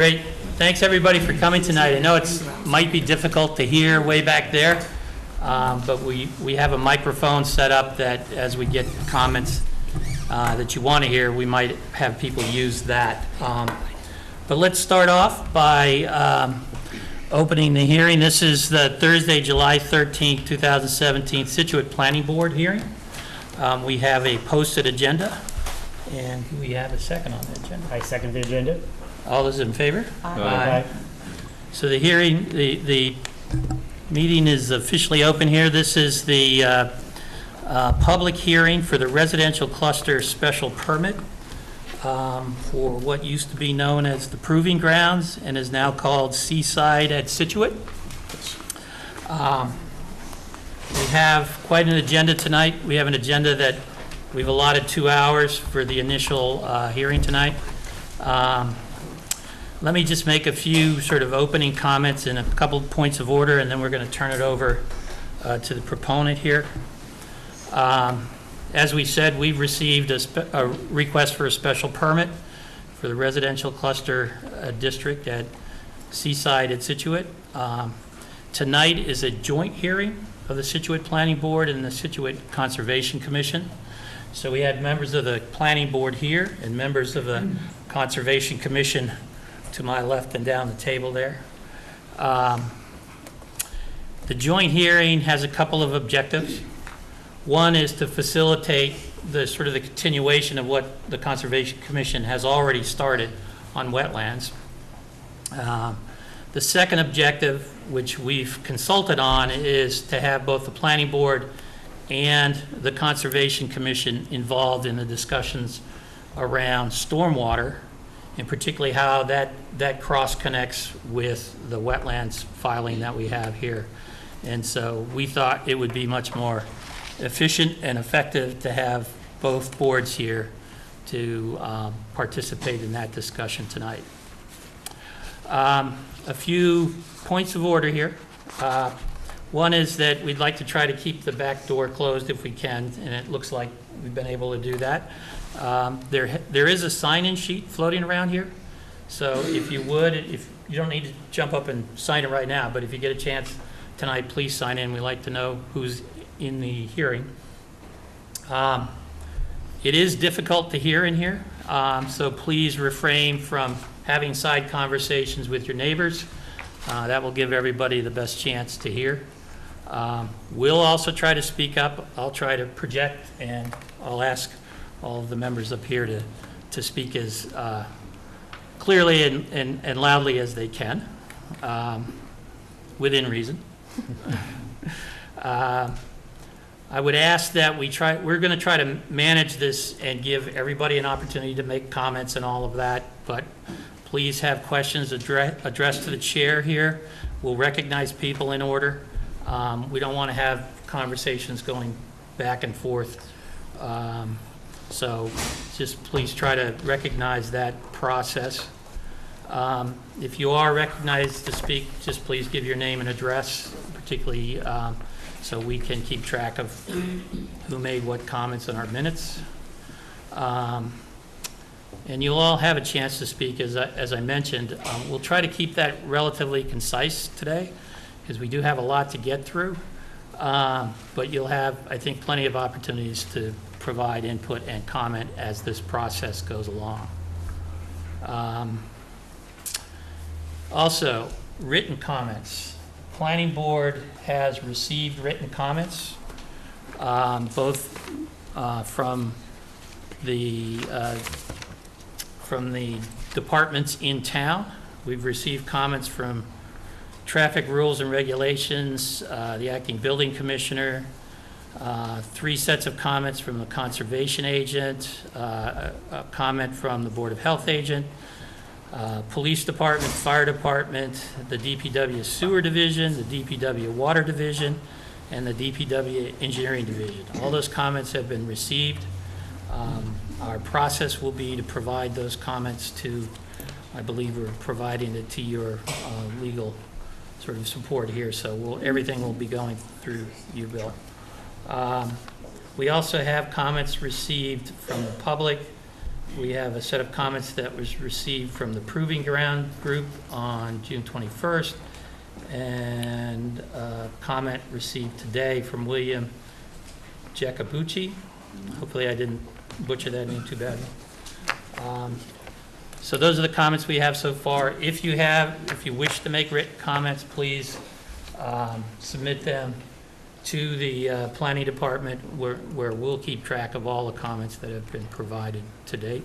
Great. Thanks, everybody, for coming tonight. I know it might be difficult to hear way back there, but we have a microphone set up that as we get comments that you want to hear, we might have people use that. But let's start off by opening the hearing. This is the Thursday, July 13th, 2017 Scituate Planning Board hearing. We have a posted agenda, and we have a second on the agenda. I second the agenda. All those in favor? Aye. So the hearing, the meeting is officially open here. This is the public hearing for the residential cluster special permit for what used to be known as the Proving Grounds and is now called Seaside at Situate. We have quite an agenda tonight. We have an agenda that we've allotted 2 hours for the initial hearing tonight. Let me just make a few sort of opening comments and a couple of points of order, and then we're going to turn it over to the proponent here. As we said, we've received a request for a special permit for the residential cluster district at Seaside at Scituate. Tonight is a joint hearing of the Scituate Planning Board and the Scituate Conservation Commission. So we had members of the Planning Board here and members of the Conservation Commission to my left and down the table there. The joint hearing has a couple of objectives. One is to facilitate the sort of the continuation of what the Conservation Commission has already started on wetlands. The second objective, which we've consulted on, is to have both the Planning Board and the Conservation Commission involved in the discussions around stormwater, and particularly how that cross connects with the wetlands filing that we have here. And so we thought it would be much more efficient and effective to have both boards here to participate in that discussion tonight. A few points of order here. One is that we'd like to try to keep the back door closed if we can, and it looks like we've been able to do that. There is a sign-in sheet floating around here, so if you would, if you don't need to jump up and sign it right now, but if you get a chance tonight, please sign in. We'd like to know who's in the hearing. It is difficult to hear in here, so please refrain from having side conversations with your neighbors. That will give everybody the best chance to hear. We'll also try to speak up. I'll try to project, and I'll ask all of the members up here to speak as clearly and loudly as they can, within reason. I would ask that we're going to try to manage this and give everybody an opportunity to make comments and all of that, but please have questions addressed to the chair here. We'll recognize people in order. We don't want to have conversations going back and forth. So just please try to recognize that process. If you are recognized to speak, just please give your name and address, particularly so we can keep track of who made what comments in our minutes. And you'll all have a chance to speak, as I mentioned. We'll try to keep that relatively concise today, because we do have a lot to get through. But you'll have, I think, plenty of opportunities to provide input and comment as this process goes along. Also, written comments. Planning Board has received written comments, both from the departments in town. We've received comments from Traffic Rules and Regulations, the Acting Building Commissioner, 3 sets of comments from the Conservation Agent, a comment from the Board of Health Agent, Police Department, Fire Department, the DPW Sewer Division, the DPW Water Division, and the DPW Engineering Division. All those comments have been received. Our process will be to provide those comments to, I believe we're providing it to your legal sort of support here, so everything will be going through you, Bill. We also have comments received from the public We have a set of comments that was received from the Proving Ground group on June 21st, and a comment received today from William Jacobucci. Hopefully I didn't butcher that name too badly. So those are the comments we have so far. If you wish to make written comments, please submit them to the planning department, where we'll keep track of all the comments that have been provided to date.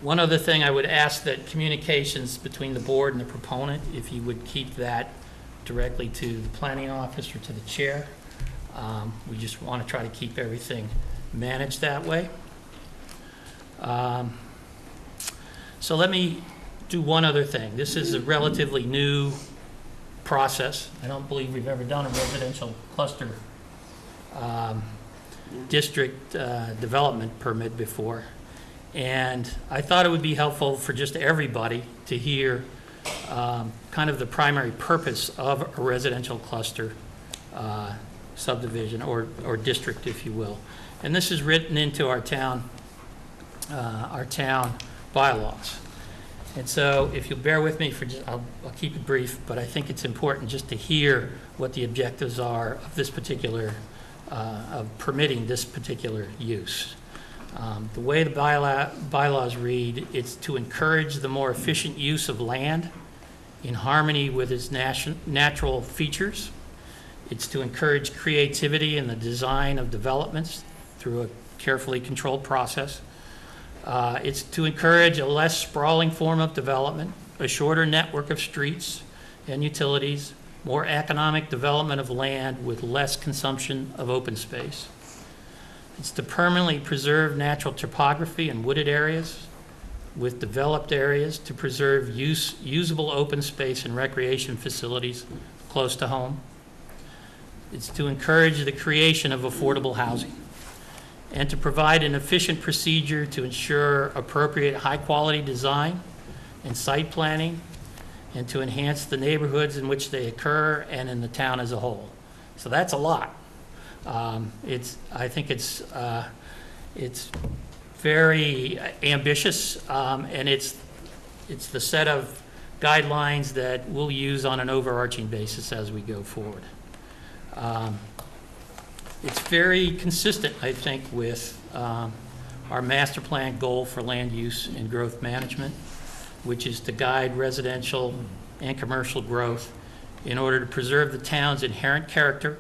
One other thing, I would ask that communications between the board and the proponent, if you would keep that directly to the planning office or to the chair. We just want to try to keep everything managed that way. So let me do one other thing. This is a relatively new process. I don't believe we've ever done a residential cluster district development permit before. And I thought it would be helpful for just everybody to hear kind of the primary purpose of a residential cluster subdivision or district, if you will. And this is written into our town bylaws. And so if you'll bear with me for just, I'll keep it brief, but I think it's important just to hear what the objectives are of this particular, of permitting this particular use. The way the bylaws read, it's to encourage the more efficient use of land in harmony with its natural features. It's to encourage creativity in the design of developments through a carefully controlled process. It's to encourage a less sprawling form of development, a shorter network of streets and utilities, more economic development of land with less consumption of open space. It's to permanently preserve natural topography and wooded areas with developed areas to preserve usable open space and recreation facilities close to home. It's to encourage the creation of affordable housing and to provide an efficient procedure to ensure appropriate high-quality design and site planning, and to enhance the neighborhoods in which they occur and in the town as a whole. So that's a lot. I think it's very ambitious, and it's the set of guidelines that we'll use on an overarching basis as we go forward. It's very consistent, I think, with our master plan goal for land use and growth management, which is to guide residential and commercial growth in order to preserve the town's inherent character,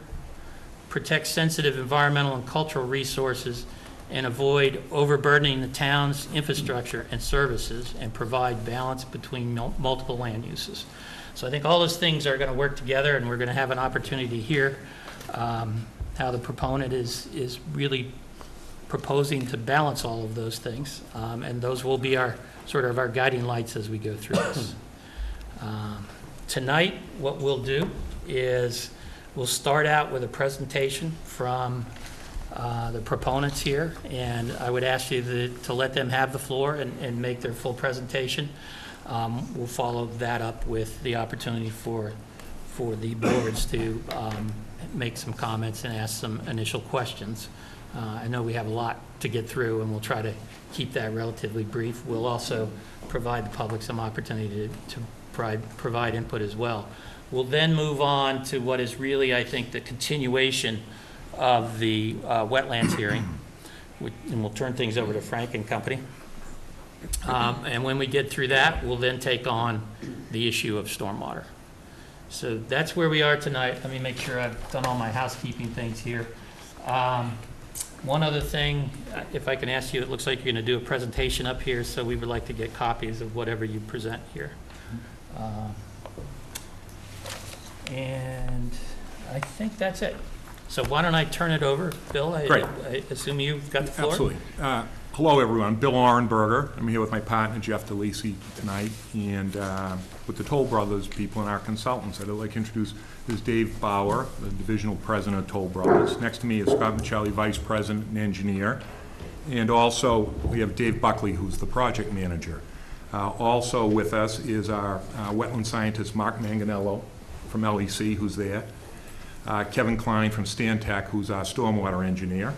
protect sensitive environmental and cultural resources, and avoid overburdening the town's infrastructure and services, and provide balance between multiple land uses. So I think all those things are going to work together, and we're going to have an opportunity to hear how the proponent is really proposing to balance all of those things, and those will be our sort of our guiding lights as we go through this. Tonight, what we'll do is we'll start out with a presentation from the proponents here, and I would ask you to let them have the floor and make their full presentation. We'll follow that up with the opportunity for the boards to make some comments and ask some initial questions. I know we have a lot to get through, and we'll try to keep that relatively brief. We'll also provide the public some opportunity to provide input as well. We'll then move on to what is really, I think, the continuation of the wetlands hearing, and we'll turn things over to Frank and company. And when we get through that, we'll then take on the issue of stormwater. So that's where we are tonight. Let me make sure I've done all my housekeeping things here. One other thing, if I can ask you, it looks like you're going to do a presentation up here, so we would like to get copies of whatever you present here. And I think that's it. So why don't I turn it over, Bill? Great. I assume you've got the floor? Absolutely. Hello, everyone. Bill Arnberger. I'm here with my partner, Jeff DeLisi, tonight, and with the Toll Brothers people and our consultants. I'd like to introduce this is Dave Bauer, the Divisional President of Toll Brothers. Next to me is Scott Michelli, Vice President and Engineer. And also, we have Dave Buckley, who's the Project Manager. Also with us is our wetland scientist, Mark Manganello from LEC, who's there. Kevin Klein from Stantec, who's our stormwater engineer.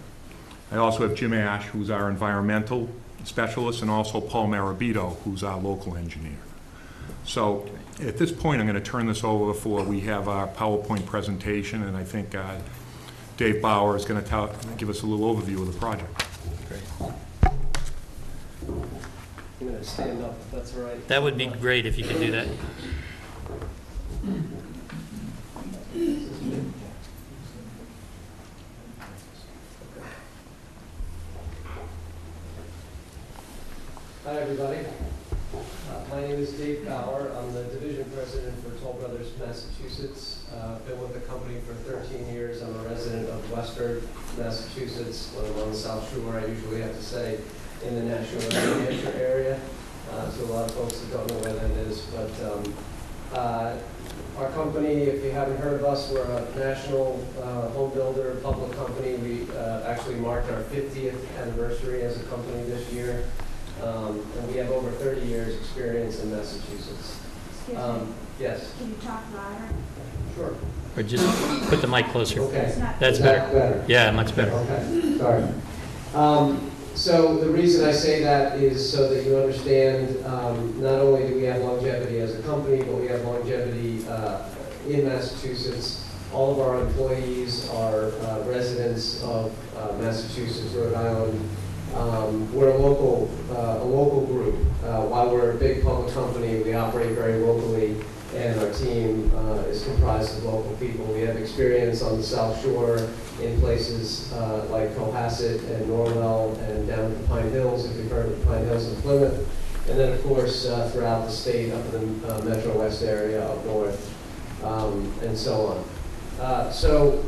I also have Jim Ash, who's our environmental specialist, and also Paul Marabito, who's our local engineer. So at this point, I'm going to turn this over for, we have our PowerPoint presentation, and I think Dave Bauer is going to give us a little overview of the project. I'm going to stand up, if that's all right. That would be great if you could do that. Hi, everybody. My name is Dave Bauer. I'm the division president for Toll Brothers, Massachusetts. Been with the company for 13 years. I'm a resident of Western Massachusetts. When I'm on the South Shore, I usually have to say in the National New Hampshire area. To a lot of folks that don't know where that is. But our company, if you haven't heard of us, we're a national home builder, public company. We actually marked our 50th anniversary as a company this year. And we have over 30 years experience in Massachusetts. Excuse me, Yes. can you talk louder? Sure. Or just put the mic closer. Okay. It's not- That's Is that better. Yeah, much better. Okay, sorry. So the reason I say that is so that you understand, not only do we have longevity as a company, but we have longevity in Massachusetts. All of our employees are residents of Massachusetts, Rhode Island. We're a local group. While we're a big public company, we operate very locally, and our team is comprised of local people. We have experience on the South Shore in places like Cohasset and Norwell and down at the Pine Hills, if you've heard of Pine Hills and Plymouth. And then, of course, throughout the state, up in the Metro West area, up north, and so on. So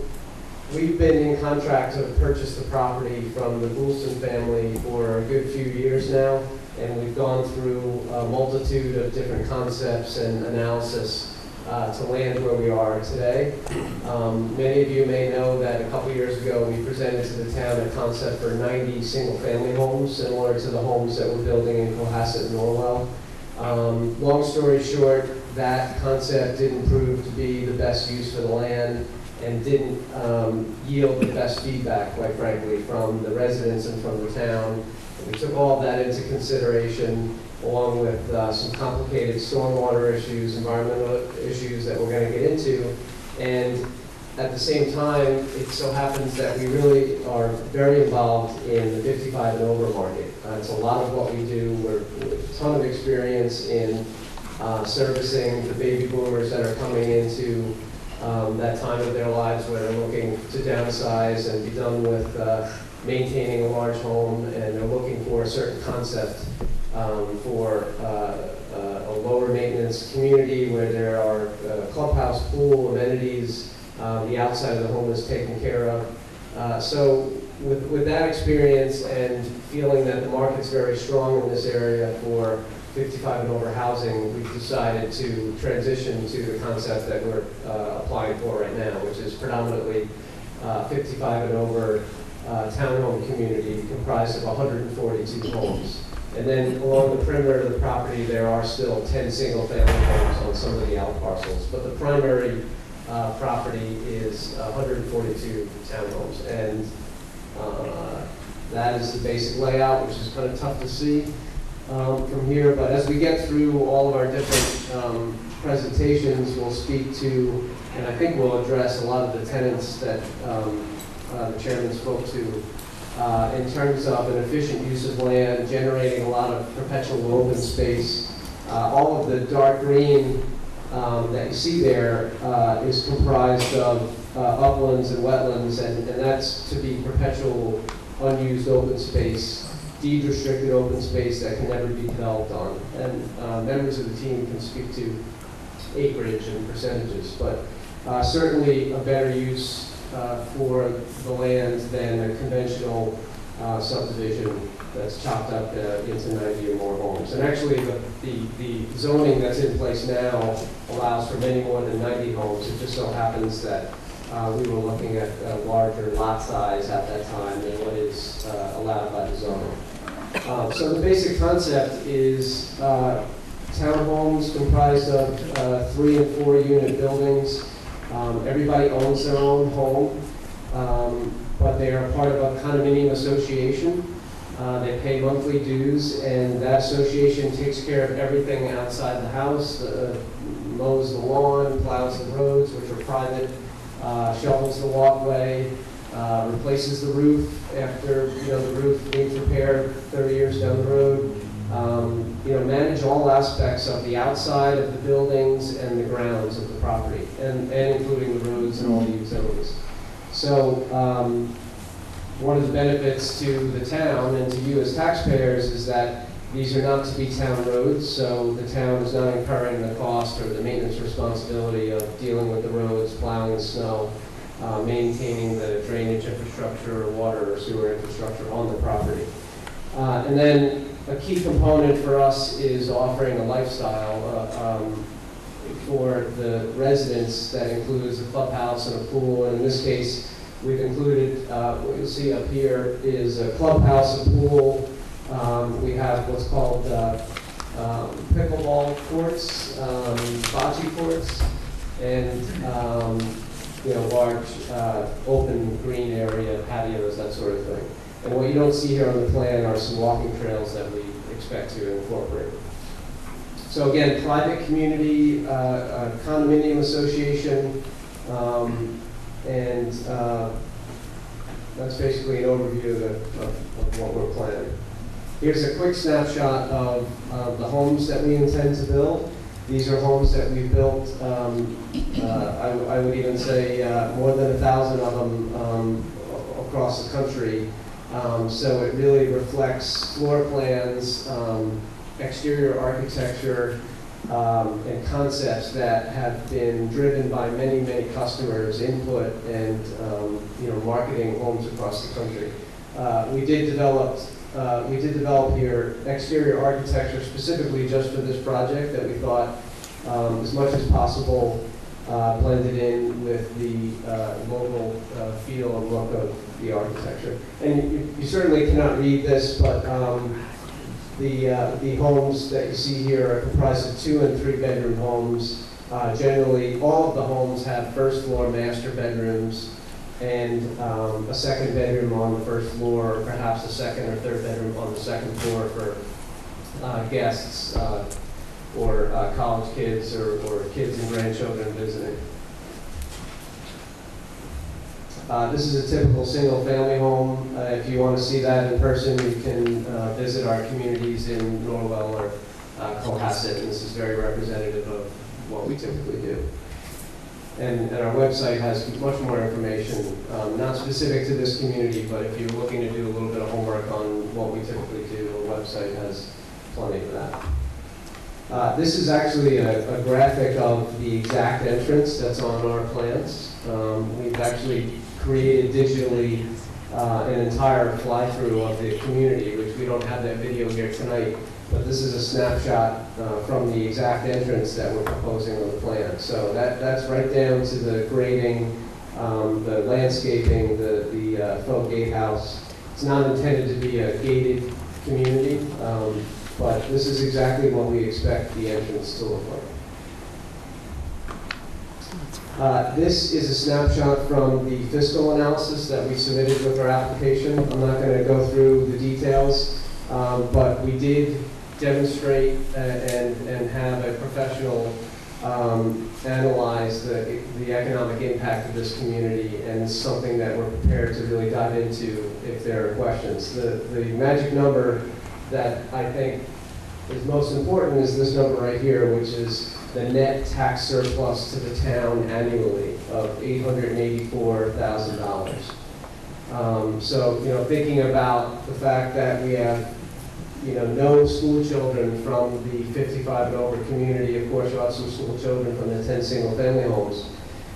we've been in contract to purchase the property from the Goulston family for a good few years now, and we've gone through a multitude of different concepts and analysis to land where we are today. Many of you may know that a couple years ago we presented to the town a concept for 90 single-family homes, similar to the homes that we're building in Cohasset and Norwell. Long story short, that concept didn't prove to be the best use for the land, and didn't yield the best feedback, quite frankly, from the residents and from the town. And we took all of that into consideration, along with some complicated stormwater issues, environmental issues that we're going to get into. And at the same time, it so happens that we really are very involved in the 55 and over market. It's a lot of what we do. We're with a ton of experience in servicing the baby boomers that are coming into that time of their lives where they're looking to downsize and be done with maintaining a large home, and they're looking for a certain concept for a lower maintenance community where there are clubhouse, pool, amenities, the outside of the home is taken care of. So with that experience and feeling that the market's very strong in this area for 55 and over housing, we've decided to transition to the concept that we're applying for right now, which is predominantly 55 and over townhome community comprised of 142 homes. And then along the perimeter of the property, there are still 10 single-family homes on some of the out parcels. But the primary property is 142 townhomes. And that is the basic layout, which is kind of tough to see from here. But as we get through all of our different presentations, we'll speak to, and I think we'll address a lot of the tenants that the chairman spoke to in terms of an efficient use of land, generating a lot of perpetual open space. All of the dark green that you see there is comprised of uplands and wetlands, and that's to be perpetual unused open space, deed-restricted open space that can never be developed on. And members of the team can speak to acreage and percentages, but certainly a better use for the land than a conventional subdivision that's chopped up into 90 or more homes. And actually, the zoning that's in place now allows for many more than 90 homes. It just so happens that we were looking at a larger lot size at that time than what is allowed by the zoning. So the basic concept is townhomes comprised of 3 and 4 unit buildings. Everybody owns their own home. but they are part of a condominium association. They pay monthly dues, and that association takes care of everything outside the house, mows the lawn, plows the roads, which are private, shovels the walkway, replaces the roof after, the roof needs repair 30 years down the road. Manage all aspects of the outside of the buildings and the grounds of the property, and including the roads and all the utilities. So one of the benefits to the town and to you as taxpayers is that these are not to be town roads, so the town is not incurring the cost or the maintenance responsibility of dealing with the roads, plowing the snow, maintaining the drainage infrastructure or water or sewer infrastructure on the property. And then a key component for us is offering a lifestyle for the residents that includes a clubhouse and a pool. And in this case, we've included, what you'll see up here is a clubhouse, a pool. We have what's called pickleball courts, bocce courts, and large open green area, patios, that sort of thing. And what you don't see here on the plan are some walking trails that we expect to incorporate. So again, private community, condominium association, and that's basically an overview of what we're planning. Here's a quick snapshot of the homes that we intend to build. These are homes that we've built, I would even say more than 1,000 of them across the country. So it really reflects floor plans, exterior architecture, and concepts that have been driven by many, many customers' input and marketing homes across the country. We did develop here exterior architecture specifically just for this project that we thought, as much as possible, blended in with the local feel and look of the architecture. And you certainly cannot read this, but the homes that you see here are comprised of 2- and 3-bedroom homes. Generally, all of the homes have first floor master bedrooms and a second bedroom on the first floor, or perhaps a second or third bedroom on the second floor for guests or college kids or kids and grandchildren visiting. This is a typical single-family home. If you want to see that in person, you can visit our communities in Norwell or Cohasset, and this is very representative of what we typically do. And our website has much more information, not specific to this community, but if you're looking to do a little bit of homework on what we typically do, the website has plenty of that. This is actually a graphic of the exact entrance that's on our plans. We've actually created digitally an entire fly-through of the community, which we don't have that video here tonight, but this is a snapshot from the exact entrance that we're proposing on the plan. So that's right down to the grading, the landscaping, the faux gatehouse. It's not intended to be a gated community, but this is exactly what we expect the entrance to look like. This is a snapshot from the fiscal analysis that we submitted with our application. I'm not going to go through the details, but we did demonstrate and have a professional analyze the economic impact of this community, and it's something that we're prepared to really dive into if there are questions. The magic number that I think is most important is this number right here, which is the net tax surplus to the town annually of $884,000. So, thinking about the fact that we have, no school children from the 55 and over community. Of course, you have some school children from the 10 single-family homes.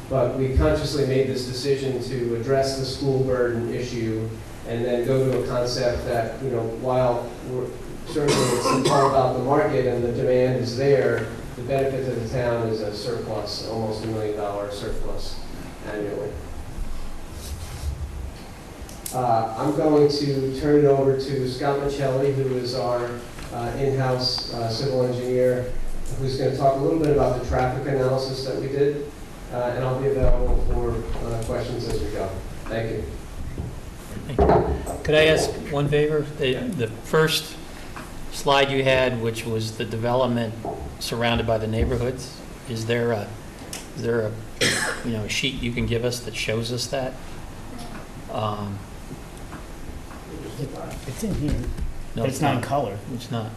But we consciously made this decision to address the school burden issue and then go to a concept that, while certainly it's all about the market and the demand is there, the benefit to the town is a surplus, almost $1 million surplus annually. I'm going to turn it over to Scott Michelli, who is our in-house civil engineer, who's going to talk a little bit about the traffic analysis that we did, and I'll be available for questions as we go. Thank you. Could I ask one favor? The first slide you had, which was the development surrounded by the neighborhoods, is there a sheet you can give us that shows us that? It's in here. No, It's not in color. It's not.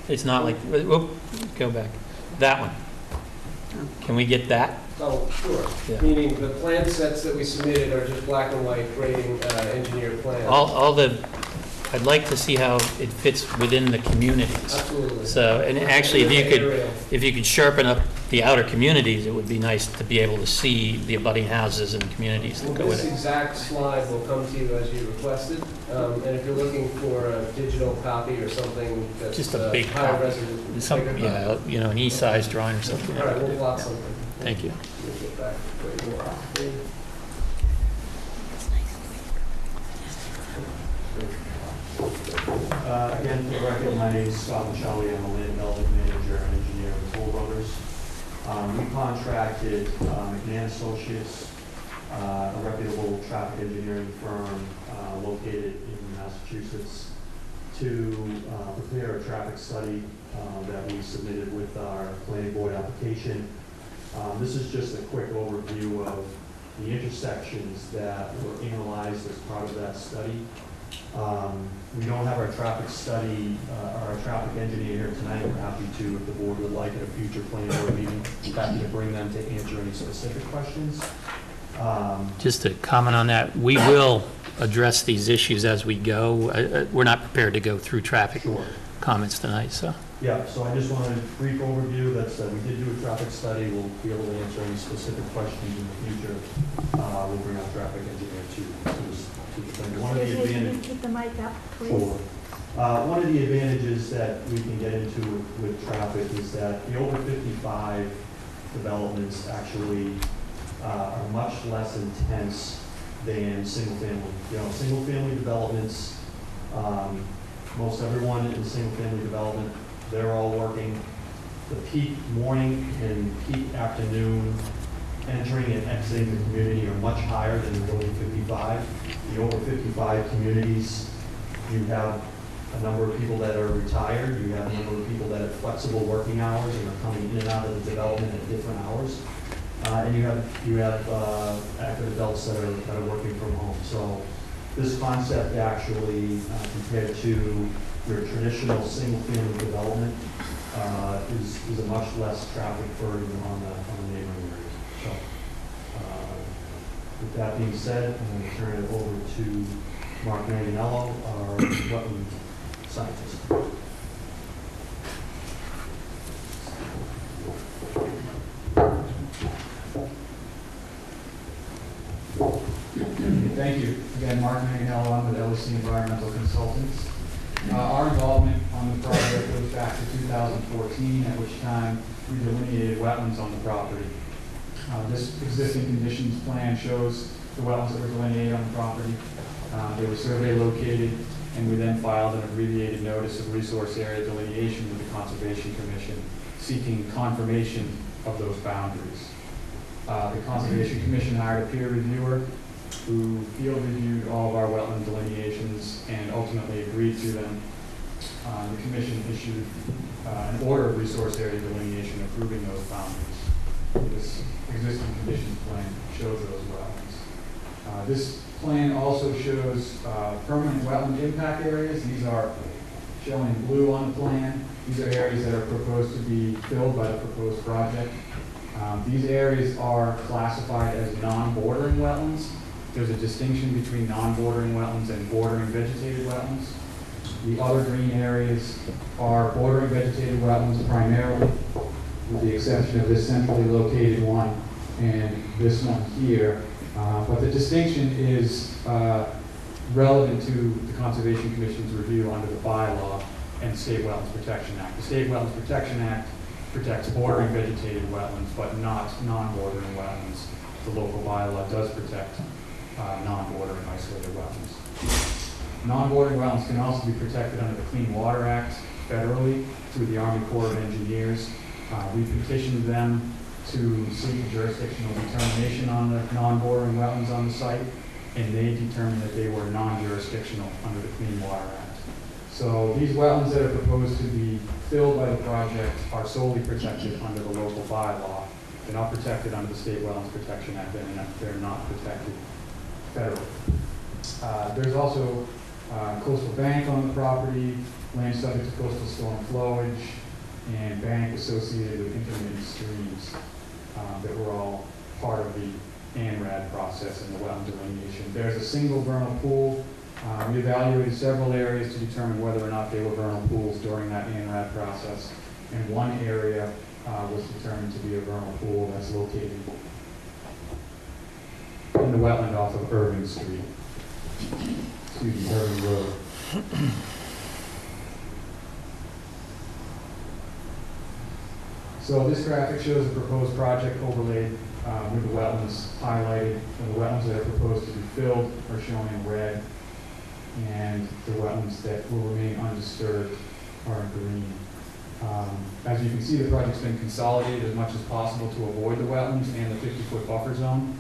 It's not like, whoop, go back. That one. Can we get that? Oh, sure. Yeah. Meaning the plan sets that we submitted are just black and white grading engineered plans. I'd like to see how it fits within the communities. Absolutely. So, and actually, if you could sharpen up the outer communities, it would be nice to be able to see the abutting houses and communities that Well, go with this it. exact slide will come to you as you requested. And if you're looking for a digital copy or something that's Just a big higher copy. resolution. Some, bigger copy. yeah, an E-size drawing or something. All right, we'll plot something. Thank you. We'll get back to where you are. Again, for the record, my name is Scott Michelli. I'm a land development manager and engineer with Toll Brothers. We contracted McMahon Associates, a reputable traffic engineering firm located in Massachusetts, to prepare a traffic study that we submitted with our planning board application. This is just a quick overview of the intersections that were analyzed as part of that study. We don't have our traffic study, our traffic engineer here tonight. We're happy to, if the board would like, at a future planning board meeting, happy to bring them to answer any specific questions. Just to comment on that, we will address these issues as we go. We're not prepared to go through traffic Sure. comments tonight, so. Yeah, so I just wanted a brief overview. That's, we did do a traffic study. We'll be able to answer any specific questions in the future. We'll bring our traffic engineer to this. One of the Excuse me, can you advantages. keep the mic up, please? Sure. One of the advantages that we can get into with traffic is that the over 55 developments actually are much less intense than single family. You know, single family developments, most everyone in single family development, they're all working. The peak morning and peak afternoon entering and exiting the community are much higher than the over 55. The over 55 communities, you have a number of people that are retired, you have a number of people that have flexible working hours and are coming in and out of the development at different hours. And you have active adults that are working from home. So this concept actually, compared to your traditional single-family development, is a much less traffic burden on the neighboring areas. So, with that being said, I'm going to turn it over to Mark Manganiello, our wetland scientist. Thank you. Again, Mark Manganiello, I'm with LEC Environmental Consultants. Our involvement on the project goes back to 2014, at which time we delineated wetlands on the property. This existing conditions plan shows the wetlands that were delineated on the property. They were survey located, and we then filed an abbreviated notice of resource area delineation with the Conservation Commission, seeking confirmation of those boundaries. The Conservation Commission hired a peer reviewer who field reviewed all of our wetland delineations and ultimately agreed to them. The Commission issued an order of resource area delineation approving those boundaries. This existing conditions plan shows those wetlands. This plan also shows permanent wetland impact areas. These are shown in blue on the plan. These are areas that are proposed to be filled by the proposed project. These areas are classified as non-bordering wetlands. There's a distinction between non-bordering wetlands and bordering vegetated wetlands. The other green areas are bordering vegetated wetlands primarily, with the exception of this centrally located one and this one here. But the distinction is relevant to the Conservation Commission's review under the bylaw and the State Wetlands Protection Act. The State Wetlands Protection Act protects bordering vegetated wetlands, but not non-bordering wetlands. The local bylaw does protect non-bordering isolated wetlands. Non-bordering wetlands can also be protected under the Clean Water Act federally through the Army Corps of Engineers. We petitioned them to seek a jurisdictional determination on the non-bordering wetlands on the site. and they determined that they were non-jurisdictional under the Clean Water Act. So these wetlands that are proposed to be filled by the project are solely protected under the local bylaw. They're not protected under the State Wetlands Protection Act, and they're not protected federally. There's also coastal bank on the property, land subject to coastal storm flowage, and bank associated with intermittent streams that were all part of the ANRAD process and the wetland delineation. There's a single vernal pool. We evaluated several areas to determine whether or not they were vernal pools during that ANRAD process, and one area was determined to be a vernal pool that's located in the wetland off of Irving Street. Excuse me, Irving Road. So this graphic shows the proposed project overlaid with the wetlands highlighted, and the wetlands that are proposed to be filled are shown in red, and the wetlands that will remain undisturbed are in green. As you can see, the project's been consolidated as much as possible to avoid the wetlands and the 50-foot buffer zone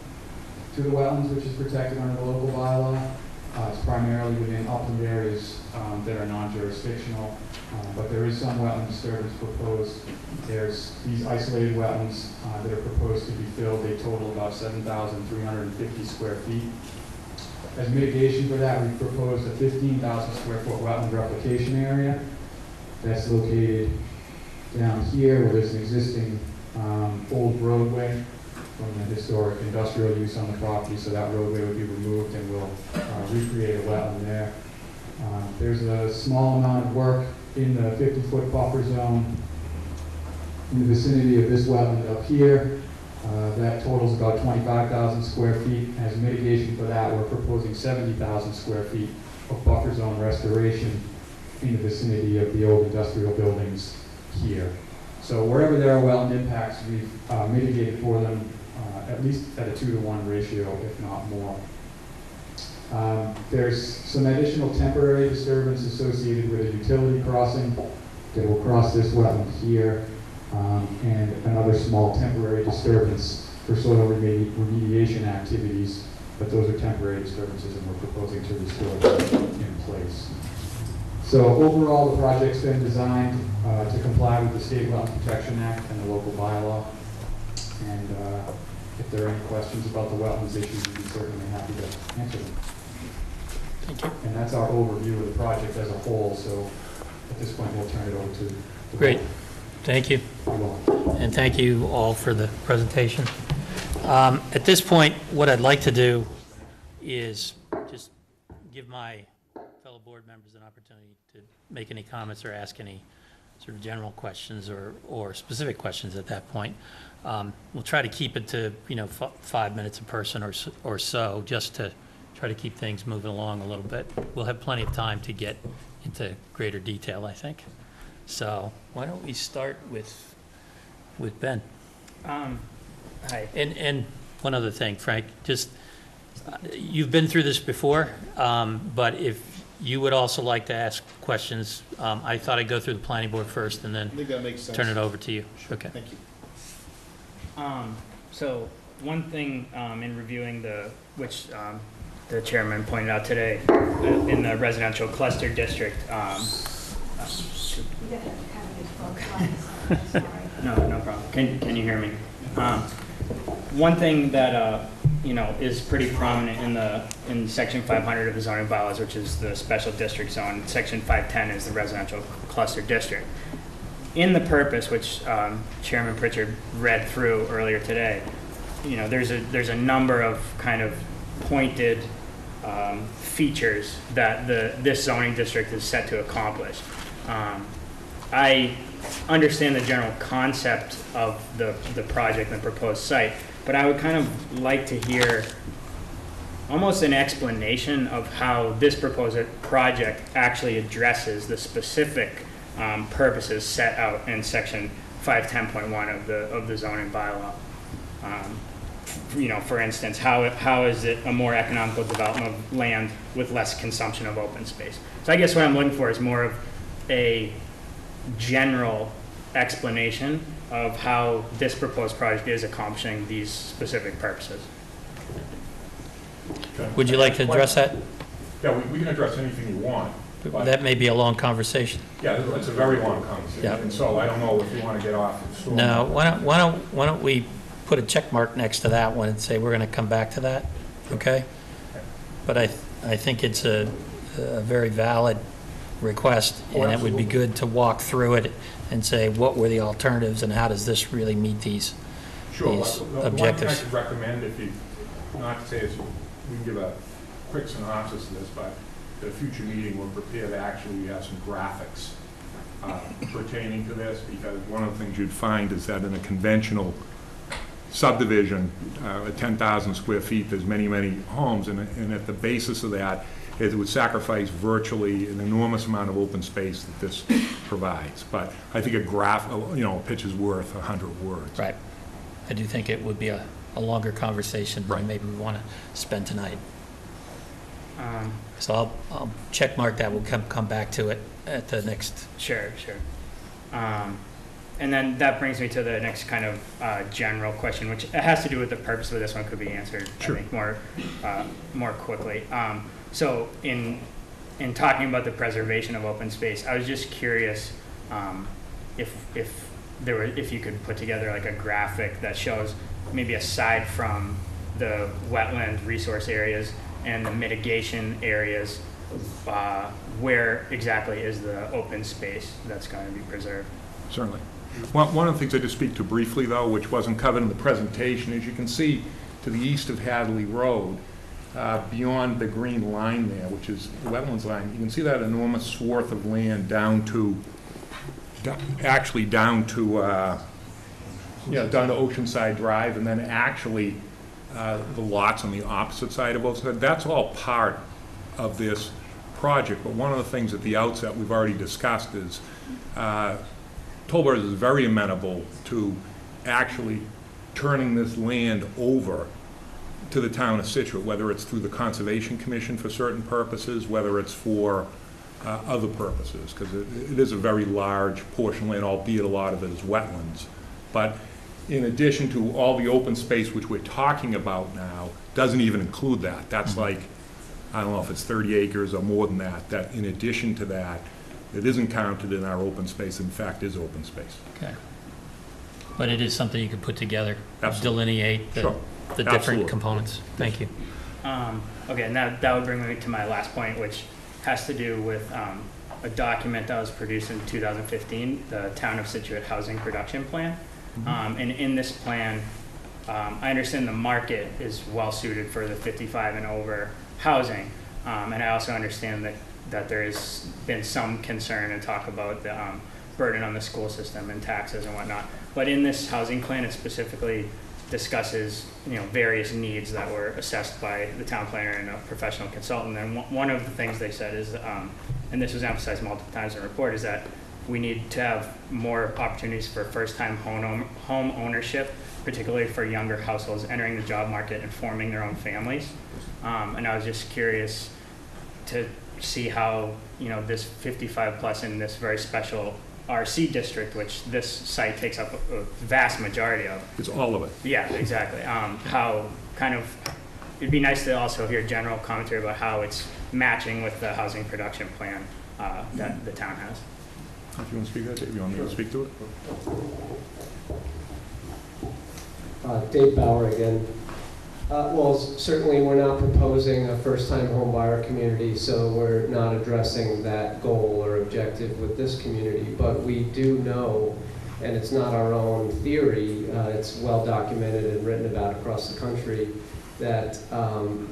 to the wetlands, which is protected under the local bylaw. It's primarily within upland areas that are non-jurisdictional, but there is some wetland disturbance proposed. There's these isolated wetlands that are proposed to be filled. They total about 7,350 square feet. As mitigation for that, we've proposed a 15,000 square foot wetland replication area that's located down here where there's an existing old roadway from the historic industrial use on the property, so that roadway would be removed and we'll recreate a wetland there. There's a small amount of work in the 50-foot buffer zone in the vicinity of this wetland up here. That totals about 25,000 square feet. As mitigation for that, we're proposing 70,000 square feet of buffer zone restoration in the vicinity of the old industrial buildings here. So wherever there are wetland impacts, we've mitigated for them at least at a 2-to-1 ratio, if not more. There's some additional temporary disturbance associated with a utility crossing that will cross this wetland here, and another small temporary disturbance for soil remediation activities, but those are temporary disturbances and we're proposing to restore them in place. So overall, the project's been designed to comply with the State Wetlands Protection Act and the local bylaw. And if there are any questions about the wetlands issues, we'd be certainly happy to answer them. Thank you. And that's our overview of the project as a whole. So at this point, we'll turn it over to the Great. board. Thank you. You're welcome. And thank you all for the presentation. At this point, what I'd like to do is just give my fellow board members an opportunity to make any comments or ask any sort of general questions or specific questions at that point. We'll try to keep it to 5 minutes a person or so, just to try to keep things moving along a little bit. We'll have plenty of time to get into greater detail, I think. So why don't we start with Ben? Hi. And one other thing, Frank, just you've been through this before, but if you would also like to ask questions, I thought I'd go through the planning board first and then I think that makes sense. turn it over to you. Sure. Okay. Thank you. So one thing in reviewing which the chairman pointed out today in the residential cluster district. No problem. Can you hear me? One thing that is pretty prominent in section 500 of the zoning bylaws, which is the special district zone. Section 510 is the residential cluster district. In the purpose, which Chairman Pritchard read through earlier today, there's a number of kind of pointed features that this zoning district is set to accomplish. I understand the general concept of the project and the proposed site, but I would kind of like to hear almost an explanation of how this proposed project actually addresses the specific purposes set out in section 510.1 of the zoning bylaw. For instance, how is it a more economical development of land with less consumption of open space? So I guess what I'm looking for is more of a general explanation of how this proposed project is accomplishing these specific purposes. Okay. Would you like to address that? Yeah, we can address anything you want. But That may be a long conversation. yeah, it's a very long conversation, Yeah. and so I don't know if you want to get off the storm. No, why don't we put a check mark next to that one and say we're going to come back to that, okay? But I think it's a very valid request, and it would be good to walk through it and say, what were the alternatives, and how does this really meet these Sure. these The one thing I objectives? could recommend, if you, not to say it's, we can give a quick synopsis of this, but at a future meeting, we're prepared to actually have some graphics pertaining to this, because one of the things you'd find is that in a conventional subdivision, at 10,000 square feet, there's many, many homes, and at the basis of that, it would sacrifice virtually an enormous amount of open space that this provides. But I think a pitch is worth 100 words. Right. I do think it would be a longer conversation than Right. maybe we want to spend tonight. Um, So I'll check mark that. We'll come back to it at the next. Sure. And then that brings me to the next kind of general question, which has to do with the purpose of this one, could be answered, Sure. I think, more quickly. So in talking about the preservation of open space, I was just curious if you could put together like a graphic that shows maybe aside from the wetland resource areas and the mitigation areas, where exactly is the open space that's going to be preserved? Certainly. One of the things I just speak to briefly, though, which wasn't covered in the presentation, is you can see to the east of Hadley Road, beyond the green line there, which is the wetlands line, you can see that enormous swath of land down to Oceanside Drive, and then actually the lots on the opposite side of Oceanside. That's all part of this project, but one of the things at the outset we've already discussed is Toll Brothers is very amenable to actually turning this land over to the town of Situate, whether it's through the Conservation Commission for certain purposes, whether it's for other purposes, because it is a very large portion of land, albeit a lot of it is wetlands. But in addition to all the open space which we're talking about now, doesn't even include that. That's like, I don't know if it's 30 acres or more than that, that in addition to that, it isn't counted in our open space, in fact is open space. Okay. But it is something you could put together, Absolutely. delineate Sure. the different Absolutely. components. Thank you. Okay, and that would bring me to my last point, which has to do with a document that was produced in 2015, the Town of Scituate Housing Production Plan. And in this plan, I understand the market is well suited for the 55 and over housing. And I also understand that there has been some concern and talk about the burden on the school system and taxes and whatnot. But in this housing plan, it specifically discusses various needs that were assessed by the town planner and a professional consultant. And one of the things they said is, and this was emphasized multiple times in the report, is that we need to have more opportunities for first-time home ownership, particularly for younger households entering the job market and forming their own families. And I was just curious to see how this 55 plus in this very special RC district, which this site takes up a vast majority of. It's all of it. Yeah, exactly. How kind of, it'd be nice to also hear general commentary about how it's matching with the housing production plan that the town has. If you want to speak to that, Dave, you want me to speak to it? Dave Bauer again. Well, certainly we're not proposing a first-time home buyer community, so we're not addressing that goal or objective with this community. But we do know, and it's not our own theory, it's well documented and written about across the country, that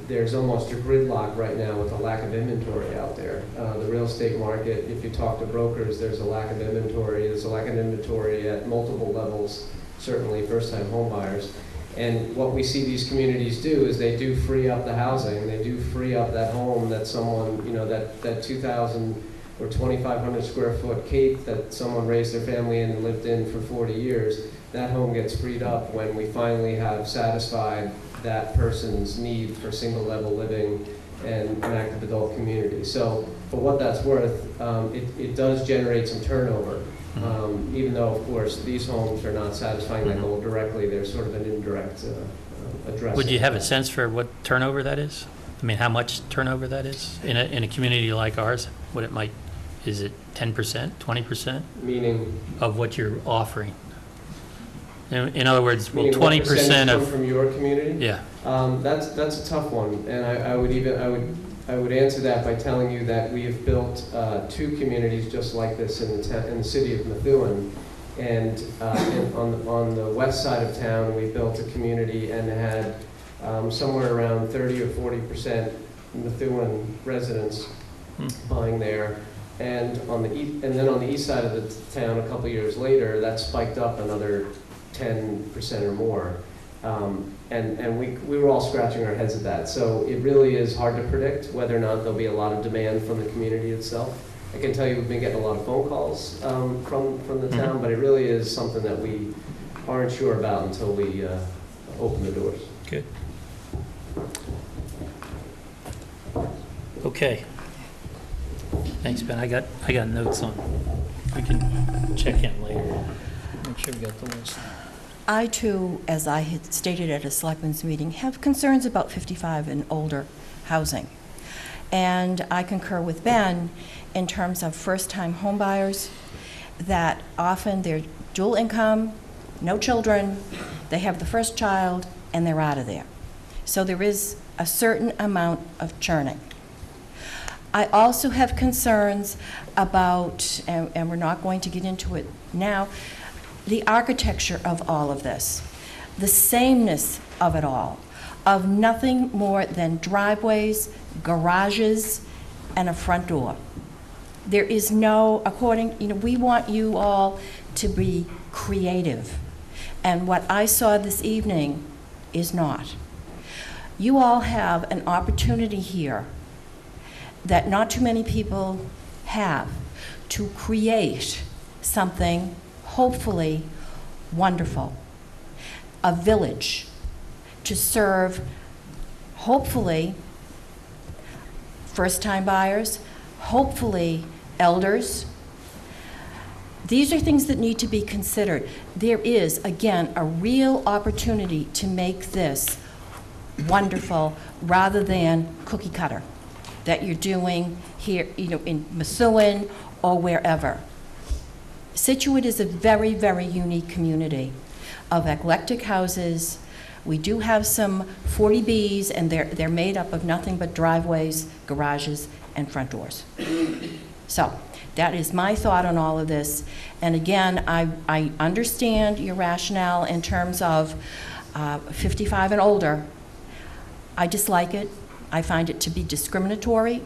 there's almost a gridlock right now with a lack of inventory out there. The real estate market, if you talk to brokers, there's a lack of inventory. There's a lack of inventory at multiple levels, certainly first-time home buyers. And what we see these communities do is they do free up the housing. They do free up that home that someone, that 2,000 or 2,500 square foot cape that someone raised their family in and lived in for 40 years. That home gets freed up when we finally have satisfied that person's need for single level living and an active adult community. So for what that's worth, it does generate some turnover. Even though, of course, these homes are not satisfying that goal directly, they're sort of an indirect address. Would you have a sense for what turnover that is? I mean, how much turnover that is in a community like ours? Is it 10%, 20% Meaning, of what you're offering? In other words, will meaning what 20% percentage come of, from your community? yeah, That's a tough one, and I would answer that by telling you that we have built 2 communities just like this in the city of Methuen, and on the west side of town, we built a community and had somewhere around 30 or 40% Methuen residents buying there, and then on the east side of the town, a couple years later, that spiked up another 10% or more. And we were all scratching our heads at that. So it really is hard to predict whether or not there'll be a lot of demand from the community itself. I can tell you we've been getting a lot of phone calls from the town, but it really is something that we aren't sure about until we open the doors. good. Okay. Thanks, Ben. I got notes on. We can check in later. Make sure we got the list. I too, as I had stated at a selectmen's meeting, have concerns about 55 and older housing. And I concur with Ben in terms of first-time homebuyers, that often they're dual income, no children, they have the first child, and they're out of there. So there is a certain amount of churning. I also have concerns about, and we're not going to get into it now, the architecture of all of this, the sameness of it all, of nothing more than driveways, garages, and a front door. There is no, we want you all to be creative. And what I saw this evening is not. You all have an opportunity here that not too many people have to create something hopefully wonderful. A village to serve, hopefully, first-time buyers, hopefully elders. These are things that need to be considered. There is, again, a real opportunity to make this wonderful rather than cookie cutter that you're doing here, in Methuen or wherever. Situate is a very, very unique community of eclectic houses. We do have some 40Bs, and they're made up of nothing but driveways, garages, and front doors. So that is my thought on all of this. And again, I understand your rationale in terms of 55 and older. I dislike it. I find it to be discriminatory,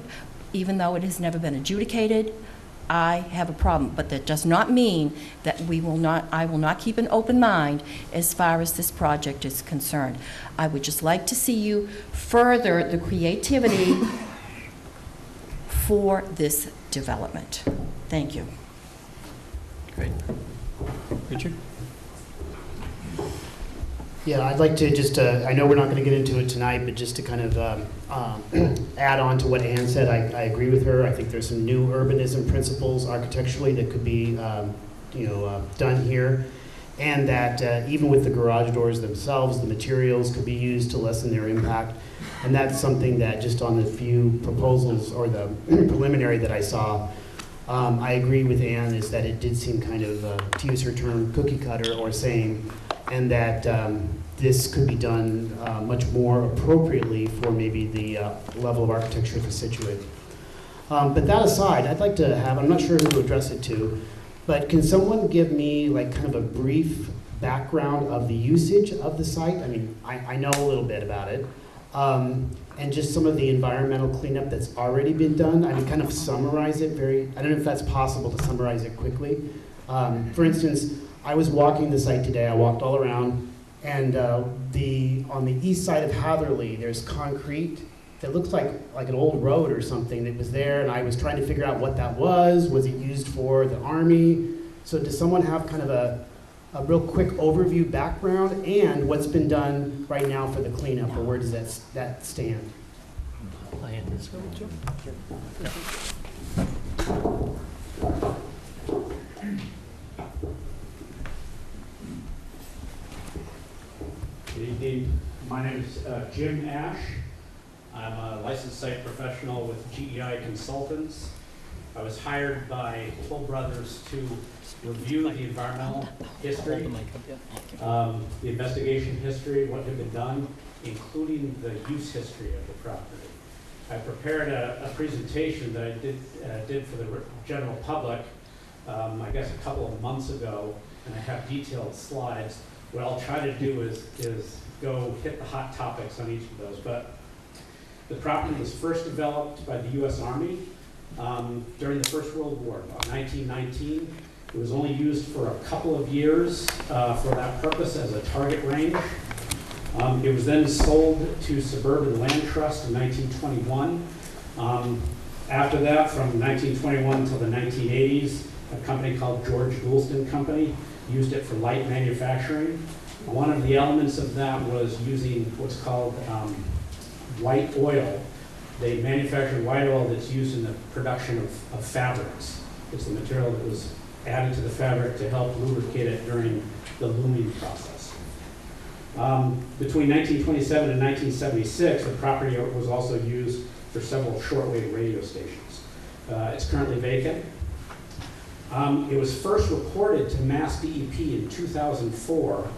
even though it has never been adjudicated. I have a problem, but that does not mean that I will not keep an open mind as far as this project is concerned. I would just like to see you further the creativity for this development. Thank you. Great. Richard? Yeah, I'd like to just, I know we're not going to get into it tonight, but just to kind of add on to what Ann said, I agree with her. I think there's some new urbanism principles architecturally that could be, done here. And that even with the garage doors themselves, the materials could be used to lessen their impact. And that's something that just on the few proposals or the preliminary that I saw, I agree with Ann, is that it did seem kind of, to use her term, cookie cutter or same, and that this could be done much more appropriately for maybe the level of architecture for Scituate. But that aside, I'd like to have, I'm not sure who to address it to, but can someone give me like kind of a brief background of the usage of the site? I mean, I know a little bit about it. And just some of the environmental cleanup that's already been done. I mean, kind of summarize it I don't know if that's possible to summarize it quickly. For instance, I was walking the site today, I walked all around, and on the east side of Hatherley, there's concrete that looks like an old road or something that was there, and I was trying to figure out what that was. Was it used for the Army? So does someone have kind of a real quick overview background and what's been done right now for the cleanup, or where does that stand? I'll hand this over to Good evening. My name is Jim Ash. I'm a licensed site professional with GEI Consultants. I was hired by Toll Brothers to review the environmental history, the investigation history, what had been done, including the use history of the property. I prepared a presentation that I did for the general public, I guess a couple of months ago, and I have detailed slides. What I'll try to do is go hit the hot topics on each of those. But the property was first developed by the U.S. Army during the First World War, about 1919. It was only used for a couple of years for that purpose as a target range. It was then sold to Suburban Land Trust in 1921. After that, from 1921 until the 1980s, a company called George Goulston Company used it for light manufacturing. One of the elements of that was using what's called white oil. They manufactured white oil that's used in the production of fabrics. It's the material that was added to the fabric to help lubricate it during the looming process. Between 1927 and 1976, the property was also used for several shortwave radio stations. It's currently vacant. It was first reported to Mass DEP in 2004,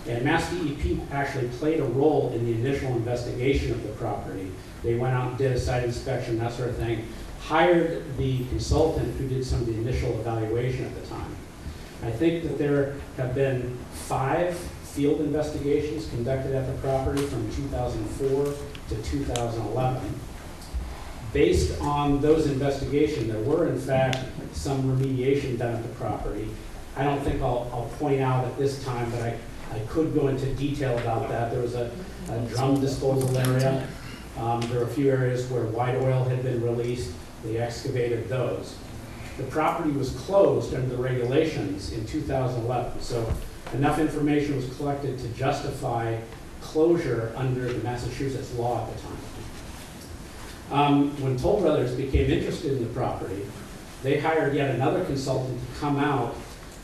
and Mass DEP actually played a role in the initial investigation of the property. They went out and did a site inspection, that sort of thing, hired the consultant who did some of the initial evaluation at the time. I think that there have been 5 field investigations conducted at the property from 2004 to 2011. Based on those investigations, there were in fact some remediation done at the property. I don't think I'll point out at this time, but I could go into detail about that. There was a drum disposal area. There were a few areas where white oil had been released. They excavated those. The property was closed under the regulations in 2011, so enough information was collected to justify closure under the Massachusetts law at the time. When Toll Brothers became interested in the property, they hired yet another consultant to come out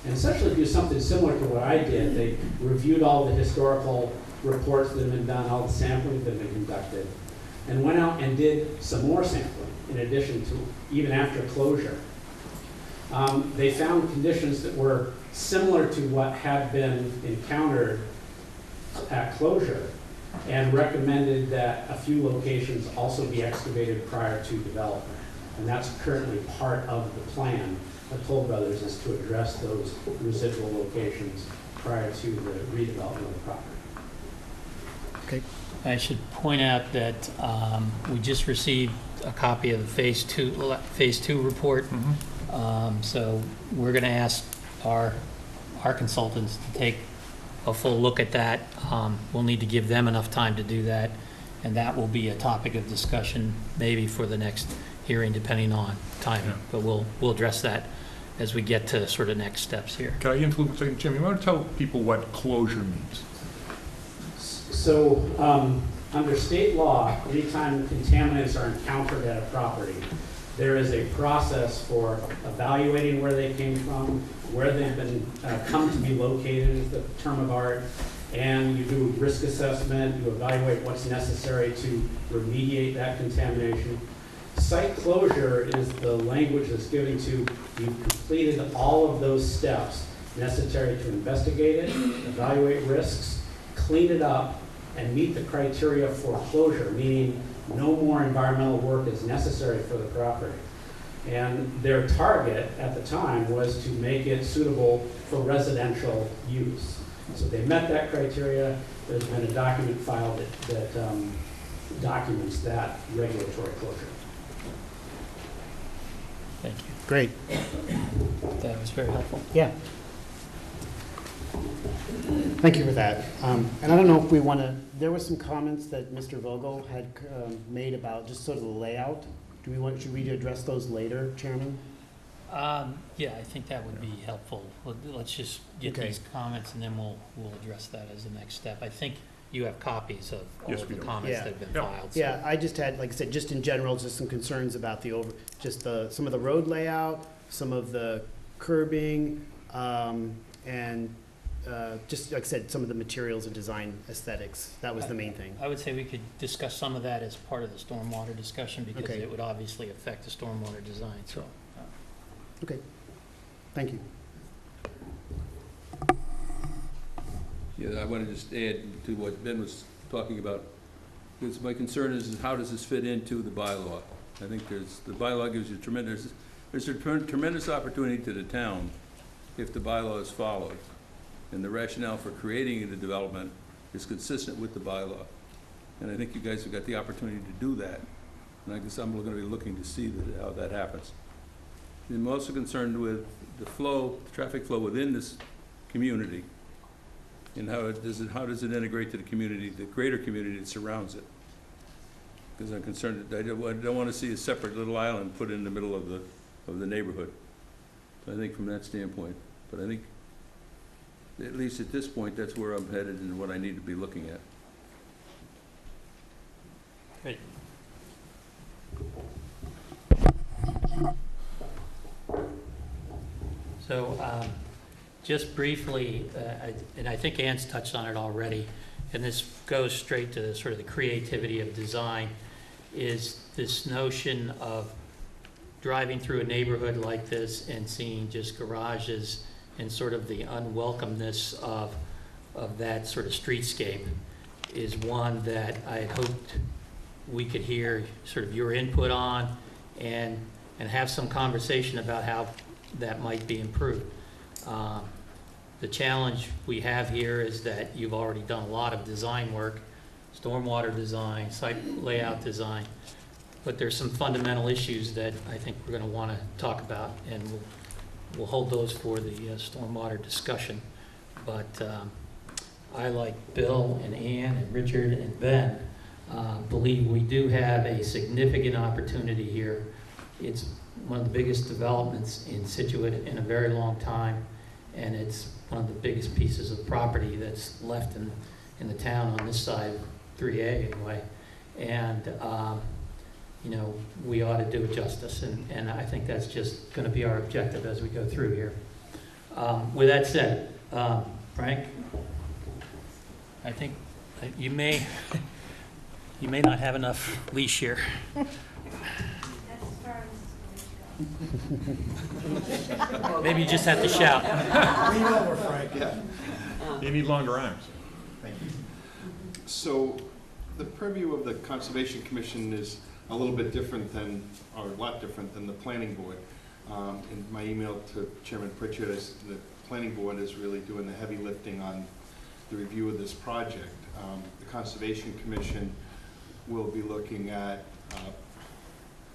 and essentially do something similar to what I did. They reviewed all the historical reports that had been done, all the sampling that had been conducted, and went out and did some more sampling in addition to even after closure. They found conditions that were similar to what had been encountered at closure and recommended that a few locations also be excavated prior to development. And that's currently part of the plan of Toll Brothers, is to address those residual locations prior to the redevelopment of the property. Okay. I should point out that we just received a copy of the Phase 2 report. So we're going to ask our consultants to take a full look at that. We'll need to give them enough time to do that, and that will be a topic of discussion maybe for the next hearing, depending on timing. Yeah. But we'll address that as we get to sort of next steps here. Can I influence, Jim, you want to tell people what closure means? So under state law, anytime contaminants are encountered at a property, there is a process for evaluating where they came from, where they've been come to be located is the term of art, and you do risk assessment, you evaluate what's necessary to remediate that contamination. Site closure is the language that's given to you've completed all of those steps necessary to investigate it, evaluate risks, clean it up, and meet the criteria for closure, meaning no more environmental work is necessary for the property. And their target at the time was to make it suitable for residential use. So they met that criteria. There's been a document filed that documents that regulatory closure. Thank you. Great. That was very helpful. Yeah. Thank you for that. And I don't know if we want to, there were some comments that Mr. Vogel had made about just sort of the layout. Should we address those later, Chairman? Yeah, I think that would be helpful. Let's just get Okay. these comments, and then we'll address that as the next step. I think you have copies of all Yes, of we the do. comments Yeah. that have been Yeah. filed. so- Yeah, I just had, like I said, just in general, just some concerns about some of the road layout, some of the curbing, and just like I said, some of the materials and design aesthetics. That was the main thing. I would say we could discuss some of that as part of the stormwater discussion because Okay. it would obviously affect the stormwater design, so. Okay, thank you. Yeah, I want to just add to what Ben was talking about, because my concern is how does this fit into the bylaw? I think the bylaw gives you there's a tremendous opportunity to the town if the bylaw is followed, and the rationale for creating the development is consistent with the bylaw. And I think you guys have got the opportunity to do that, and I guess I'm going to be looking to see how that happens. I'm also concerned with the traffic flow within this community. And how does it integrate to the community, the greater community that surrounds it? Because I'm concerned that I don't want to see a separate little island put in the middle of the neighborhood. So I think from that standpoint, but I think at least at this point, that's where I'm headed and what I need to be looking at. Great. So, just briefly, and I think Ann's touched on it already, and this goes straight to sort of the creativity of design, is this notion of driving through a neighborhood like this and seeing just garages and sort of the unwelcomeness of that sort of streetscape is one that I had hoped we could hear sort of your input on and have some conversation about how that might be improved. The challenge we have here is that you've already done a lot of design work, stormwater design, site layout design, but there's some fundamental issues that I think we're going to want to talk about, and we'll hold those for the stormwater discussion. But I, like Bill and Ann and Richard and Ben, believe we do have a significant opportunity here. It's one of the biggest developments in Situate in a very long time, and it's one of the biggest pieces of property that's left in the town on this side, 3A anyway. And, you know, we ought to do it justice, and I think that's just going to be our objective as we go through here. With that said, Frank, I think you may not have enough leash here. Maybe you just have to shout. Lean over, Frank. Yeah. You need longer arms. Thank you. So the purview of the Conservation Commission is a little bit different than, or a lot different than the Planning Board. In my email to Chairman Pritchard, the Planning Board is really doing the heavy lifting on the review of this project. The Conservation Commission will be looking at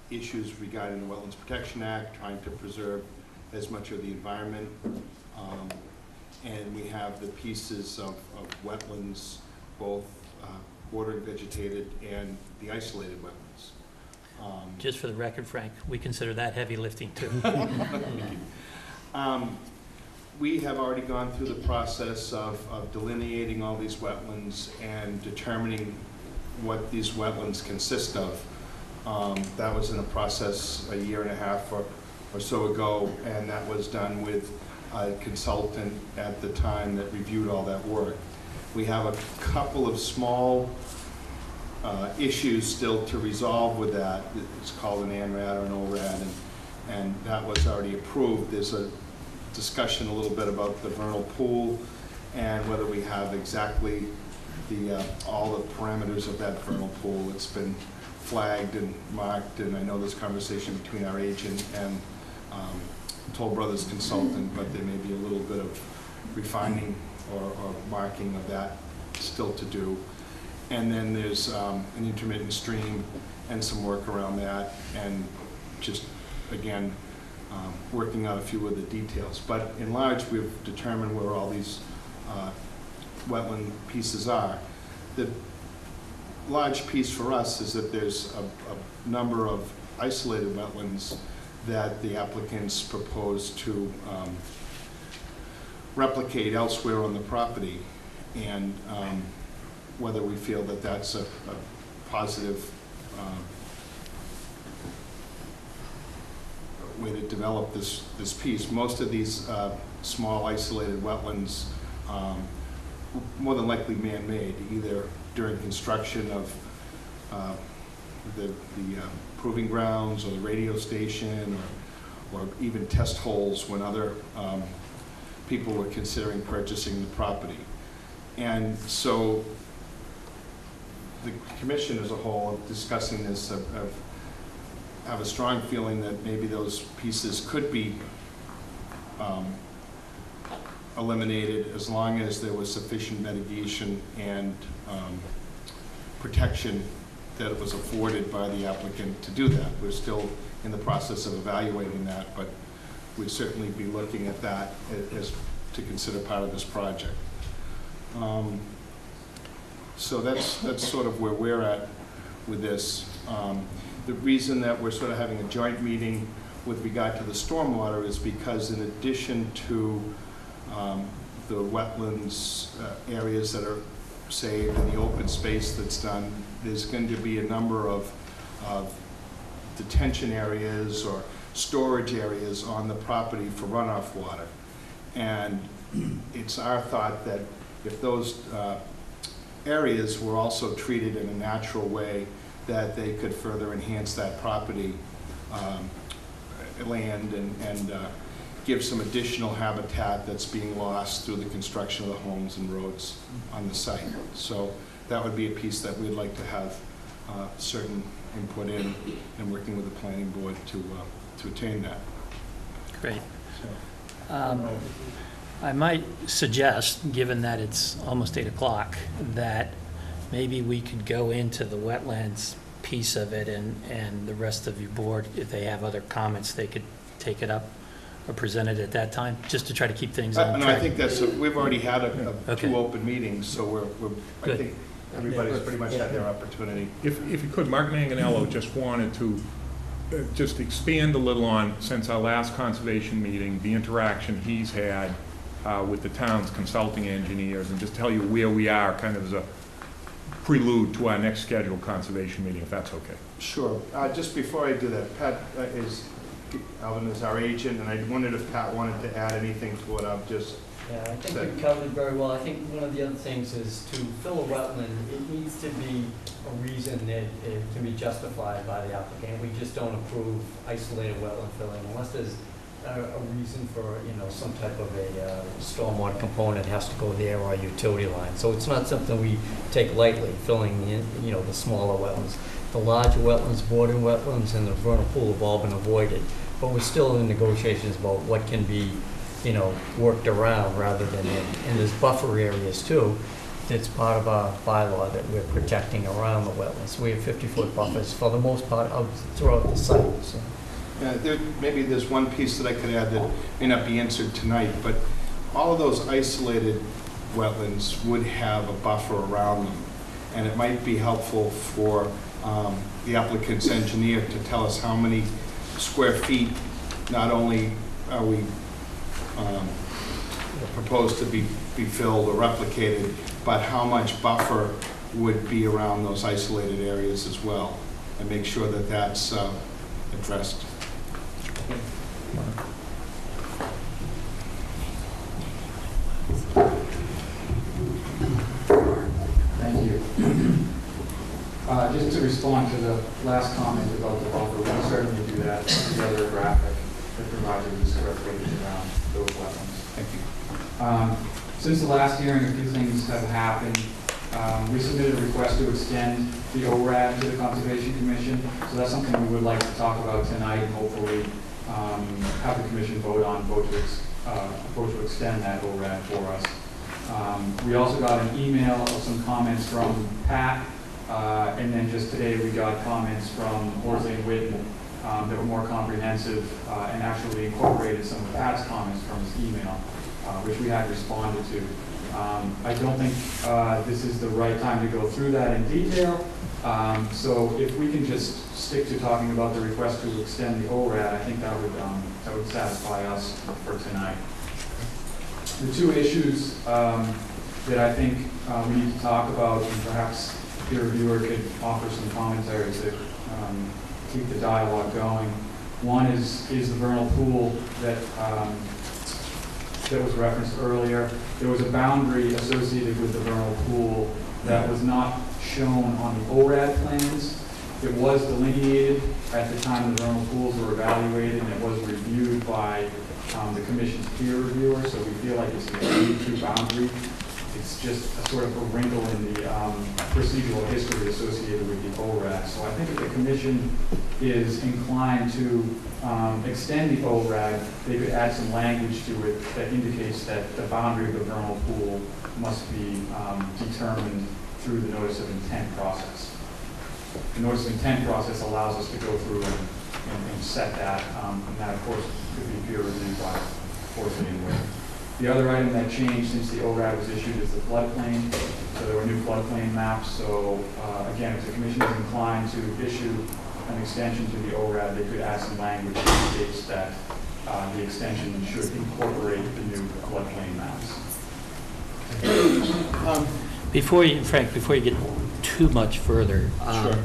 issues regarding the Wetlands Protection Act, trying to preserve as much of the environment. And we have the pieces of wetlands, both bordering vegetated and the isolated wetlands. Just for the record, Frank, we consider that heavy lifting too. We have already gone through the process of delineating all these wetlands and determining what these wetlands consist of. That was in a process a year and a half or so ago, and that was done with a consultant at the time that reviewed all that work. We have a couple of small issues still to resolve with that. It's called an ANRAD or an ORAD, and that was already approved. There's a discussion a little bit about the Vernal Pool and whether we have exactly all the parameters of that Vernal Pool. It's been flagged and marked, and I know there's conversation between our agent and Toll Brothers consultant, but there may be a little bit of refining or marking of that still to do. And then there's an intermittent stream and some work around that, and just, again, working out a few of the details. But in large, we've determined where all these wetland pieces are. The large piece for us is that there's a number of isolated wetlands that the applicants propose to replicate elsewhere on the property, and whether we feel that that's a positive way to develop this piece. Most of these small isolated wetlands more than likely man-made, either during construction of the proving grounds or the radio station, or even test holes when other people were considering purchasing the property. And so the commission as a whole, discussing this, have a strong feeling that maybe those pieces could be eliminated as long as there was sufficient mitigation and protection that was afforded by the applicant to do that. We're still in the process of evaluating that, but we'd certainly be looking at that as to consider part of this project. So that's sort of where we're at with this. The reason that we're sort of having a joint meeting with regard to the stormwater is because in addition to the wetlands areas that are saved and the open space that's done, there's going to be a number of detention areas or storage areas on the property for runoff water. And it's our thought that if those areas were also treated in a natural way, that they could further enhance that property land and give some additional habitat that's being lost through the construction of the homes and roads on the site. So that would be a piece that we'd like to have certain input in, and working with the planning board to attain that. Great. I might suggest, given that it's almost 8 o'clock, that maybe we could go into the wetlands piece of it, and the rest of your board, if they have other comments, they could take it up or present it at that time, just to try to keep things on track. No, I think that's, we've already had Okay. 2 open meetings, so I Good. think everybody's pretty much had their opportunity. If you could, Mark Manganello just wanted to just expand a little on, since our last conservation meeting, the interaction he's had with the town's consulting engineers, and just tell you where we are, kind of as a prelude to our next scheduled conservation meeting, if that's okay. Sure. Just before I do that, Pat Alvin is our agent, and I wondered if Pat wanted to add anything to what I've just Yeah, I think said. you covered it very well. I think one of the other things is to fill a wetland, it needs to be a reason that it can be justified by the applicant. We just don't approve isolated wetland filling unless there's a reason for, some type of a stormwater component has to go there, or a utility line. So it's not something we take lightly, filling in, the smaller wetlands. The larger wetlands, bordering wetlands, and the vernal pool have all been avoided. But we're still in negotiations about what can be, worked around rather than in. And there's buffer areas too. It's part of our bylaw that we're protecting around the wetlands. We have 50-foot buffers for the most part out throughout the site. So. Maybe there's one piece that I could add that may not be answered tonight, but all of those isolated wetlands would have a buffer around them. And it might be helpful for the applicant's engineer to tell us how many square feet not only are we proposed to be filled or replicated, but how much buffer would be around those isolated areas as well, and make sure that that's addressed. Thank you. Just to respond to the last comment about the buffer, we can certainly do that in the other graphic that provides a square footage around those wetlands. Thank you. Since the last hearing, a few things have happened. We submitted a request to extend the ORAD to the Conservation Commission, so that's something we would like to talk about tonight, and hopefully have the commission vote to extend that ORAD for us. We also got an email of some comments from Pat, and then just today we got comments from Horsley and Witten that were more comprehensive and actually incorporated some of Pat's comments from his email, which we had responded to. I don't think this is the right time to go through that in detail, so if we can just stick to talking about the request to extend the ORAD, I think that would satisfy us for tonight. The 2 issues that I think we need to talk about, and perhaps the reviewer could offer some commentary to keep the dialogue going. One is the vernal pool that that was referenced earlier. There was a boundary associated with the vernal pool that was not shown on the ORAD plans. It was delineated at the time the vernal pools were evaluated, and it was reviewed by the commission's peer reviewer, so we feel like it's an agreed-to boundary. It's just a sort of a wrinkle in the procedural history associated with the ORAD. So I think if the commission is inclined to extend the ORAD, they could add some language to it that indicates that the boundary of the vernal pool must be determined through the notice of intent process. The notice of intent process allows us to go through and set that, and that, of course, could be peer reviewed by Horsley and Ware. The other item that changed since the ORAD was issued is the floodplain. So there were new floodplain maps. So again, if the commission is inclined to issue an extension to the ORAD, they could add some language that indicates that the extension should incorporate the new floodplain maps. Frank, before you get too much further, Sure.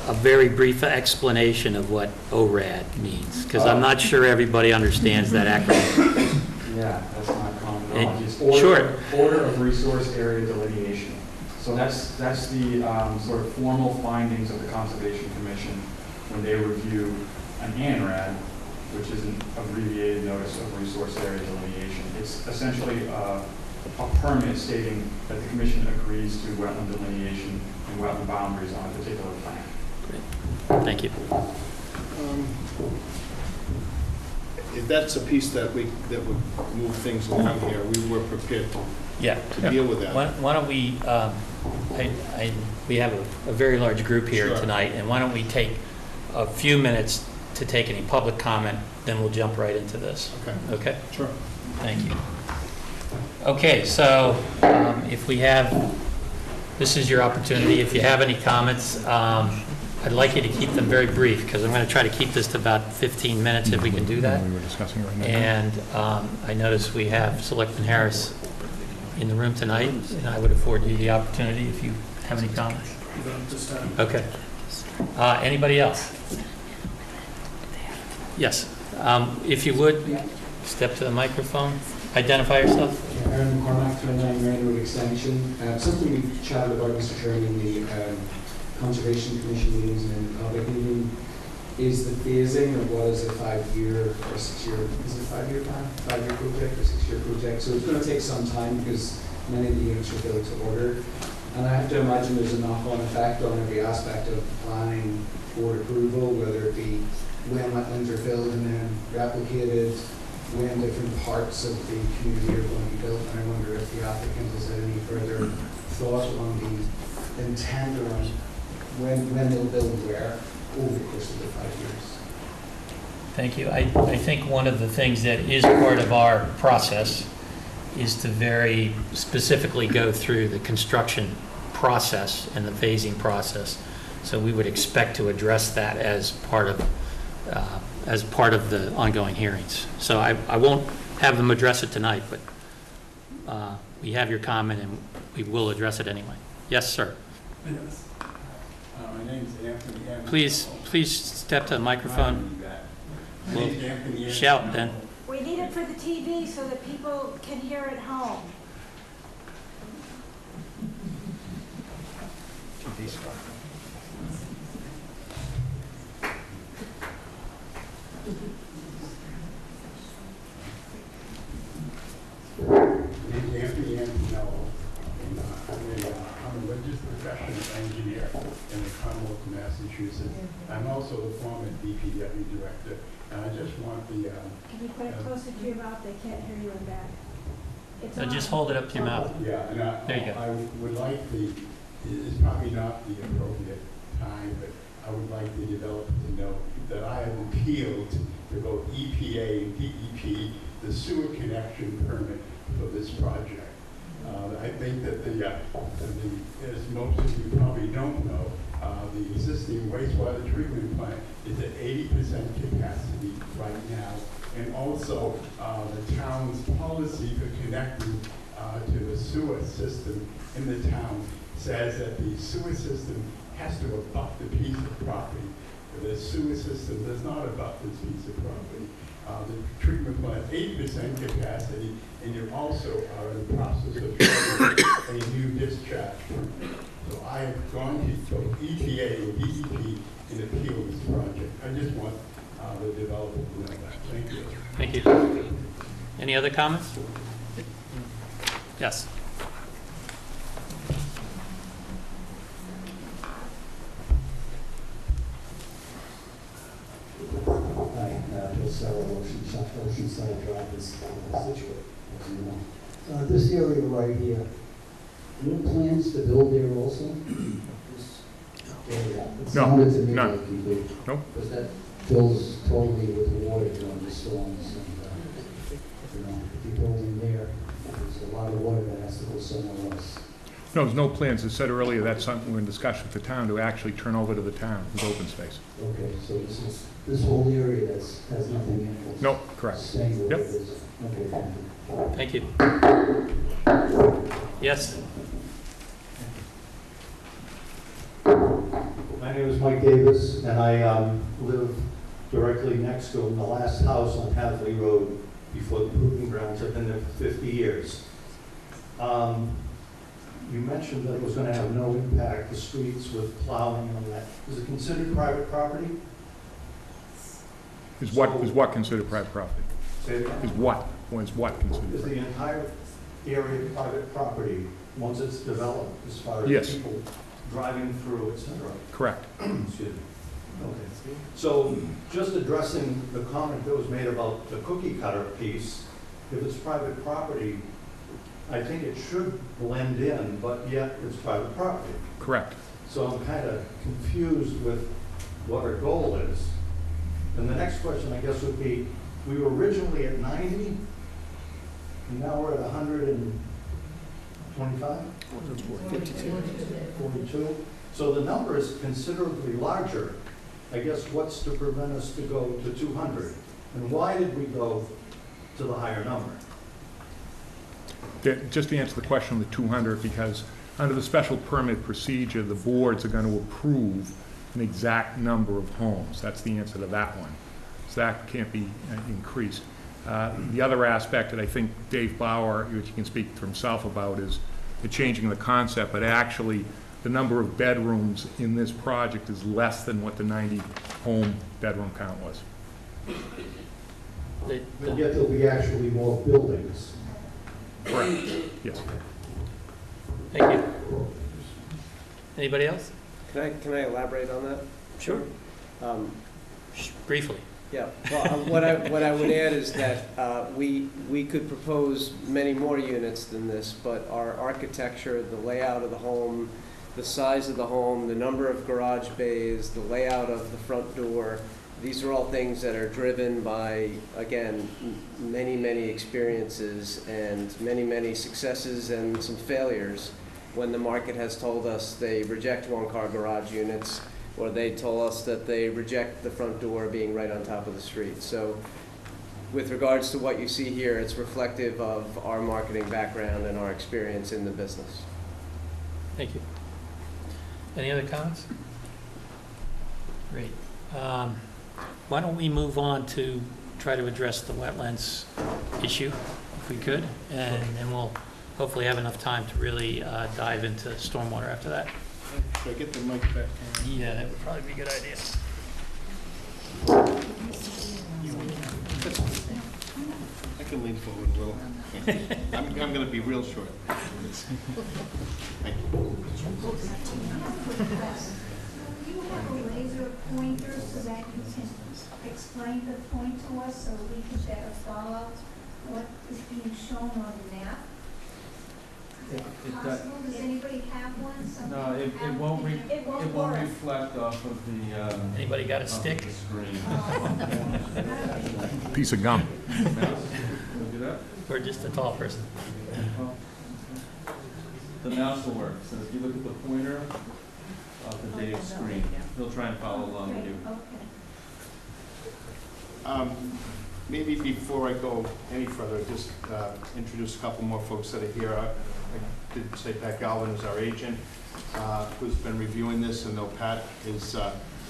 a very brief explanation of what ORAD means, because I'm not sure everybody understands that acronym. Yeah, that's not common And- knowledge. It's sure. order of resource area delineation. So that's the sort of formal findings of the Conservation Commission when they review an ANRAD, which is an abbreviated notice of resource area delineation. It's essentially a permit stating that the commission agrees to wetland delineation and wetland boundaries on a particular plan. Great. Thank you. If that's a piece that would move things along here, we were prepared Yeah. to deal with that. Why don't we, we have a very large group here Sure. tonight, and why don't we take a few minutes to take any public comment, then we'll jump right into this. Okay. Okay? Sure. Thank you. Okay, so if we have, this is your opportunity. If you have any comments, I'd like you to keep them very brief, because I'm going to try to keep this to about 15 minutes if we can do that. We were discussing right now. And I notice we have Selectman Harris in the room tonight, and I would afford you the opportunity if you have any comments. Okay. Anybody else? Yes. If you would, step to the microphone. Identify yourself. Aaron McCormack, 29 Main Road Extension. Something we've chatted about, Mr. Chairman, in the Conservation Commission meetings and in the public meeting is the phasing of what is a 5-year or 6-year, is it a 5-year plan? 5-year project or 6-year project? So it's going to take some time because many of the units are built to order. And I have to imagine there's a knock-on effect on every aspect of planning board approval, whether it be when wetlands are filled and then replicated, when different parts of the community are going to be built. And I wonder if the applicant has had any further thought on the intent around when they'll build where over the course of the 5 years. Thank you. I think one of the things that is part of our process is to very specifically go through the construction process and the phasing process. So we would expect to address that as part of the ongoing hearings. So I won't have them address it tonight, but we have your comment and we will address it anyway. Yes, sir. Yes. My name's Anthony. Please step to the microphone. We'll shout then. We need it for the TV so that people can hear at home. Anthony Antonello, and I'm a registered professional engineer in the Commonwealth of Massachusetts. I'm also the former DPW director, and I just want the... Can you put it closer to your mouth? They can't hear you in back. It's So on. just hold it up to your mouth. Yeah, and There you go. I would like it's probably not the appropriate time, but I would like the developer to know that I have appealed to both EPA and DEP the sewer connection permit for this project. I think that as most of you probably don't know, the existing wastewater treatment plant is at 80% capacity right now. And also, the town's policy for connecting to the sewer system in the town says that the sewer system has to abut the piece of property. The sewer system does not abut this piece of property. the treatment plant 80% capacity, and you also are in the process of building a new discharge. So I have gone to EPA or DEP and appealed this project. I just want the developer to know that. Thank you. Thank you. Any other comments? Yes. Hi, Bill Sarah, Oceanside Drive, is Situate, as you know. This area right here, any plans to build there also? This area? It sounded to me none. like you do. Nope. Because that fills totally with water during the storms, and, you know, if you're building there, there's a lot of water that has to go somewhere else. No, there's no plans. As said earlier, that's something we're in discussion with the town to actually turn over to the town as open space. Okay, so this whole area has nothing in it? No, correct. Staying where Yep. it is? Okay, thank you. Thank you. Yes. My name is Mike Davis, and I live directly next to the last house on Hadley Road before the proving grounds. I've been there for 50 years. You mentioned that it was going to have no impact, the streets with plowing and all that. Is it considered private property? Is what considered private property? Say it again? Is what considered Is private? the entire area private property once it's developed, as far as Yes. people driving through, et cetera? Correct. Excuse me. Okay. So just addressing the comment that was made about the cookie cutter piece, if it's private property, I think it should blend in, but yet it's private property. Correct. So I'm kind of confused with what our goal is. And the next question, I guess, would be, we were originally at 90, and now we're at 125? 42. So the number is considerably larger. I guess what's to prevent us to go to 200? And why did we go to the higher number? Just to answer the question on the 200, because under the special permit procedure, the boards are going to approve an exact number of homes. That's the answer to that one. So that can't be increased. The other aspect that I think Dave Bauer, which he can speak for himself about, is the changing the concept, but actually the number of bedrooms in this project is less than what the 90 home bedroom count was. But yet there'll be actually more buildings. Correct. Yes. Thank you. Anybody else? Can I elaborate on that? Sure. Briefly. Yeah, well, what I would add is that we could propose many more units than this, but our architecture, the layout of the home, the size of the home, the number of garage bays, the layout of the front door, these are all things that are driven by, again, many, many experiences and many, many successes and some failures when the market has told us they reject one-car garage units, or they told us that they reject the front door being right on top of the street. So with regards to what you see here, it's reflective of our marketing background and our experience in the business. Thank you. Any other comments? Great. Why don't we move on to try to address the wetlands issue, if we could, and then we'll hopefully have enough time to really dive into stormwater after that. Should I get the mic back? Yeah, that would probably be a good idea. I can lean forward a little. I'm going to be real short. Thank you. Do you have a laser pointer so that you can explain the point to us so we can better follow what is being shown on the map? Possible? Does anybody have one? No, it won't reflect off of the. Anybody got a stick? The screen. Piece of gum. Or just a tall person? The mouse will work. So if you look at the pointer off the Dave's screen, he'll try and follow along with you. Maybe before I go any further, just introduce a couple more folks that are here. I did say Pat Galvin is our agent, who's been reviewing this, and though Pat is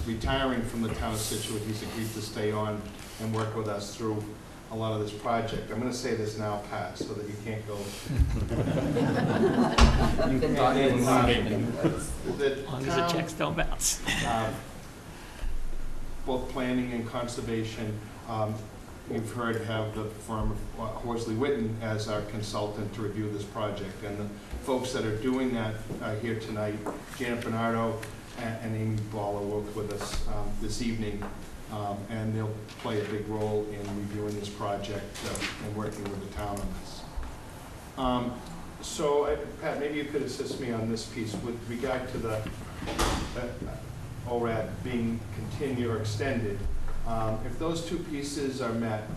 retiring from the town of Situate. He's agreed to stay on and work with us through a lot of this project. I'm gonna say this now, Pat, so that you can't go. You can talk to him. The As long as the town, checks don't bounce. both planning and conservation, you've heard, have the firm of Horsley Witten as our consultant to review this project. And the folks that are doing that here tonight, Janet Bernardo and Amy Balla worked with us this evening, and they'll play a big role in reviewing this project and working with the town on this. So, Pat, maybe you could assist me on this piece with regard to the ORAD being continued or extended. If those two pieces are met,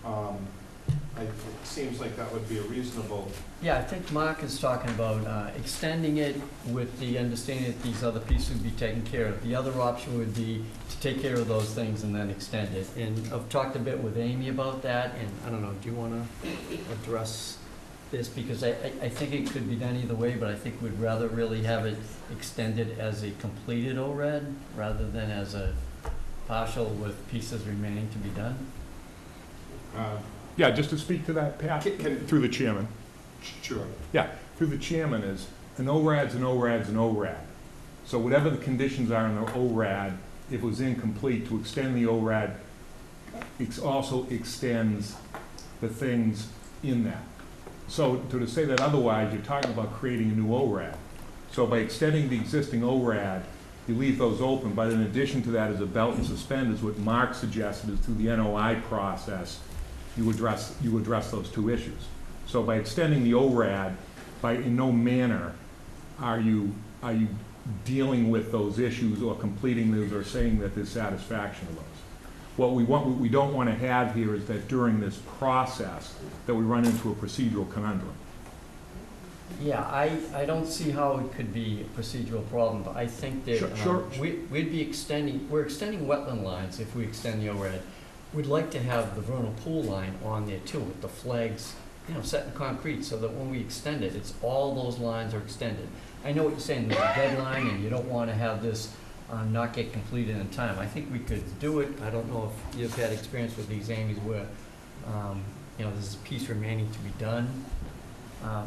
it seems like that would be a reasonable. Yeah, I think Mark is talking about extending it with the understanding that these other pieces would be taken care of. The other option would be to take care of those things and then extend it. And I've talked a bit with Amy about that, and I don't know, do you want to address this? Because I think it could be done either way, but I think we'd rather really have it extended as a completed ORAD rather than as a partial with pieces remaining to be done. Yeah, just to speak to that, Pat, through the chairman. Sure. Yeah, through the chairman is, an ORAD's an ORAD's an ORAD. So whatever the conditions are in the ORAD, if it was incomplete, to extend the ORAD, it also extends the things in that. So to say that otherwise, you're talking about creating a new ORAD. So by extending the existing ORAD, you leave those open, but in addition to that, as a belt and suspenders, what Mark suggested is through the NOI process, you address those two issues. So by extending the ORAD, in no manner are you dealing with those issues or completing those or saying that there's satisfaction of those. What we don't want to have here is that during this process that we run into a procedural conundrum. Yeah, I don't see how it could be a procedural problem, but I think that Sure. we're extending wetland lines if we extend the ORAD. We'd like to have the vernal pool line on there too, with the flags, set in concrete, so that when we extend it, it's all those lines are extended. I know what you're saying, there's a deadline, and you don't want to have this not get completed in time. I think we could do it. I don't know if you've had experience with these, Amy's, where, there's a piece remaining to be done.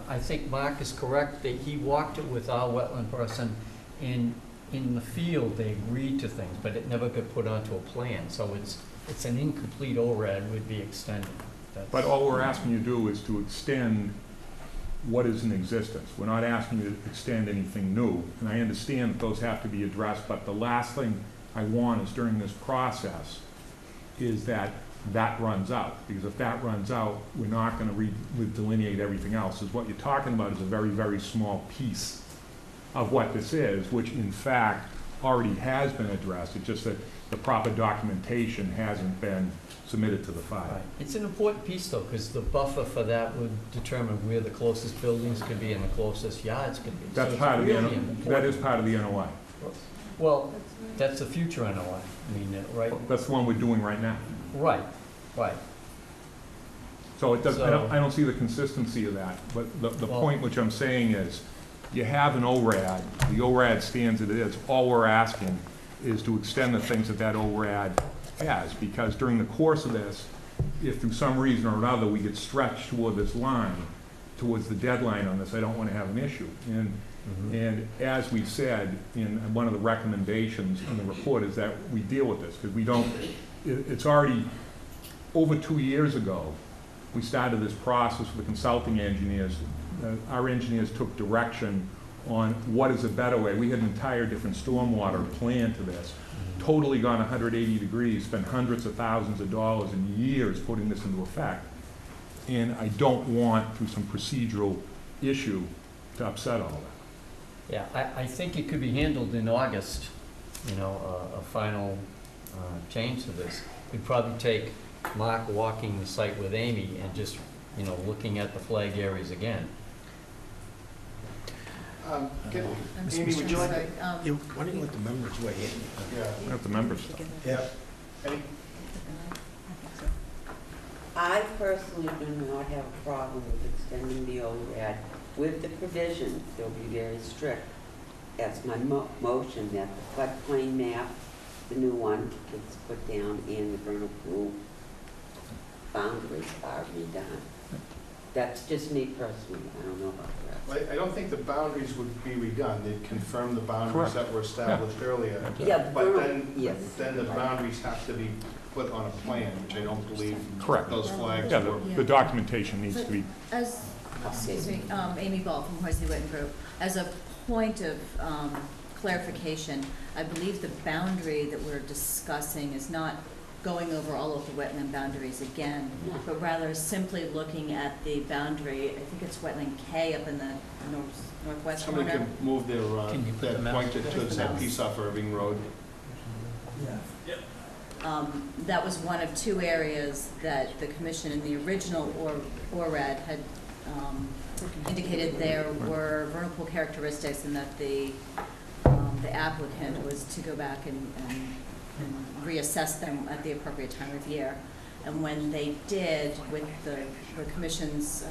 I think Mark is correct that he walked it with our wetland person, and in the field, they agreed to things, but it never got put onto a plan, so it's an incomplete ORAD would be extended. But all we're asking you to do is to extend what is in existence. We're not asking you to extend anything new, and I understand that those have to be addressed, but the last thing I want is during this process is that runs out, because if that runs out, we're not going to delineate everything else. Is what you're talking about is a very, very small piece of what this is, which in fact already has been addressed. It's just that the proper documentation hasn't been submitted to the file. Right. It's an important piece, though, because the buffer for that would determine where the closest buildings could be and the closest yards could be. That's so part of really the that is part of the NOI. Well, that's the future NOI. I mean, right? That's the one we're doing right now. Right. So it does. I don't see the consistency of that. But the point which I'm saying is, you have an ORAD. The ORAD stands as it is. All we're asking is to extend the things that ORAD has, because during the course of this, if through some reason or another we get stretched toward this line, towards the deadline on this, I don't want to have an issue. And as we said in one of the recommendations in the report is that we deal with this, because we don't, it's already over 2 years ago, we started this process with the consulting engineers. Our engineers took direction on what is a better way. We had an entire different stormwater plan to this. Totally gone 180 degrees, spent hundreds of thousands of dollars and years putting this into effect. And I don't want, through some procedural issue, to upset all that. Yeah, I think it could be handled in August, a final change to this. We'd probably take Mark walking the site with Amy and just, looking at the flagged areas again. Amy, would you like to? Why don't you let the members weigh in? Yeah. Let the members. Yeah. I personally do not have a problem with extending the ORAD with the provision, they'll be very strict. That's my motion, that the floodplain map, the new one that's put down and the Vernal Pool boundaries are redone. That's just me personally, I don't know about the rest. I don't think the boundaries would be redone, they'd confirm the boundaries Correct. that were established earlier. Yeah, But Vernal, yes. then the boundaries have to be put on a plan, which I don't believe Correct. those flags Yeah, were. the documentation needs to be, As, excuse me, Amy Ball from Horsley Witten Group. As a point of clarification, I believe the boundary that we're discussing is not going over all of the wetland boundaries again, but rather simply looking at the boundary, I think it's wetland K up in the northwest corner. Somebody could move their, Can you put the that mouse? pointed towards that piece off Irving Road. That was one of two areas that the commission in the original ORAD had indicated there were vernal pool characteristics, and that the applicant was to go back and reassess them at the appropriate time of year. And when they did, with the commission's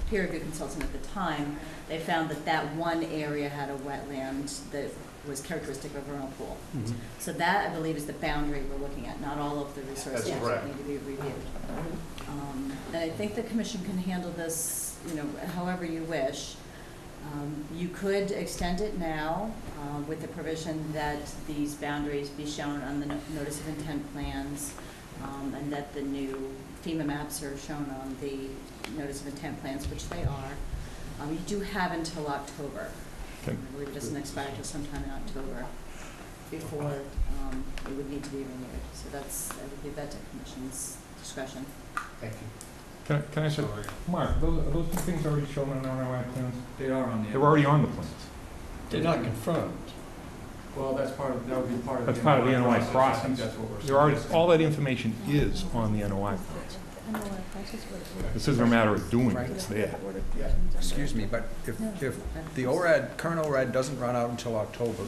peer review consultant at the time, they found that that one area had a wetland that was characteristic of vernal pool. Mm-hmm. So that, I believe, is the boundary we're looking at, not all of the resources That's that correct. need to be reviewed. And I think the commission can handle this, however you wish. You could extend it now with the provision that these boundaries be shown on the notice of intent plans, and that the new FEMA maps are shown on the notice of intent plans, which they are. You do have until October. Okay. I believe it doesn't expire until sometime in October before it would need to be renewed. So I would leave that to commission's discretion. Thank you. can I say, Mark, are those two things already shown on our NOI plans? They are on the. They're already on the plans. They're not confirmed. Well, that would be part of the. That's part of the NOI I think process. that's what we're There are, suggesting. all that information is on the NOI plans. This isn't a matter of doing it, it's there. Excuse me, but if the current ORAD doesn't run out until October,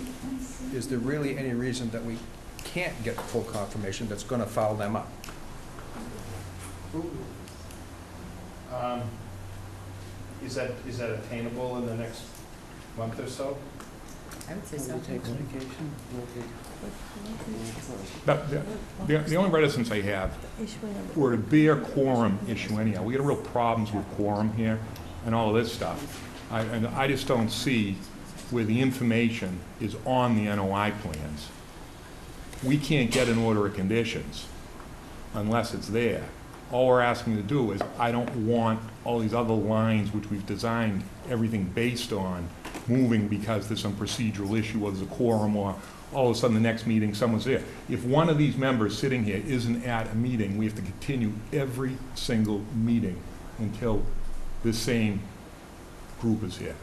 is there really any reason that we can't get full confirmation that's gonna foul them up? Is that attainable in the next month or so? I would say so. The only reticence I have, we're a bare quorum issue anyhow. We got real problems with quorum here and all of this stuff. And I just don't see where the information is on the NOI plans. We can't get an order of conditions unless it's there. All we're asking to do is, I don't want all these other lines which we've designed everything based on moving because there's some procedural issue or there's a quorum, or all of a sudden the next meeting someone's there. If one of these members sitting here isn't at a meeting, we have to continue every single meeting until this same group is here.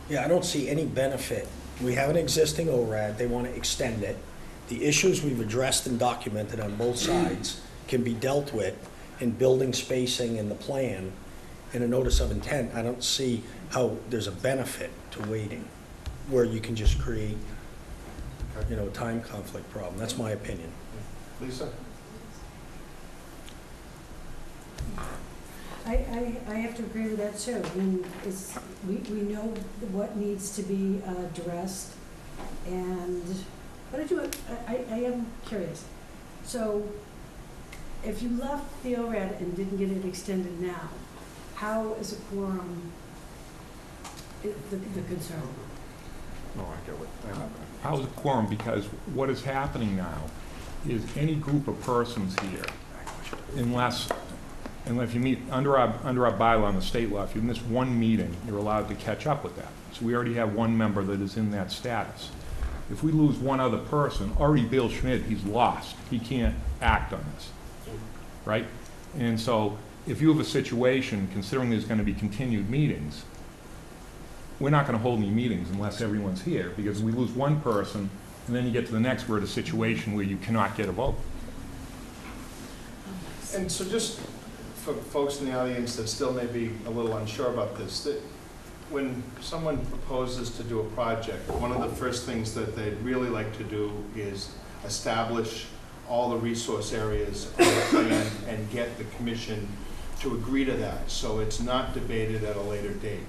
Yeah, I don't see any benefit. We have an existing ORAD, they want to extend it. The issues we've addressed and documented on both sides can be dealt with in building spacing in the plan in a notice of intent. I don't see how there's a benefit to waiting, where you can just create, a time conflict problem. That's my opinion. Lisa? I have to agree with that too. I mean, we know what needs to be addressed, but I am curious. So, if you left the ORAD and didn't get it extended now, how is a quorum the concern? How's a quorum? Because what is happening now is any group of persons here, unless you meet, under our bylaw in the state law, if you miss one meeting, you're allowed to catch up with that. So we already have one member that is in that status. If we lose one other person, already Bill Schmidt, he's lost. He can't act on this, right? And so if you have a situation, considering there's going to be continued meetings, we're not going to hold any meetings unless everyone's here, because we lose one person, and then you get to the next, we're at a situation where you cannot get a vote. And so just for folks in the audience that still may be a little unsure about this, that when someone proposes to do a project, one of the first things that they'd really like to do is establish all the resource areas on the plan and get the commission to agree to that, so it's not debated at a later date.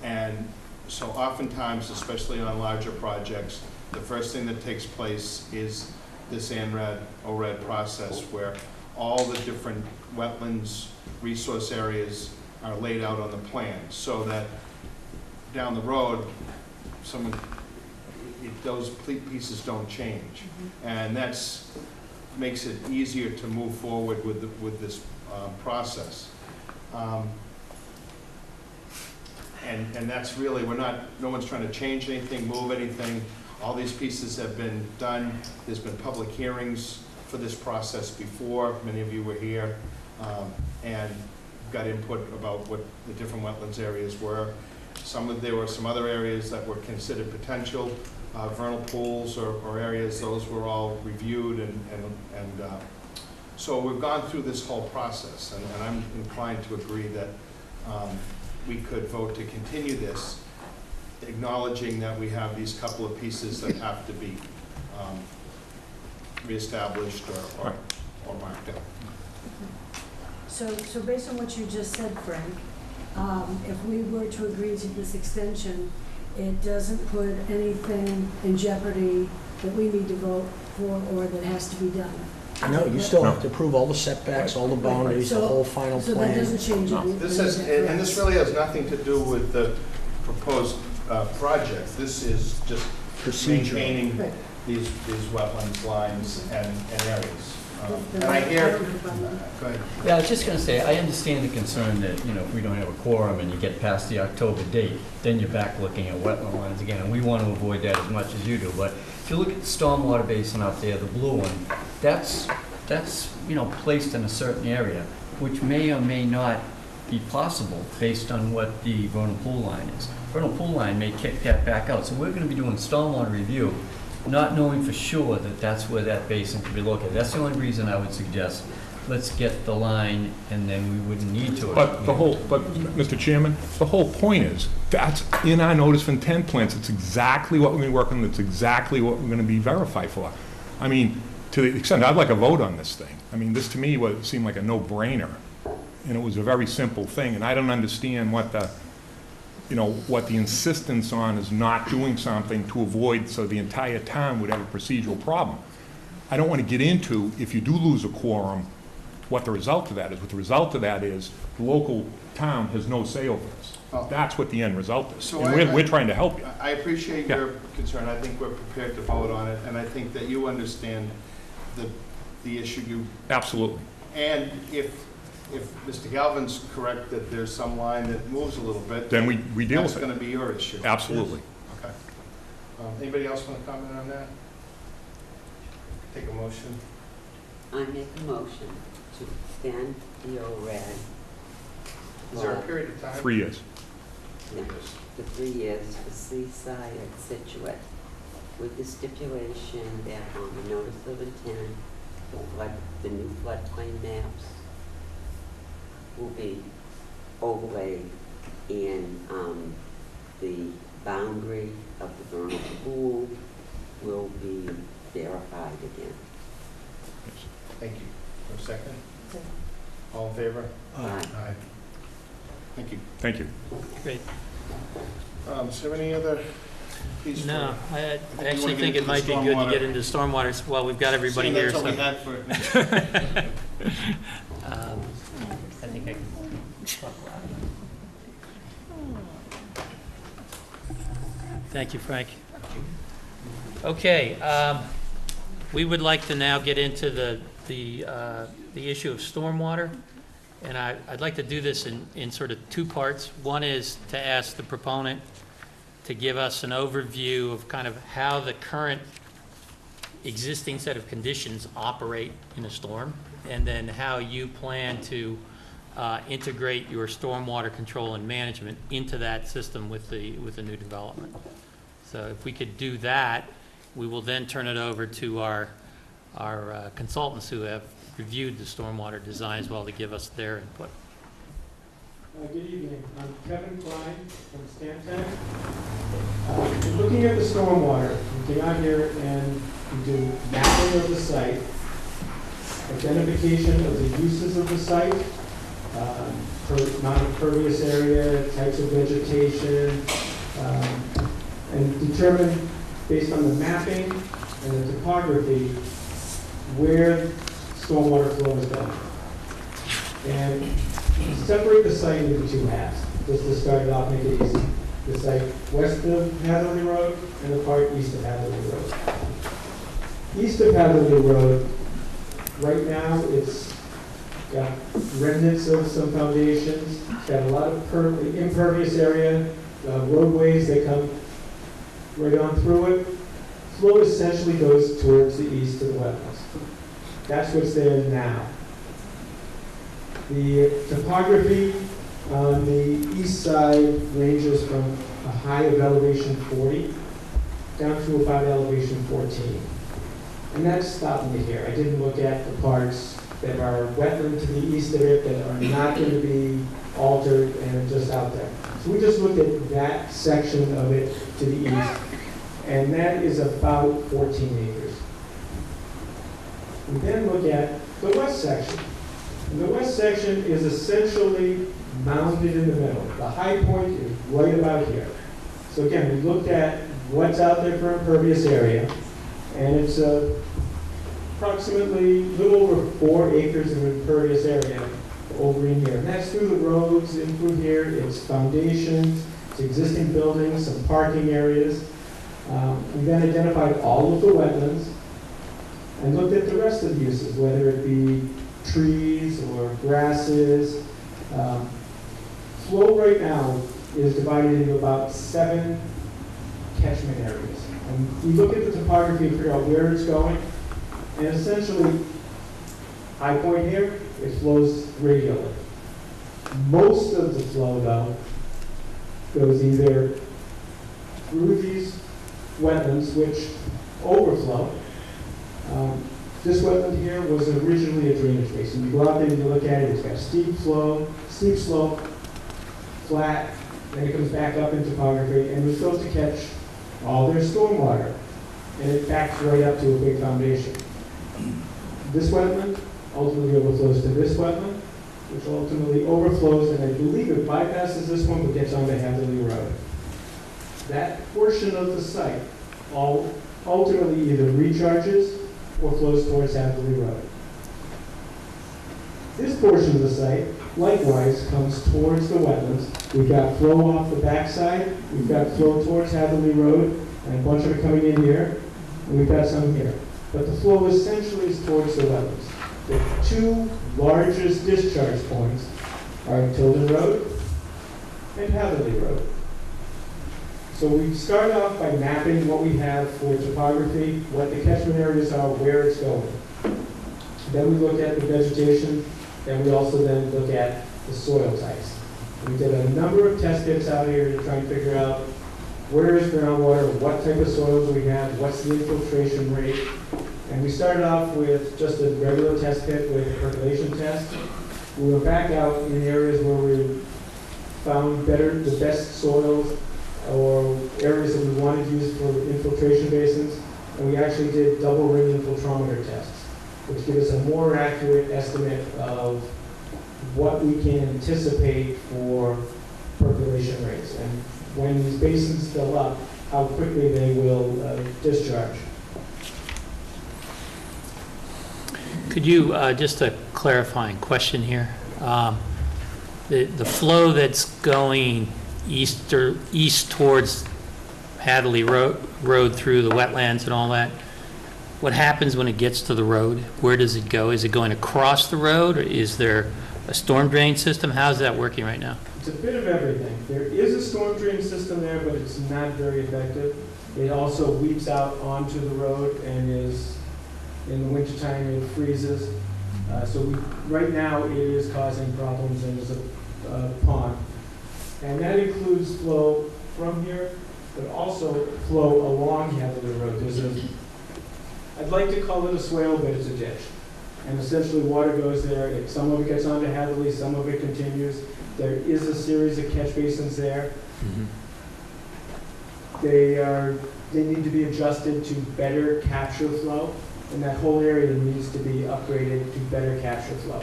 And so oftentimes, especially on larger projects, the first thing that takes place is this ANRAD, ORAD process where all the different wetlands resource areas are laid out on the plan, so that down the road, those pieces don't change. And that's makes it easier to move forward with this process. And that's really, no one's trying to change anything, move anything. All these pieces have been done. There's been public hearings for this process before. Many of you were here and got input about what the different wetlands areas were. There were some other areas that were considered potential vernal pools or areas. Those were all reviewed, and so we've gone through this whole process, and I'm inclined to agree that we could vote to continue this, acknowledging that we have these couple of pieces that have to be reestablished or marked out. So based on what you just said, Frank, if we were to agree to this extension, it doesn't put anything in jeopardy that we need to vote for or that has to be done. No, you still have to approve all the setbacks, all the boundaries, the whole final plan. So that doesn't change it? This really has nothing to do with the proposed project. This is just maintaining these wetlands lines and areas. And I hear, go ahead. Yeah, I was just going to say, I understand the concern that, if we don't have a quorum and you get past the October date, then you're back looking at wetland lines again, and we want to avoid that as much as you do. But if you look at the stormwater basin out there, the blue one, that's placed in a certain area, which may or may not be possible based on what the vernal pool line is. Vernal pool line may kick that back out. So we're going to be doing stormwater review, not knowing for sure that that's where that basin could be located. That's the only reason I would suggest, let's get the line, and then we wouldn't need to. But Mr. Chairman, the whole point is, that's in our notice of intent plans. It's exactly what we've been working on. It's exactly what we're going to be verified for. I mean, to the extent, I'd like a vote on this thing. I mean, this to me seemed like a no-brainer, and it was a very simple thing, and I don't understand what the insistence on is not doing something to avoid, so the entire town would have a procedural problem. I don't want to get into, if you do lose a quorum, what the result of that is. What the result of that is, the local town has no say over this. That's what the end result is. So and we're trying to help you. I appreciate your concern. I think we're prepared to vote on it, and I think that you understand the issue. Absolutely. And if Mr. Galvin's correct that there's some line that moves a little bit, then we deal with it. That's going to be your issue. Absolutely. Yes. Okay. Anybody else want to comment on that? Take a motion. I make a motion to extend the ORAD. Is there a period of time? 3 years. Yeah, for 3 years for Seaside at Scituate, with the stipulation that on the notice of intent, the new floodplain maps will be overlaid, and the boundary of the vernal pool will be verified again. Thank you. For a second? All in favor? Aye. Thank you. Thank you. Great. Is there any other piece? No, I actually think it might be good to get into stormwater while we've got everybody here. That's all we had for it. I think I can talk loud. Thank you, Frank. Okay, we would like to now get into the issue of stormwater, and I'd like to do this in sort of two parts. One is to ask the proponent to give us an overview of kind of how the current existing set of conditions operate in a storm, and then how you plan to integrate your stormwater control and management into that system with the new development. So if we could do that, we will then turn it over to our consultants who have reviewed the stormwater design as well to give us their input. Good evening. I'm Kevin Klein from Stantec. Looking at the stormwater, we get out here and we do mapping of the site, identification of the uses of the site, non-impervious area, types of vegetation, and determine based on the mapping and the topography, where stormwater flow is going. And separate the site into two halves, just to start it off, make it easy. The site west of Hatherley Road and the part east of Hatherley Road. East of Hatherley Road, right now, it's got remnants of some foundations, it's got a lot of impervious area, roadways that come right on through it. Flow essentially goes towards the east to the wetlands. That's what's there now. The topography on the east side ranges from a high of elevation 40 down to about elevation 14. And that's stopping me here. I didn't look at the parts that are wetland to the east of it that are not going to be altered and are just out there. So we just looked at that section of it to the east, and that is about 14 acres. We then look at the west section. And the west section is essentially mounded in the middle. The high point is right about here. So again, we looked at what's out there for impervious area, and it's approximately a little over 4 acres of impervious area over in here. And that's through the roads, in through here, it's foundations, it's existing buildings, some parking areas. We then identified all of the wetlands and looked at the rest of the uses, whether it be trees or grasses. Flow right now is divided into about 7 catchment areas. And we look at the topography and figure out where it's going. And essentially, high point here, it flows radially. Most of the flow, though, goes either through these wetlands, which overflow. This wetland here was originally a drainage basin. You go out there and you look at it, it's got steep flow, steep slope, flat, then it comes back up in topography, and was supposed to catch all their stormwater. And it backs right up to a big foundation. This wetland ultimately overflows to this wetland, which ultimately overflows, and I believe it bypasses this one, but gets onto Hatherley Road. That portion of the site ultimately either recharges or flows towards Hatherley Road. This portion of the site, likewise, comes towards the wetlands. We've got flow off the backside, we've got flow towards Hatherley Road, and a bunch of it coming in here, and we've got some here. But the flow essentially is towards the wetlands. The 2 largest discharge points are Tilden Road and Hatherley Road. So we start off by mapping what we have for topography, what the catchment areas are, where it's going. Then we look at the vegetation, and we also then look at the soil types. We did a number of test pits out here to try and figure out where is groundwater, what type of soils we have, what's the infiltration rate. And we started off with just a regular test pit with a percolation test. We went back out in areas where we found the best soils or areas that we wanted to use for infiltration basins. And we actually did double ring infiltrometer tests, which give us a more accurate estimate of what we can anticipate for percolation rates. And when these basins fill up, how quickly they will discharge. Could you, just a clarifying question here. The flow that's going east towards Hadley Road through the wetlands and all that, what happens when it gets to the road? Where does it go? Is it going across the road, or is there a storm drain system? How's that working right now? It's a bit of everything. There is a storm drain system there, but it's not very effective. It also weeps out onto the road and is, in the wintertime, it freezes. Right now, it is causing problems, and there's a pond. And that includes flow from here, but also flow along Hatherley Road. I'd like to call it a swale, but it's a ditch. And essentially, water goes there. Some of it gets onto Hatherley, some of it continues. There is a series of catch basins there. Mm-hmm. They need to be adjusted to better capture flow, and that whole area needs to be upgraded to better capture flow.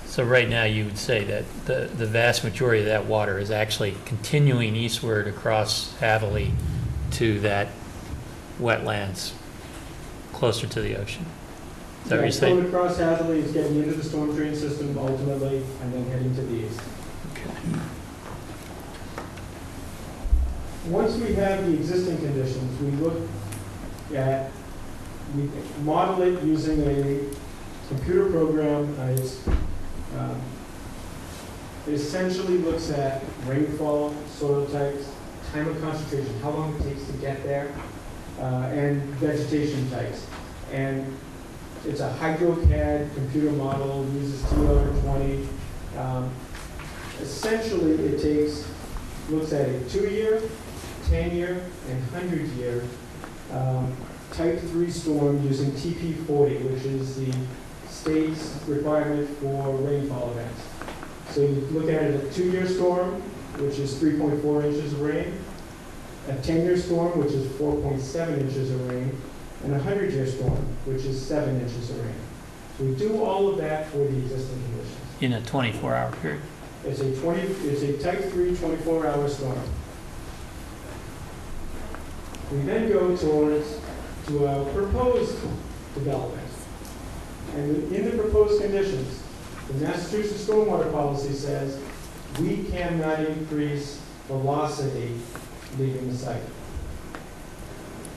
So right now, you would say that the vast majority of that water is actually continuing eastward across Hadley to that wetlands closer to the ocean. Is that what you're Yeah, saying? going across Hatherley is getting into the storm drain system ultimately, and then heading to the east. Once we have the existing conditions, we look at, we model it using a computer program. It essentially looks at rainfall, soil types, time of concentration, how long it takes to get there, and vegetation types. And it's a HydroCAD computer model, uses TR20. Essentially, it looks at a 2-year, 10-year, and 100-year type 3 storm using TP40, which is the state's requirement for rainfall events. So you look at it, a 2-year storm, which is 3.4 inches of rain, a 10-year storm, which is 4.7 inches of rain, and a 100-year storm, which is 7 inches of rain. So we do all of that for the existing conditions. In a 24-hour period. It's a type 3 24-hour storm. We then go to a proposed development. And in the proposed conditions, the Massachusetts stormwater policy says we cannot increase velocity leaving the site.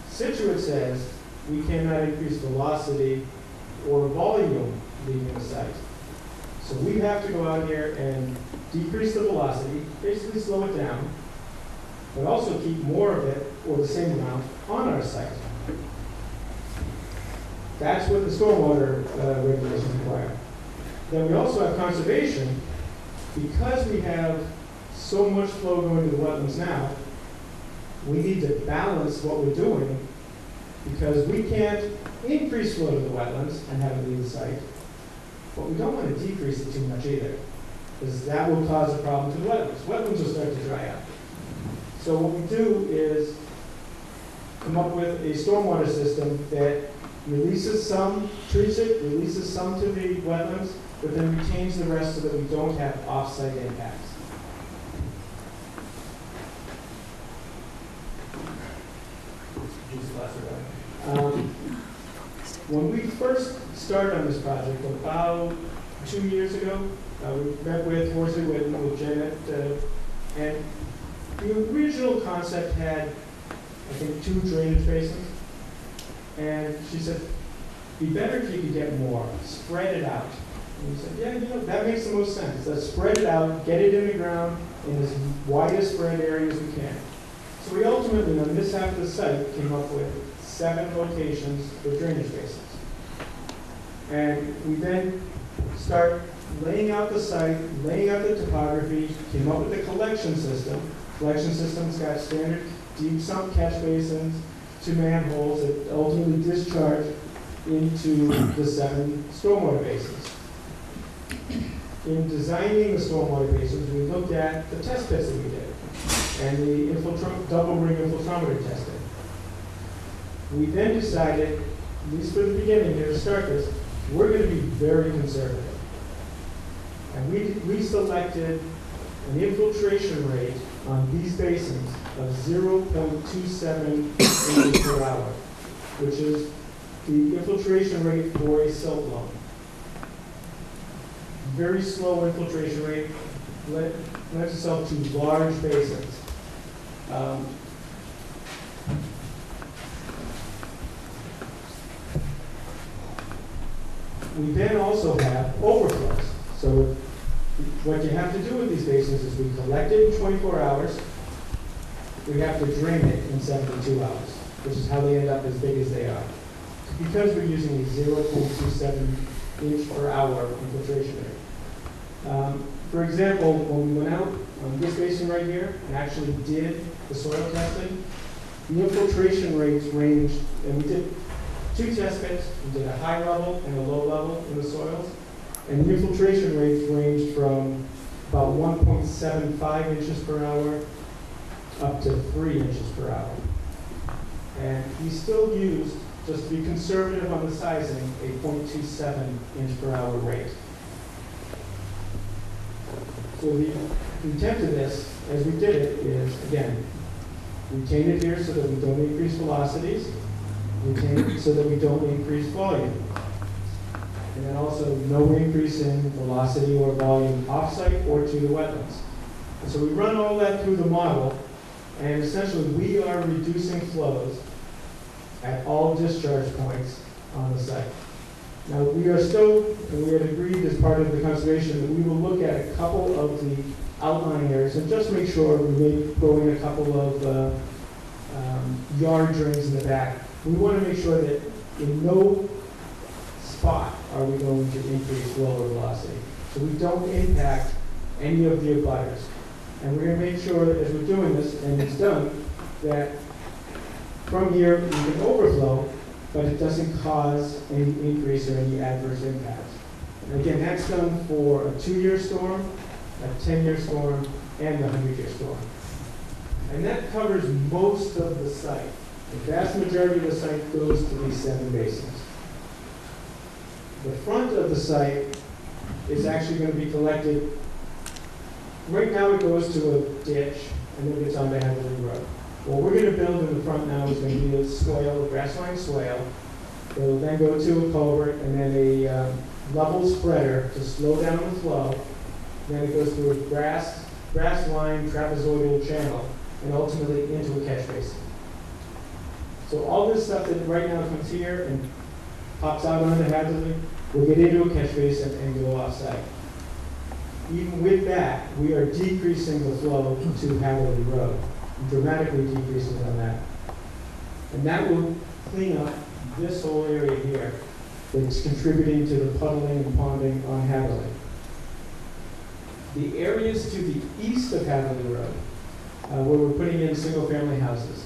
Situate says we cannot increase velocity or volume leaving the site. So we have to go out here and decrease the velocity, basically slow it down, but also keep more of it, or the same amount, on our site. That's what the stormwater regulations require. Then we also have conservation. Because we have so much flow going to the wetlands now, we need to balance what we're doing, because we can't increase flow to the wetlands and have it leave the site, but we don't want to decrease it too much either, because that will cause a problem to the wetlands. Wetlands will start to dry up. So what we do is come up with a stormwater system that releases some, treats it, releases some to the wetlands, but then retains the rest so that we don't have off-site impacts. When we first started on this project about 2 years ago, we met with Horsley Witten, with Janet, and the original concept had, I think, 2 drainage basins. And she said, be better if you could get more, spread it out. And we said, yeah, that makes the most sense. Let's spread it out, get it in the ground in as wide a spread area as we can. So we ultimately, on this half of the site, came up with 7 locations for drainage basins. And we then start laying out the site, laying out the topography, came up with a collection system. Collection system's got standard deep sump catch basins, 2 manholes that ultimately discharge into the 7 stormwater basins. In designing the stormwater basins, we looked at the test pits that we did and the double ring infiltrometer testing. We then decided, at least for the beginning here to start this, we're going to be very conservative. And we selected an infiltration rate on these basins of 0.27 inches per hour, which is the infiltration rate for a silt loam. Very slow infiltration rate, lends itself to large basins. We then also have overflows. So what you have to do with these basins is we collect it in 24 hours. We have to drain it in 72 hours, which is how they end up as big as they are. Because we're using a 0.27 inch per hour infiltration rate. For example, when we went out on this basin right here and actually did the soil testing, the infiltration rates ranged, and we did 2 test pits. We did a high level and a low level in the soils. And the infiltration rates ranged from about 1.75 inches per hour up to 3 inches per hour. And we still used, just to be conservative on the sizing, a 0.27 inch per hour rate. So the intent of this, as we did it, is, again, Retain it here so that we don't increase velocities. Retain it so that we don't increase volume. And then also no increase in velocity or volume offsite or to the wetlands. And so we run all that through the model, and essentially we are reducing flows at all discharge points on the site. Now, we are still, and we had agreed as part of the conservation, that we will look at a couple of the outlying areas and just make sure we may throw in a couple of yard drains in the back. We want to make sure that in no spot are we going to increase flow or velocity. So we don't impact any of the abutters. And we're going to make sure that as we're doing this, and it's done, that from here we can overflow, but it doesn't cause any increase or any adverse impacts. And again, that's done for a 2-year storm, a 10-year storm, and a 100-year storm. And that covers most of the site. The vast majority of the site goes to these 7 basins. The front of the site is actually going to be collected. Right now it goes to a ditch and then gets onto Hadley Road. What we're going to build in the front now is going to be a swale, a grassline swale. It will then go to a culvert and then a level spreader to slow down the flow. Then it goes through a grass line trapezoidal channel and ultimately into a catch basin. So all this stuff that right now comes here and pops out onto Hadley will get into a catch basin and go off-site. Even with that, we are decreasing the flow to Hadley Road, dramatically decreasing on that. And that will clean up this whole area here that's contributing to the puddling and ponding on Hadley. The areas to the east of Hadley Road, where we're putting in single-family houses,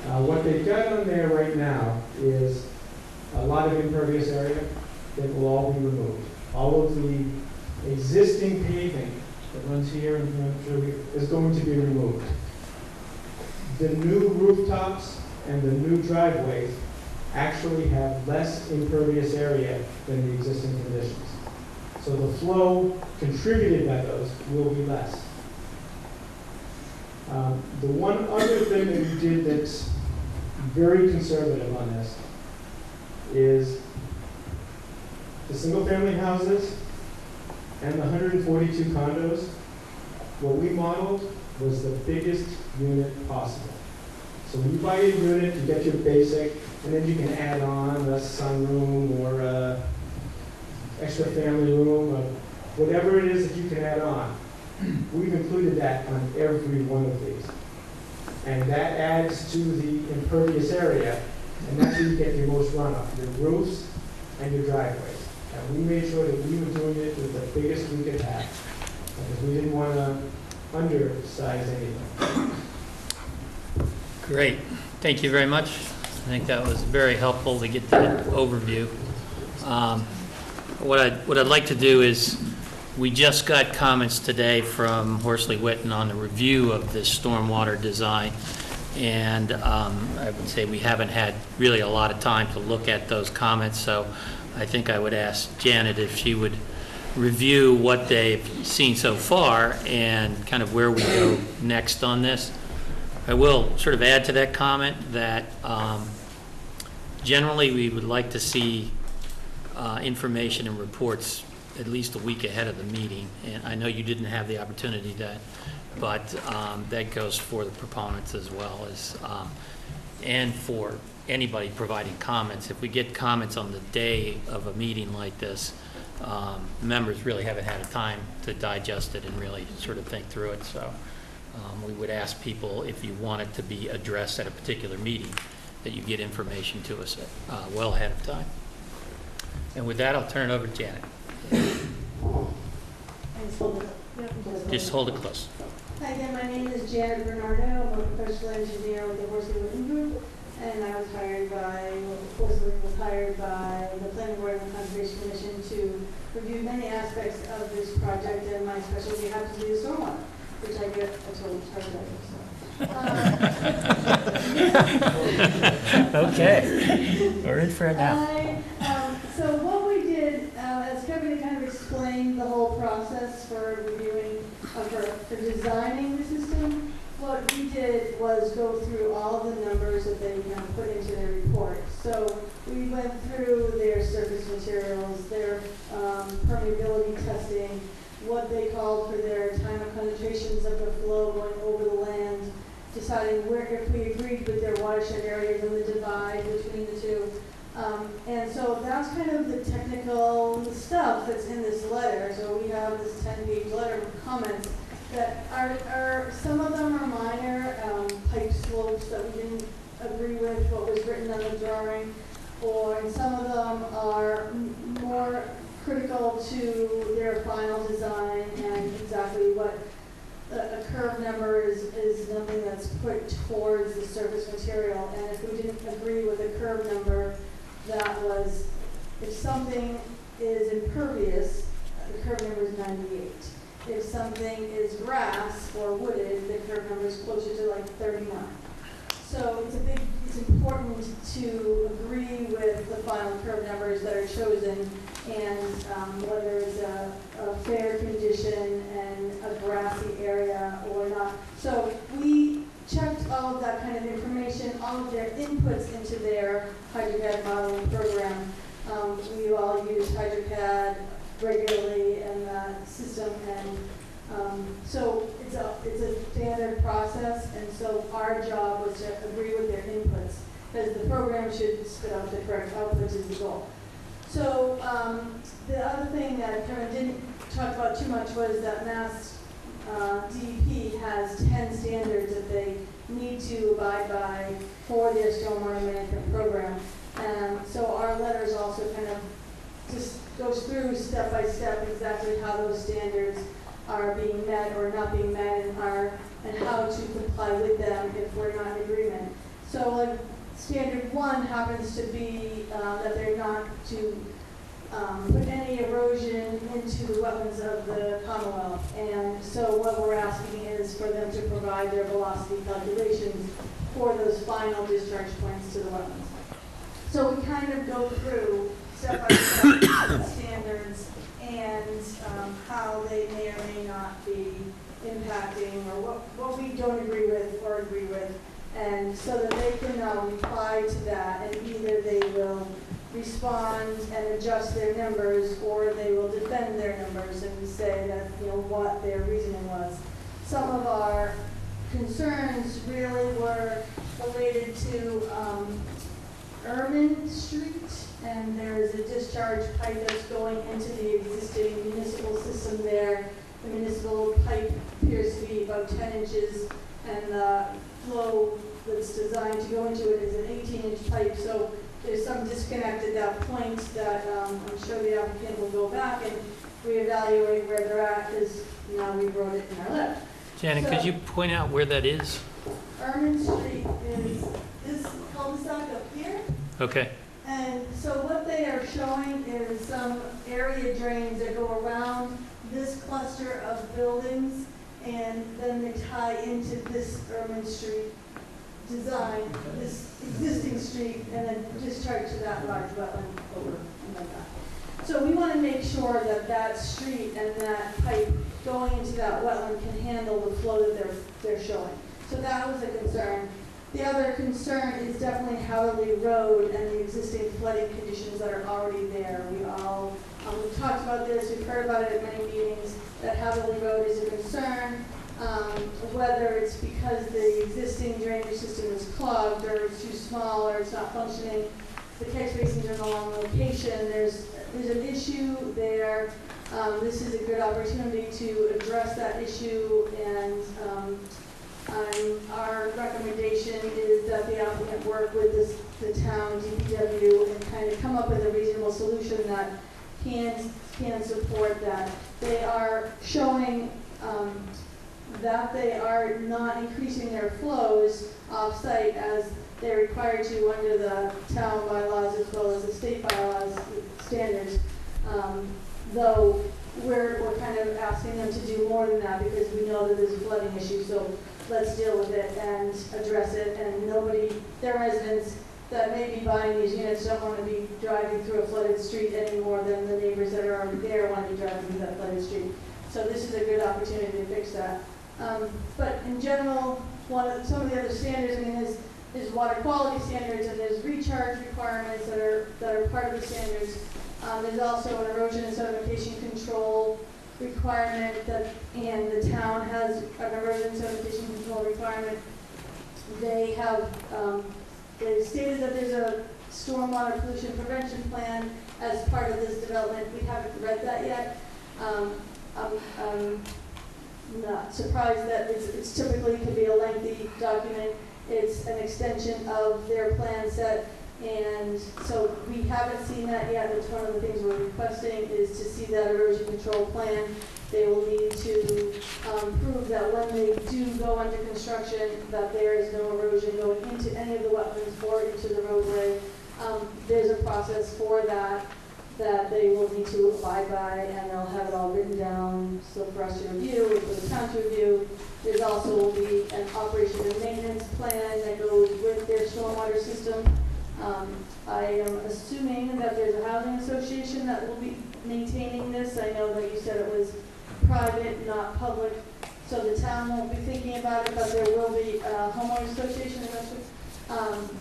what they've got on there right now is a lot of impervious area that will all be removed. All of the existing paving that runs here and is going to be removed. The new rooftops and the new driveways actually have less impervious area than the existing conditions. So the flow contributed by those will be less. The one other thing that we did that's very conservative on this is the single-family houses and the 142 condos. What we modeled was the biggest unit possible. So when you buy a unit, you get your basic, and then you can add on a sunroom or a extra family room, or whatever it is that you can add on. We've included that on every one of these. And that adds to the impervious area, and that's where you get your most runoff, your roofs and your driveways. And we made sure that we were doing it with the biggest we could have, because we didn't want to undersize anything. Great. Thank you very much. I think that was very helpful to get that overview. What I'd like to do is, we just got comments today from Horsley Witten on the review of this stormwater design, and I would say we haven't had really a lot of time to look at those comments, so I think I would ask Janet if she would review what they've seen so far and kind of where we go next on this. I will sort of add to that comment that generally we would like to see information and reports at least a week ahead of the meeting. And I know you didn't have the opportunity to, but that goes for the proponents as well as, and for anybody providing comments. If we get comments on the day of a meeting like this, members really haven't had a time to digest it and really sort of think through it. So we would ask people, if you want it to be addressed at a particular meeting, that you get information to us well ahead of time. And with that, I'll turn it over to Janet. Just hold it close. Hi again, my name is Janet Bernardo. I'm a professional engineer with the Horsley Witten Group, and I was hired by, the Planning Board and the Conservation Commission to review many aspects of this project, and my specialty happens to be the stormwater, which I get a total charge of. Okay, we're in for it now. So what we did, as Kevin kind of explained the whole process for reviewing, for designing the system, what we did was go through all of the numbers that they put into their report. So we went through their surface materials, their permeability testing, what they called for their time of concentrations of the flow going over the land, deciding where, if we agreed with their watershed areas and the divide between the two. And so that's kind of the technical stuff that's in this letter. So we have this 10-page letter with comments that are some of them are minor, pipe slopes that we didn't agree with what was written on the drawing, and some of them are more critical to their final design and exactly what a curve number is something that's put towards the surface material. And if we didn't agree with a curve number, that was, if something is impervious, the curve number is 98. If something is grass or wooded, the curve number is closer to like 39. So it's important to agree with the final curve numbers that are chosen, and whether it's a fair condition and a grassy area or not. So we checked all of that kind of information, all of their inputs into their HydroCAD modeling program. We all use HydroCAD regularly in the system, and so it's a standard process, and so our job was to agree with their inputs, because the program should spit out the correct outputs is the goal. So the other thing that Kevin didn't talk about too much was that Mass DEP has 10 standards that they need to abide by for their stormwater management program. And so our letters also kind of just goes through step by step exactly how those standards are being met or not being met, and how to comply with them if we're not in agreement. So like standard 1 happens to be that they're not to put any erosion into the wetlands of the Commonwealth. And so what we're asking is for them to provide their velocity calculations for those final discharge points to the wetlands. So we kind of go through step by step the standards and how they may or may not be impacting, or what we don't agree with or agree with, and so that they can reply to that, and either they will respond and adjust their numbers, or they will defend their numbers and say that, what their reasoning was. Some of our concerns really were related to Ermine Street, and there's a discharge pipe that's going into the existing municipal system there. The municipal pipe appears to be about 10 inches, and the flow that's designed to go into it is an 18-inch pipe. So there's some disconnect at that point that I'm sure the applicant will go back and reevaluate where they're at, because now we wrote it in our letter. Janet, could you point out where that is? Ermine Street is this cul-de-sac up here. Okay. And so what they are showing is some area drains that go around this cluster of buildings, and then they tie into this Ermine Street design, this existing street, and then discharge to that large wetland over and like that. So we want to make sure that that street and that pipe going into that wetland can handle the flow that they're showing. So that was a concern. The other concern is definitely Hatherley Road and the existing flooding conditions that are already there. We've talked about this, we've heard about it at many meetings, that Hatherley Road is a concern, whether it's because the existing drainage system is clogged, or it's too small, or it's not functioning. The catch basins are in the wrong location. There's an issue there. This is a good opportunity to address that issue, and our recommendation is that the applicant work with the town DPW and kind of come up with a reasonable solution that can support that. They are showing that they are not increasing their flows off-site as they're required to under the town bylaws as well as the state bylaws standards. Though we're kind of asking them to do more than that, because we know that there's a flooding issue. So let's deal with it and address it, and their residents that may be buying these units don't want to be driving through a flooded street any more than the neighbors that are already there want to be driving through that flooded street. So this is a good opportunity to fix that. But in general, some of the other standards, I mean, there's water quality standards and there's recharge requirements that are part of the standards. There's also an erosion and sedimentation control requirement and the town has an erosion and sedimentation control requirement. They have, they stated that there's a stormwater pollution prevention plan as part of this development. We haven't read that yet. I'm not surprised that it's typically can be a lengthy document. It's an extension of their plan set, and so we haven't seen that yet. That's one of the things we're requesting is to see that erosion control plan. They will need to prove that when they do go under construction that there is no erosion going into any of the wetlands or into the roadway. There's a process for that they will need to abide by, and they'll have it all written down so for us to review, or for the town to review. There's also will be an operation and maintenance plan that goes with their stormwater system. I am assuming that there's a housing association that will be maintaining this. I know that you said it was private, not public, so the town won't be thinking about it, but there will be a homeowner association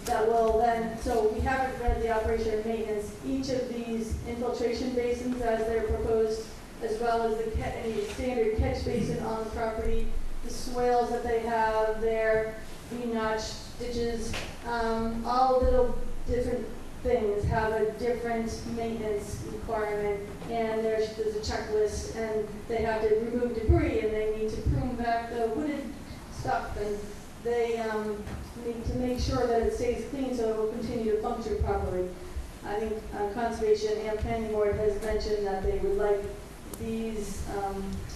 that will then, so we haven't read the operation and maintenance. Each of these infiltration basins as they're proposed, as well as any standard catch basin on the property, the swales that they have there, V-notch ditches, all little different things have a different maintenance requirement, and there's a checklist, and they have to remove debris, and they need to prune back the wooded stuff, and they need to make sure that it stays clean so it will continue to function properly. I think Conservation and Planning Board has mentioned that they would like these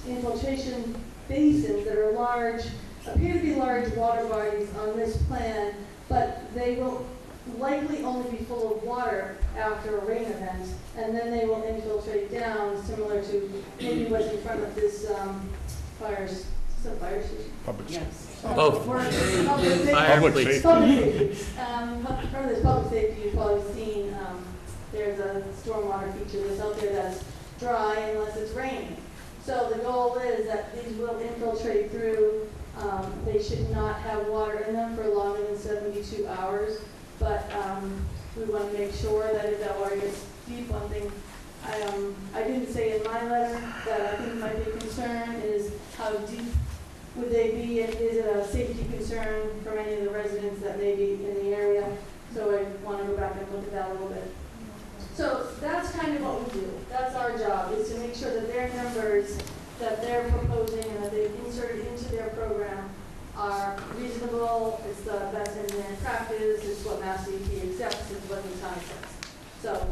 infiltration basins that are large, appear to be large water bodies on this plan, but they will likely only be full of water after a rain event, and then they will infiltrate down, similar to maybe what's in front of this fire station. Public safety. Both. Public safety. Part of this public safety, you've probably seen, there's a stormwater feature that's out there that's dry unless it's raining. So the goal is that these will infiltrate through. They should not have water in them for longer than 72 hours. But we want to make sure that if that water gets deep, one thing I didn't say in my letter that I think might be a concern is how deep would they be, and is it a safety concern for any of the residents that may be in the area? So I want to go back and look at that a little bit. So that's kind of what we do. That's our job, is to make sure that their numbers that they're proposing and that they've inserted into their program are reasonable, it's the best engineering practice, it's what Mass DEP accepts, it's what the town accepts. So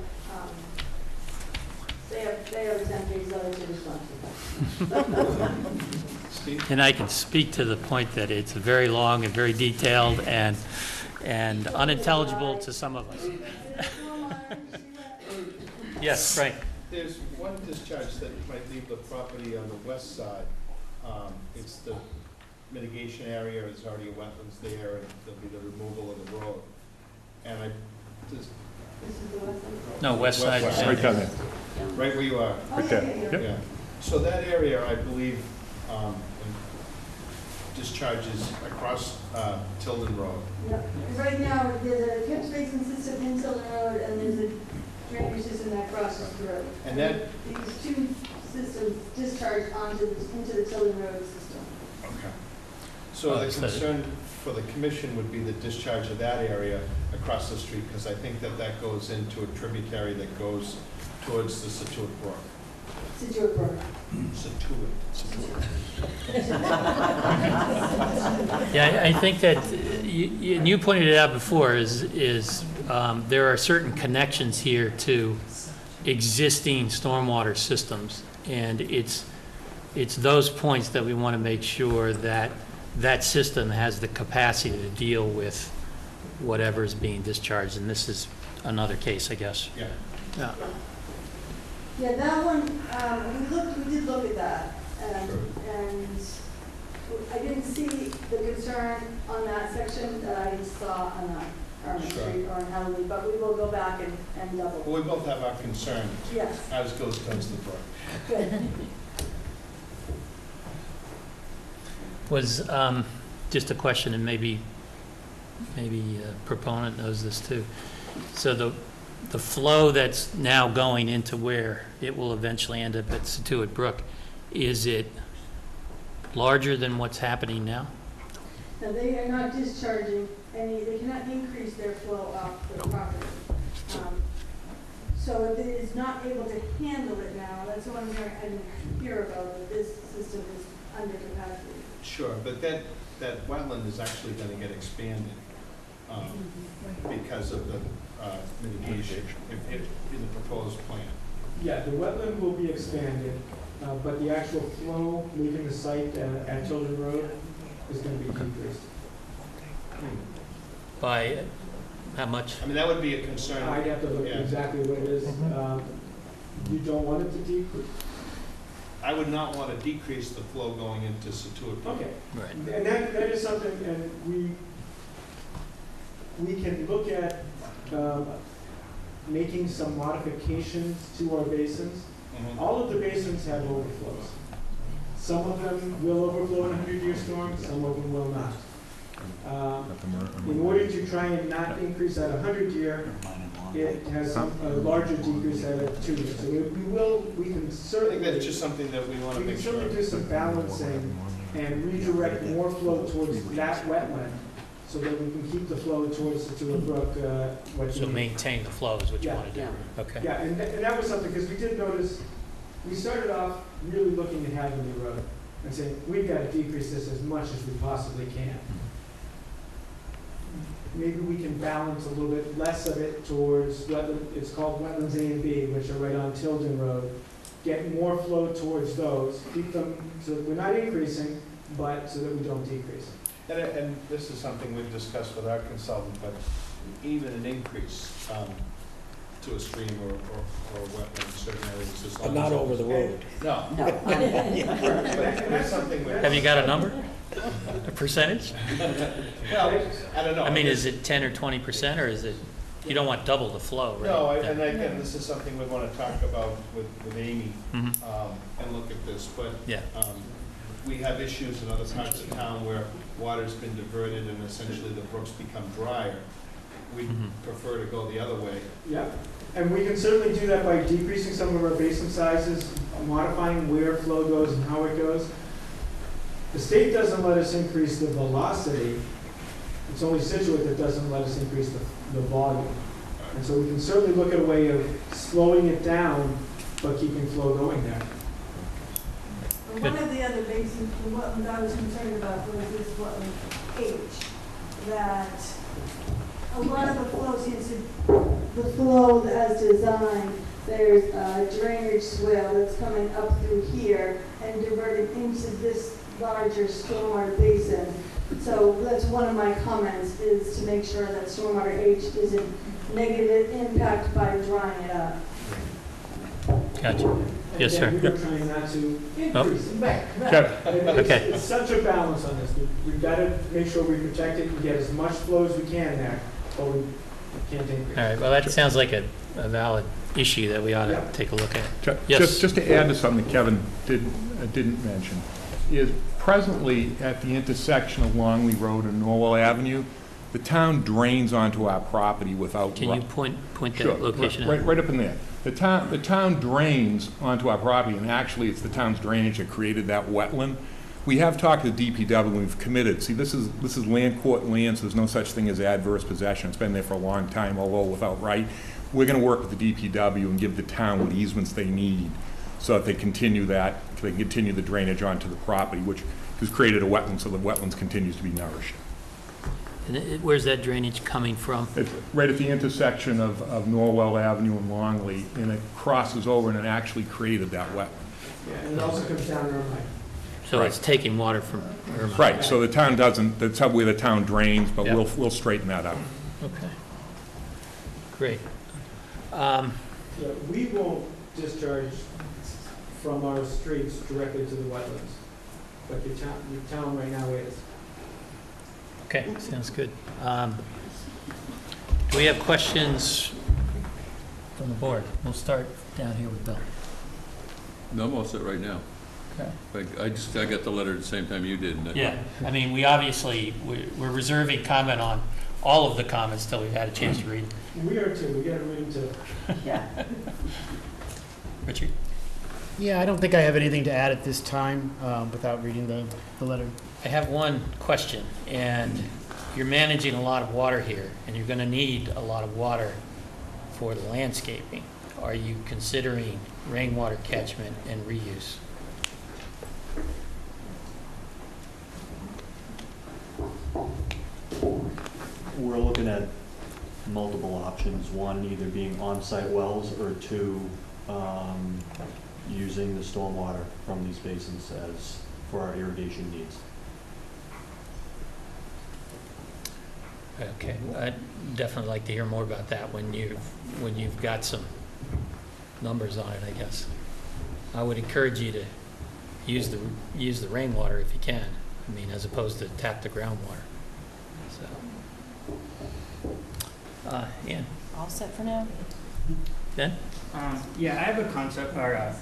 they have a 10-page letter to respond to. And I can speak to the point that it's very long and very detailed and unintelligible to some of us. Yes, Frank. There's one discharge that might leave the property on the west side. It's the mitigation area, there's already a wetlands there, and there'll be the removal of the road. And I just... No, west side. Right down there. Right where you are. Right there. Yep. Yeah. So that area, I believe, discharges across Tilden Road. Yep. Right now, there's a catch basin system in Tilden Road, and there's a drainage system that crosses the road. And that... These two systems discharge into the Tilden Road system. Okay. So the concern for the commission would be the discharge of that area across the street, because I think that goes into a tributary that goes towards the Situate Brook. Situate Brook. Situate. Yeah, I think that, you pointed it out before, is there are certain connections here to existing stormwater systems, and it's those points that we want to make sure that that system has the capacity to deal with whatever is being discharged, and this is another case, I guess. Yeah. Yeah. Yeah, that one, we did look at that, and I didn't see the concern on that section that I saw on Army Street or on Halloween, but we will go back and double. Well, we both have our concerns. Yes. As goes towards the brook. Good. Was, just a question, and maybe a proponent knows this too. So the flow that's now going into where it will eventually end up at Scituate Brook, is it larger than what's happening now? Now, they are not discharging any, they cannot increase their flow off the property. So if it is not able to handle it now, that's the one thing I didn't hear about, that this system is under capacity. Sure, but that wetland is actually going to get expanded because of the mitigation in the proposed plan. Yeah, the wetland will be expanded, but the actual flow leaving the site at Children Road is going to be decreased. By how much? I mean, that would be a concern. I'd have to look at exactly what it is. You don't want it to decrease? I would not want to decrease the flow going into Situate. Okay. Right. And that is something, and we can look at making some modifications to our basins. Mm-hmm. All of the basins have overflows. Some of them will overflow in a 100-year storm, some of them will not. In order to try and not increase at 100-year, it has a larger decrease at a 2-year. So we can certainly. I think that's just something that we want to make sure. We can certainly do some balancing and redirect more flow towards that wetland so that we can keep the flow towards the Situate Brook. So maintain the flow is what you Yeah. want to do? Okay. Yeah, and that was something, because we did notice, we started off really looking at Hadley Road and saying, we've got to decrease this as much as we possibly can. Maybe we can balance a little bit less of it towards wetland, it's called Wetlands A and B, which are right on Tilden Road. Get more flow towards those, keep them, so that we're not increasing, but so that we don't decrease. And this is something we've discussed with our consultant, but even an increase to a stream or a wetland in certain areas is But not over the road. No. No. But it's something we. Have you got a number? A percentage? Well, I don't know. I mean, is it 10 or 20%, or is it, you don't want double the flow, right? No, and again, this is something we want to talk about with Amy Mhm. and look at this, but Yeah. we have issues in other parts of town where water's been diverted and essentially the brooks become drier. We Mhm. prefer to go the other way. Yeah, and we can certainly do that by decreasing some of our basin sizes, modifying where flow goes and how it goes. The state doesn't let us increase the velocity. It's only Scituate that doesn't let us increase the volume. And so we can certainly look at a way of slowing it down, but keeping flow going there. One of the other basins, the wetlands I was concerned about was this wetland H, that a lot of the flow seems to, the flow as designed, there's a drainage swale that's coming up through here and diverting into this larger stormwater basin. So that's one of my comments, is to make sure that stormwater H isn't negative impact by drying it up. Gotcha. Yes, sir. And we're trying not to increase it. And Okay. It's such a balance on this. We've got to make sure we protect it and get as much flow as we can there, but we can't increase. All right, well, that sounds like a valid issue that we ought to Yeah. take a look at. Yes. Just to add to something that Kevin didn't mention, is presently at the intersection of Longley Road and Norwell Avenue, the town drains onto our property without. Can you point Sure, that location out? right up in there. The town drains onto our property, and actually, it's the town's drainage that created that wetland. We have talked to DPW, and we've committed. See, this is land court land, so there's no such thing as adverse possession. It's been there for a long time, although without right. We're gonna work with the DPW and give the town what easements they need, so that they can continue the drainage onto the property, which has created a wetland, so the wetlands continues to be nourished. And where's that drainage coming from? It's right at the intersection of Norwell Avenue and Longley, and it crosses over and it actually created that wetland. Yeah, and it also comes down Irvine. So it's taking water from Irvine. Right, so the town doesn't, that's how where the town drains, but Yep. we'll straighten that out. Okay. Great. Yeah, we won't discharge from our streets directly to the wetlands, but your town right now is. Okay, sounds good. Do we have questions from the board? We'll start down here with Bill. No, I'm all set right now. I got the letter at the same time you did. and Yeah, I mean, we're reserving comment on all of the comments till we've had a chance to read. We are too, we gotta read them too. Yeah. Richard? Yeah, I don't think I have anything to add at this time without reading the letter. I have one question, and you're managing a lot of water here, and you're going to need a lot of water for the landscaping. Are you considering rainwater catchment and reuse? We're looking at multiple options, one either being on-site wells or two, using the stormwater from these basins as for our irrigation needs. Okay, I'd definitely like to hear more about that when you've got some numbers on it, I guess. I would encourage you to use the rainwater if you can. I mean, as opposed to tap the groundwater. So, Ian? All set for now? Ben? Yeah, I have a concept, or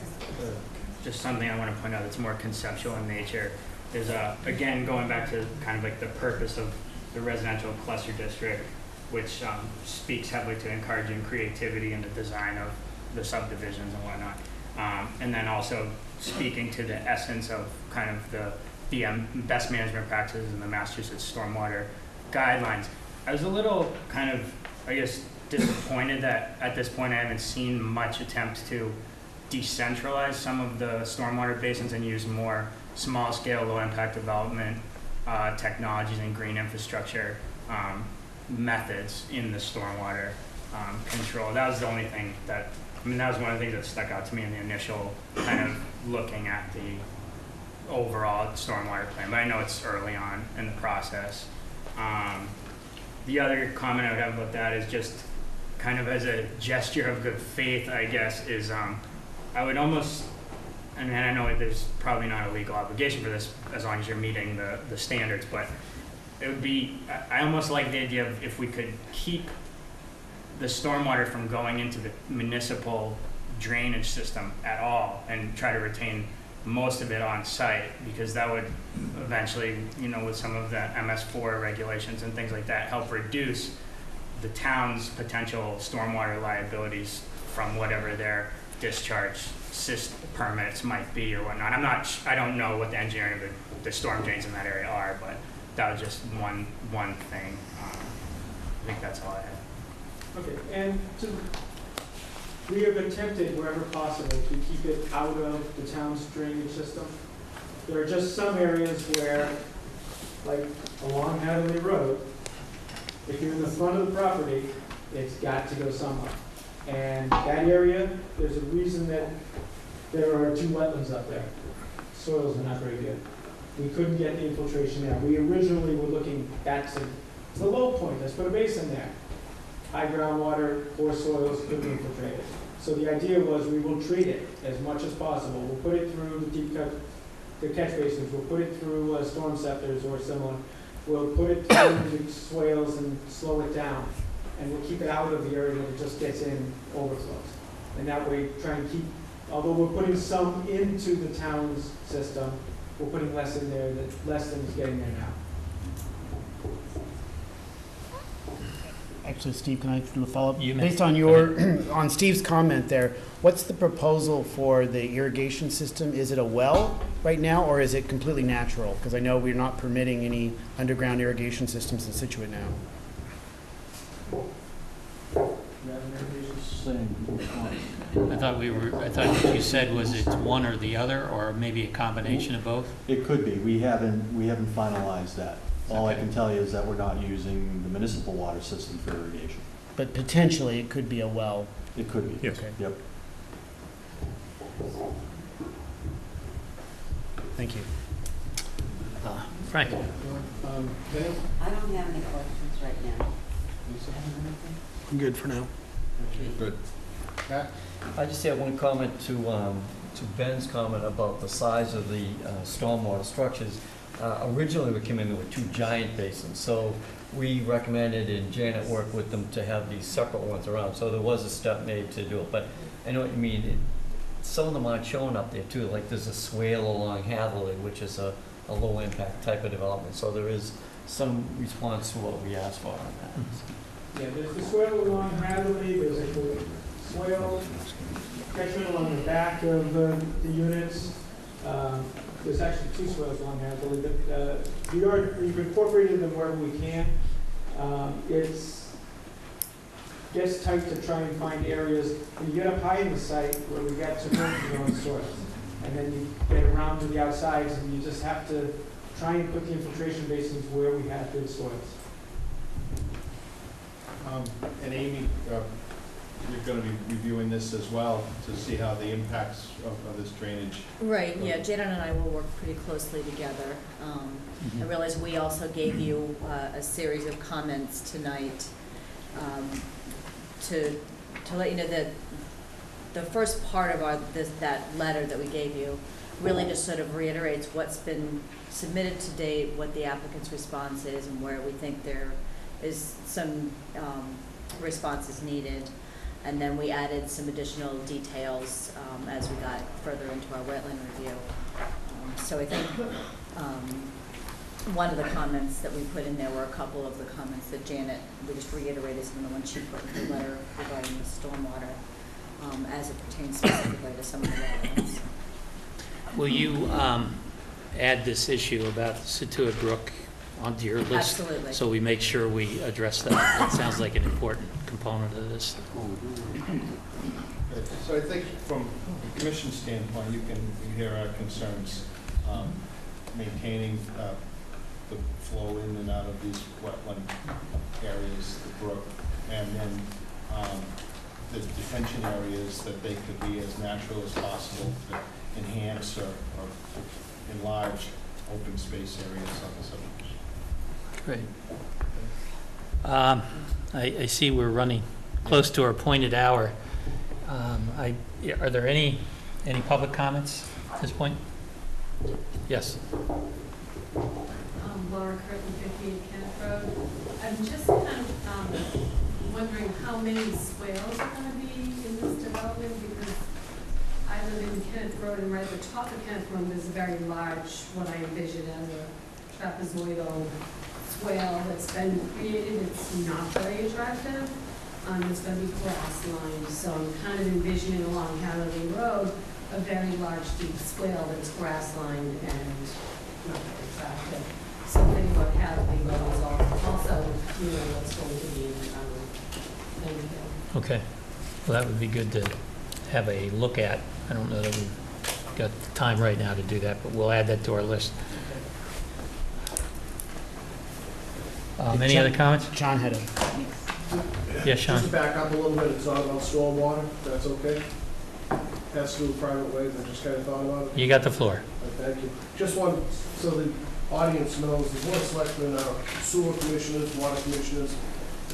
just something I want to point out that's more conceptual in nature. Is again, going back to kind of like the purpose of the residential cluster district, which speaks heavily to encouraging creativity in the design of the subdivisions and whatnot. And then also speaking to the essence of kind of the best management practices in the Massachusetts stormwater guidelines. I was a little kind of, I guess, disappointed that at this point I haven't seen much attempts to decentralize some of the stormwater basins and use more small-scale, low-impact development technologies and green infrastructure methods in the stormwater control. That was the only thing that, that was one of the things that stuck out to me in the initial kind of looking at the overall stormwater plan, but I know it's early on in the process. The other comment I would have about that is just kind of as a gesture of good faith, I guess, is I would almost, and I know there's probably not a legal obligation for this as long as you're meeting the standards, but it would be, I almost like the idea of if we could keep the stormwater from going into the municipal drainage system at all and try to retain most of it on site, because that would eventually, with some of the MS4 regulations and things like that, help reduce the town's potential stormwater liabilities from whatever their discharge permits might be or whatnot. I don't know what the engineering of the storm drains in that area are, but that was just one thing. I think that's all I have. Okay, and we have attempted wherever possible to keep it out of the town's drainage system. There are just some areas where, like along Hadley Road, if you're in the front of the property, it's got to go somewhere. And that area, there's a reason that there are 2 wetlands up there. Soils are not very good. We couldn't get the infiltration there. We originally were looking at the low point. Let's put a basin there. High groundwater, poor soils, couldn't infiltrate it. So the idea was we will treat it as much as possible. We'll put it through the deep cut, the catch basins. We'll put it through storm scepters or similar. We'll put it through the swales and slow it down. And we'll keep it out of the area that it just gets in, overflows. And that way try and keep, although we're putting some into the town's system, we're putting less in there, that less than is getting there now. Actually, Steve, can I do a follow-up? Based on on Steve's comment there, what's the proposal for the irrigation system? Is it a well right now, or is it completely natural? Because I know we're not permitting any underground irrigation systems in Situate now. I thought what you said was it's one or the other, or maybe a combination of both? It could be. We haven't finalized that. All I can tell you is that we're not using the municipal water system for irrigation. But potentially it could be a well. It could be. Yes. Okay. Yep. Thank you. Frank? I don't have any questions right now. I'm good for now. Good. I just have one comment to Ben's comment about the size of the stormwater structures. Originally, we came in with 2 giant basins, so we recommended, and Janet worked with them to have these separate ones around. So there was a step made to do it, but I know what you mean. some of them aren't shown up there too, like there's a swale along Hatherley, which is a low-impact type of development, so there is some response to what we asked for on that. Yeah, there's the swale along Hadley, there's a swale catchment along the back of the units. There's actually 2 swales along Hadley, but we've incorporated them wherever we can. It's gets tight to try and find areas. When you get up high in the site where we got submerged on soils, and then you get around to the outsides, and you just have to try and put the infiltration basins where we have good soils. And Amy, you're going to be reviewing this as well to see how the impacts of this drainage. Right, yeah, Janet and I will work pretty closely together. I realize we also gave you a series of comments tonight to let you know that the first part of that letter that we gave you really just sort of reiterates what's been submitted to date, what the applicant's response is, and where we think there is some responses needed. And then we added some additional details as we got further into our wetland review. So I think one of the comments that we put in there were a couple of the comments that Janet, we just reiterated some of the ones she put in the letter regarding the stormwater as it pertains specifically to some of the wetlands. Will you add this issue about the Scituate Brook onto your list? Absolutely. So we make sure we address that. It sounds like an important component of this. So I think from a commission standpoint, you hear our concerns, maintaining the flow in and out of these wetland areas, the brook, and then the detention areas, that they could be as natural as possible to enhance or enlarge open space areas on the subdivision. Great. I see we're running close to our appointed hour. Are there any public comments at this point? Yes. Laura Curtin, 58 Kenneth Road. I'm just kind of wondering how many swales are going to be in this development, because I live in Kenneth Road, and right at the top of Kenneth Road there's a very large, what I envision as a trapezoidal swale that's been created. It's not very attractive. It's going to be grass lined, so I'm kind of envisioning along Hatherley Road a very large, deep swale that's grass lined and not very attractive. Something about Hatherley Road is also, what's going to be in Okay. Well, that would be good to have a look at. I don't know that we've got time right now to do that, but we'll add that to our list. Any other comments? John had a... Yeah, Sean. Just to back up a little bit, it's not about stormwater, if that's okay? Has to do with private ways, I just kind of thought about it. You got the floor. Thank you. Just one, so the audience knows, the board of selectmen are sewer commissioners, water commissioners,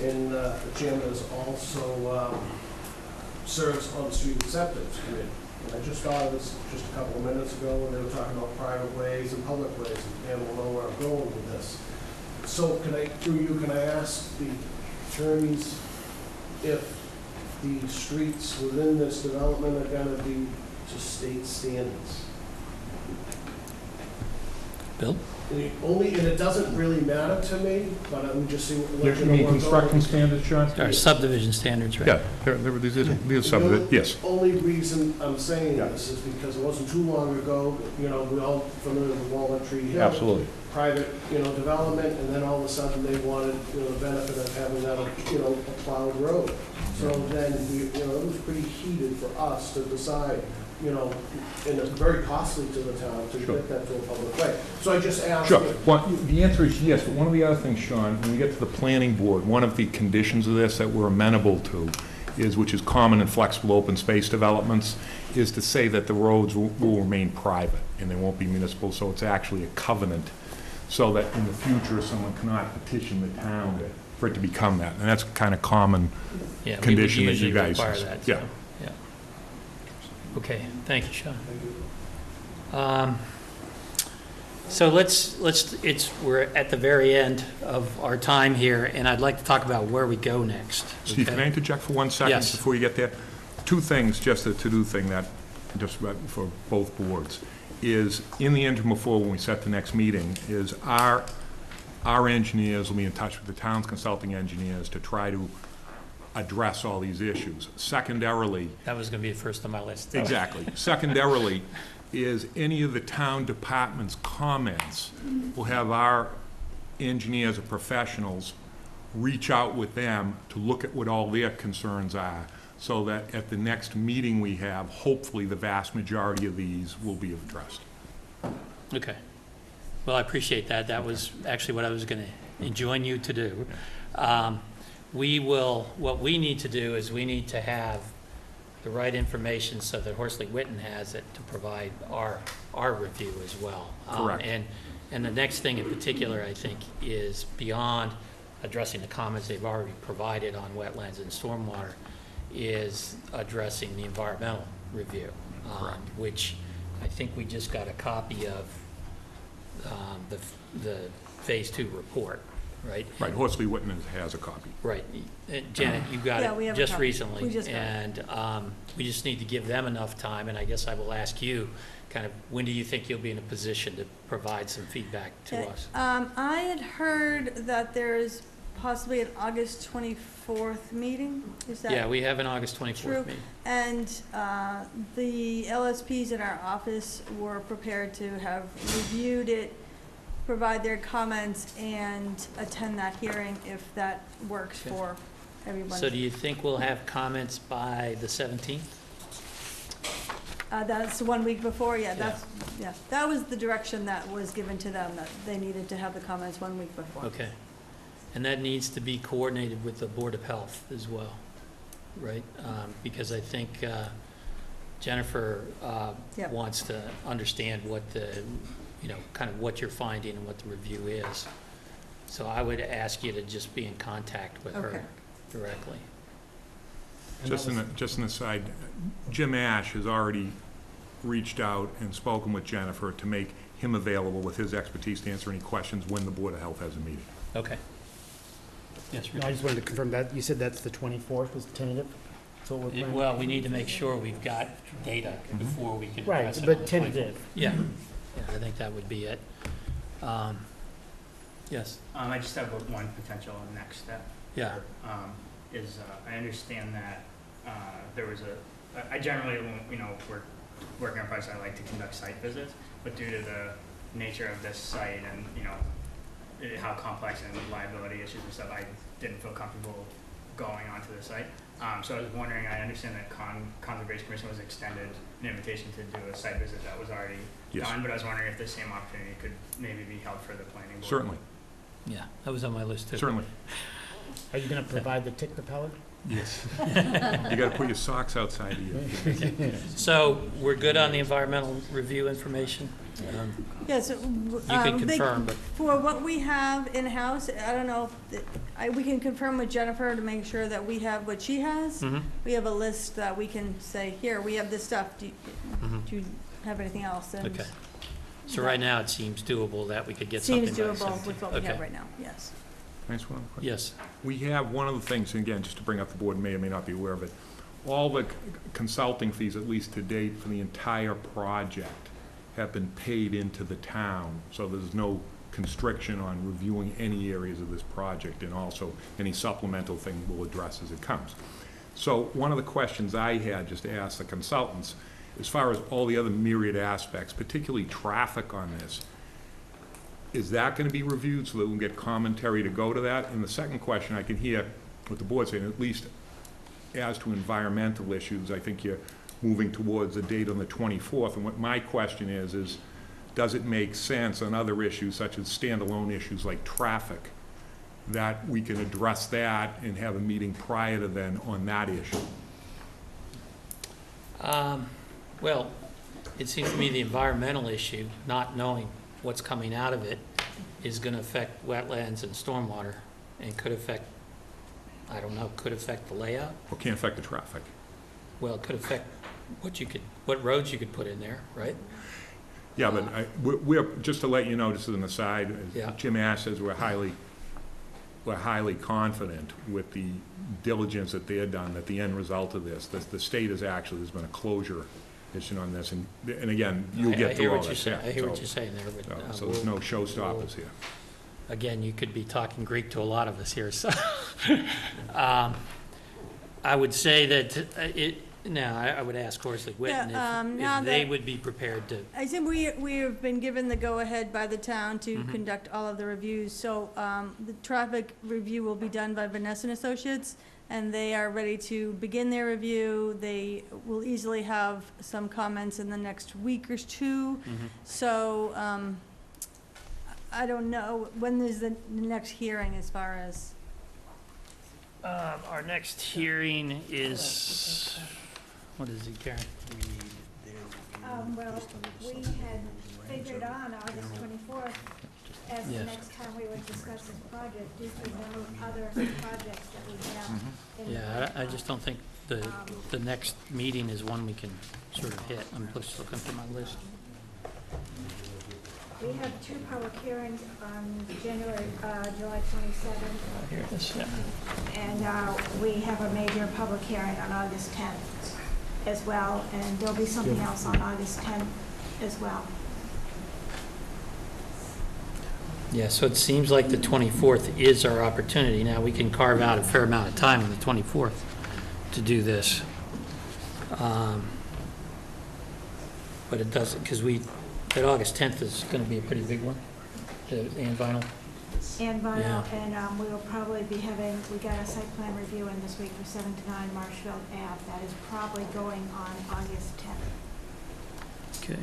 and the chairman is also serves on the street acceptance committee. And I just thought of this just a couple of minutes ago when they were talking about private ways and public ways, and we'll know where I'm going with this. So through you, can I ask the attorneys if the streets within this development are going to be to state standards? Bill? And it doesn't really matter to me, but I'm just seeing. You mean construction standards, Sean? Our subdivision standards, right? Yeah, these are subdivision, yes. The only reason I'm saying this is because it wasn't too long ago, we all familiar with Walnut Tree Hill. Absolutely. Private, development, and then all of a sudden they wanted, the benefit of having that, a plowed road. So then, it was pretty heated for us to decide, and it's very costly to the town to get that to a public way. So I just asked. Sure. Well, the answer is yes, but one of the other things, Sean, when we get to the planning board, one of the conditions of this that we're amenable to is, which is common in flexible open space developments, is to say that the roads will remain private and they won't be municipal, so it's actually a covenant, so that in the future someone cannot petition the town for it to become that. And that's kind of common condition that you guys. Require that, so, yeah. Okay, thank you, Sean. So we're at the very end of our time here, and I'd like to talk about where we go next. Steve, can I interject for 1 second before you get there? Two things, just a to-do thing that just for both boards, is in the interim before when we set the next meeting, is our engineers will be in touch with the town's consulting engineers to try to address all these issues. Secondarily, That was going to be the first on my list. exactly. Secondarily, is any of the town departments' comments will have our engineers or professionals reach out with them to look at what all their concerns are, so that at the next meeting we have, hopefully the vast majority of these will be addressed. Okay. Well, I appreciate that. That was actually what I was going to enjoin you to do. What we need to do is we need to have the right information so that Horsley Witten has it to provide our review as well. Correct. And the next thing in particular, I think, is beyond addressing the comments they've already provided on wetlands and stormwater, is addressing the environmental review, which I think we just got a copy of the Phase 2 report, right? Right, Horsley Witten has a copy. Right. Janet, you got Yeah, we it have a just copy. recently. We just got it. And we just need to give them enough time, and I guess I will ask you, kind of, when do you think you'll be in a position to provide some feedback to us? I had heard that there's possibly an August 24th meeting, is that? Yeah, we have an August 24th True. meeting. And the LSPs in our office were prepared to have reviewed it, provide their comments, and attend that hearing if that works Okay. for everyone. So do you think we'll have comments by the 17th? That's 1 week before, yeah. That was the direction that was given to them, that they needed to have the comments 1 week before. Okay. And that needs to be coordinated with the Board of Health as well, right? Because I think Jennifer Yep. wants to understand what the, kind of what you're finding and what the review is. So I would ask you to just be in contact with Okay. her directly. Just an aside, Jim Ash has already reached out and spoken with Jennifer to make him available with his expertise to answer any questions when the Board of Health has a meeting. Okay. Yes, No, I just wanted to confirm that, you said that's the 24th was tentative? So we're planning? Well, we need to make sure we've got data before we can Right, address it. but on the 24th. tentative. Yeah, I think that would be it. Yes, I just have one potential next step. yeah, I understand that there was I generally, working on projects, I like to conduct site visits, but due to the nature of this site and, how complex and liability issues and stuff, I didn't feel comfortable going onto the site. So I was wondering, I understand that Conservation Commission was extended an invitation to do a site visit that was already Yes. done, but I was wondering if the same opportunity could maybe be held for the planning board. Certainly, yeah, that was on my list too. certainly. Are you going to provide the tick repeller? Yes. You gotta put your socks outside of you. So we're good on the environmental review information? Yes, You can confirm, but, for what we have in-house, I don't know, we can confirm with Jennifer to make sure that we have what she has. mhm, We have a list that we can say, here, we have this stuff, do mhm. you have anything else? And Okay. So right now, it seems doable that we could get something by seems the doable with 17th. what we have Okay. right now, yes. Can I ask one other question? Yes, We have one of the things, and again, just to bring up, the board may or may not be aware of it, all the consulting fees, at least to date, for the entire project have been paid into the town, so there's no constriction on reviewing any areas of this project, and also any supplemental thing we'll address as it comes. So one of the questions I had, just to ask the consultants, as far as all the other myriad aspects, particularly traffic on this, is that going to be reviewed so that we can get commentary to go to that? And the second question, I can hear what the board's saying, at least as to environmental issues, I think you're moving towards a date on the 24th. And what my question is does it make sense on other issues such as standalone issues like traffic, that we can address that and have a meeting prior to then on that issue? well, it seems to me the environmental issue, not knowing what's coming out of it, is going to affect wetlands and stormwater, and could affect, I don't know, could affect the layout. Or can't affect the traffic? Well, it could affect what roads you could put in there, right? Yeah, but we're, just to let you know, just as an aside, Yeah. as Jim Ash says, we're highly confident with the diligence that they've done, that the end result of this, the state is actually, there's been a closure position on this, and again, you'll I get hear through all what you're this. saying, yeah, I hear what so- you're saying there, but. So there's no showstoppers here. Again, you could be talking Greek to a lot of us here, so. I would say that now, I would ask Horsley Witten now if they that- would be prepared to. I think we have been given the go-ahead by the town to conduct all of the reviews, so the traffic review will be done by Vanessa and Associates, and they are ready to begin their review. They will easily have some comments in the next week or two. So I don't know, when is the next hearing as far as? Our next hearing is, what is it, Karen? Well, we had figured on August 24th as the Yes. next time we would discuss this project, due to no other projects that we have. in the Yeah, I pipeline. just don't think the next meeting is one we can sort of hit. I'm just looking for my list. We have 2 public hearings on July 27th. Here it is, yeah. And we have a major public hearing on August 10th as well, and there'll be something else on August 10th as well. Yeah, so it seems like the 24th is our opportunity. Now, we can carve out a fair amount of time on the 24th to do this. But it doesn't, because that August 10th is going to be a pretty big one, and vinyl. And vinyl, Yeah. and we will probably be having, we got a site plan review in this week for 7 to 9 Marshfield Ave. That is probably going on August 10th. Okay.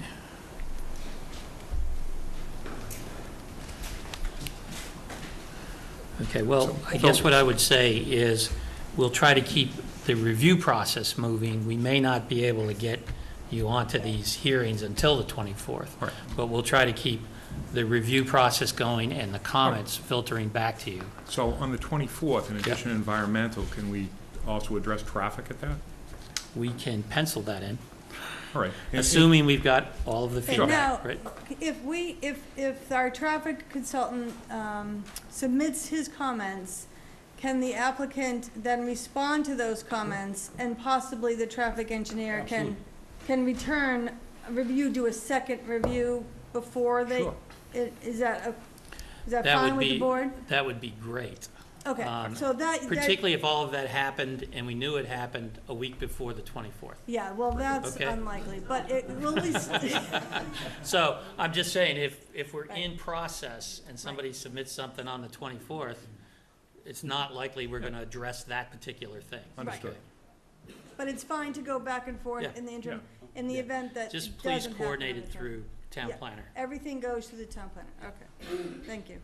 Okay, well, I guess what I would say is, we'll try to keep the review process moving. We may not be able to get you onto these hearings until the 24th. Right. But we'll try to keep the review process going and the comments filtering back to you. So on the 24th, in addition to environmental, can we also address traffic at that? We can pencil that in, All right. And- assuming we've got all of the Okay, feedback, now, right? if our traffic consultant submits his comments, can the applicant then respond to those comments, and possibly the traffic engineer can return, do a second review before they? Sure. Is that That fine would with the be- board? That would be great. Okay, so that. Particularly if all of that happened, and we knew it happened a week before the 24th. Yeah, well, that's Okay. unlikely, but it will at least. So I'm just saying, if we're in process and somebody submits something on the 24th, it's not likely we're going to address that particular thing. Understood. Okay. But it's fine to go back and forth Yeah. in the interim, in the event that Just it please doesn't happen coordinate on it the time. through town Yeah. planner. Everything goes through the town planner, okay, thank you.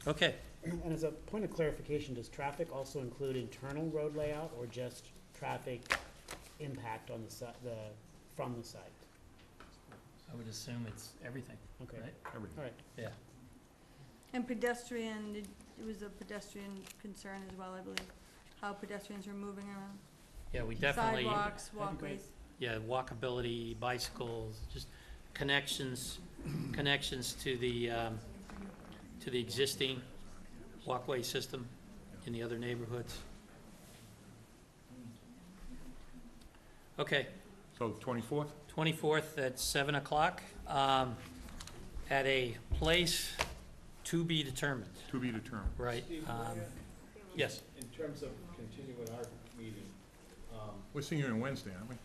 Okay. And as a point of clarification, does traffic also include internal road layout or just traffic impact on from the site? I would assume it's everything, Okay, right? Everything. all right. Yeah. And pedestrian, it was a pedestrian concern as well, I believe, how pedestrians are moving around. Yeah, we definitely. Sidewalks, That'd be great. walkways. Yeah, walkability, bicycles, just connections to the existing walkway system in the other neighborhoods. Okay, So 24th? 24th at 7 o'clock, at a place to be determined, To be determined. right? Yes, In terms of continuing our meeting, We're seeing you on Wednesday, aren't we?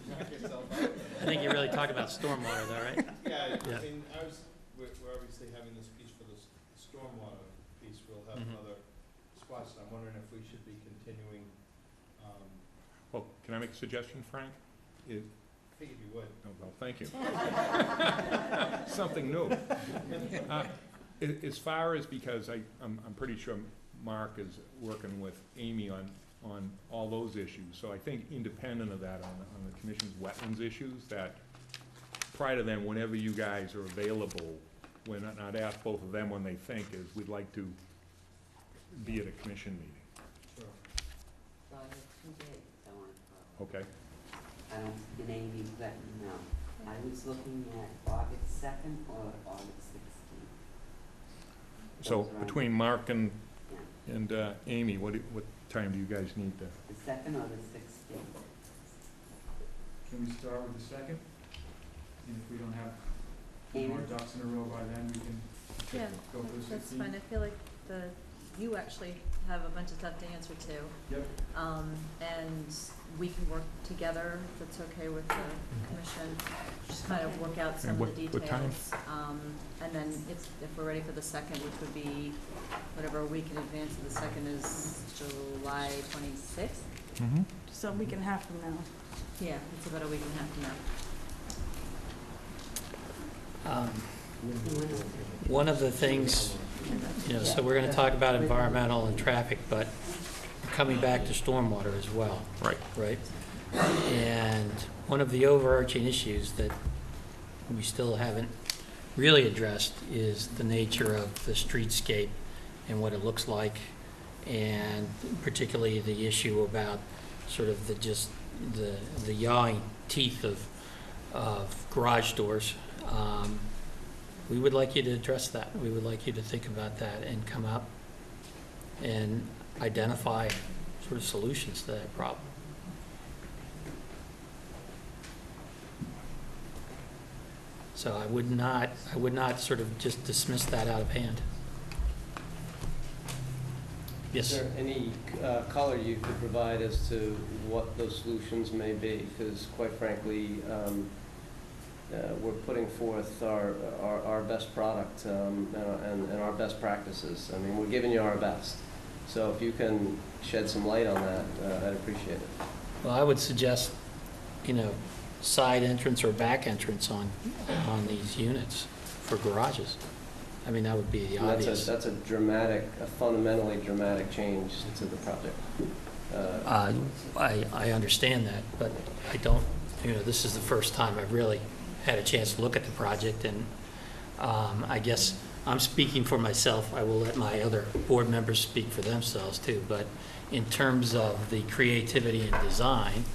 knock yourself out. I think you really talked about stormwater though, right? Yeah, Yeah. I mean, we're obviously having this piece for the stormwater piece, we'll have Mhm. another spots, and I'm wondering if we should be continuing, Well, can I make a suggestion, Frank? I figured you would. Oh, well, thank you. Something new. As far as, because I'm pretty sure Mark is working with Amy on all those issues, so I think independent of that, on the commission's wetlands issues, that prior to then, whenever you guys are available, when, and I'd ask both of them when they think, is we'd like to be at a commission meeting. Sure. So I have 2 dates I want to follow. Okay? I don't, and Amy let me know. I was looking at August 2nd or August 16th. So Those are on- between Mark and Yeah. Amy, what time do you guys need to? The second or the 16th? Can we start with the second? And if we don't have more ducks in a row by then, we can Yeah, go for the 16th? that's fine. I feel like you actually have a bunch of stuff to answer to. Yep. And we can work together, if it's okay with the commission, just kind of work out some And of the what time? details. And then if we're ready for the second, which would be whatever week in advance of the second is July 26th? Mm-hmm. Just a week and a half from now. Yeah, it's about a week and a half from now. One of the things, so we're going to talk about environmental and traffic, but coming back to stormwater as well. Right. Right? And one of the overarching issues that we still haven't really addressed is the nature of the streetscape and what it looks like, and particularly the issue about sort of the yawing teeth of garage doors. We would like you to address that. We would like you to think about that and come up and identify sort of solutions to that problem. So I would not sort of just dismiss that out of hand. Yes. Is there any color you could provide as to what those solutions may be? Because quite frankly, we're putting forth our best product and our best practices. I mean, we're giving you our best. So if you can shed some light on that, I'd appreciate it. Well, I would suggest, side entrance or back entrance on these units for garages. I mean, that would be the obvious. That's a fundamentally dramatic change to the project. I understand that, but I don't, this is the first time I've really had a chance to look at the project, and I guess I'm speaking for myself. I will let my other board members speak for themselves too, but in terms of the creativity and design,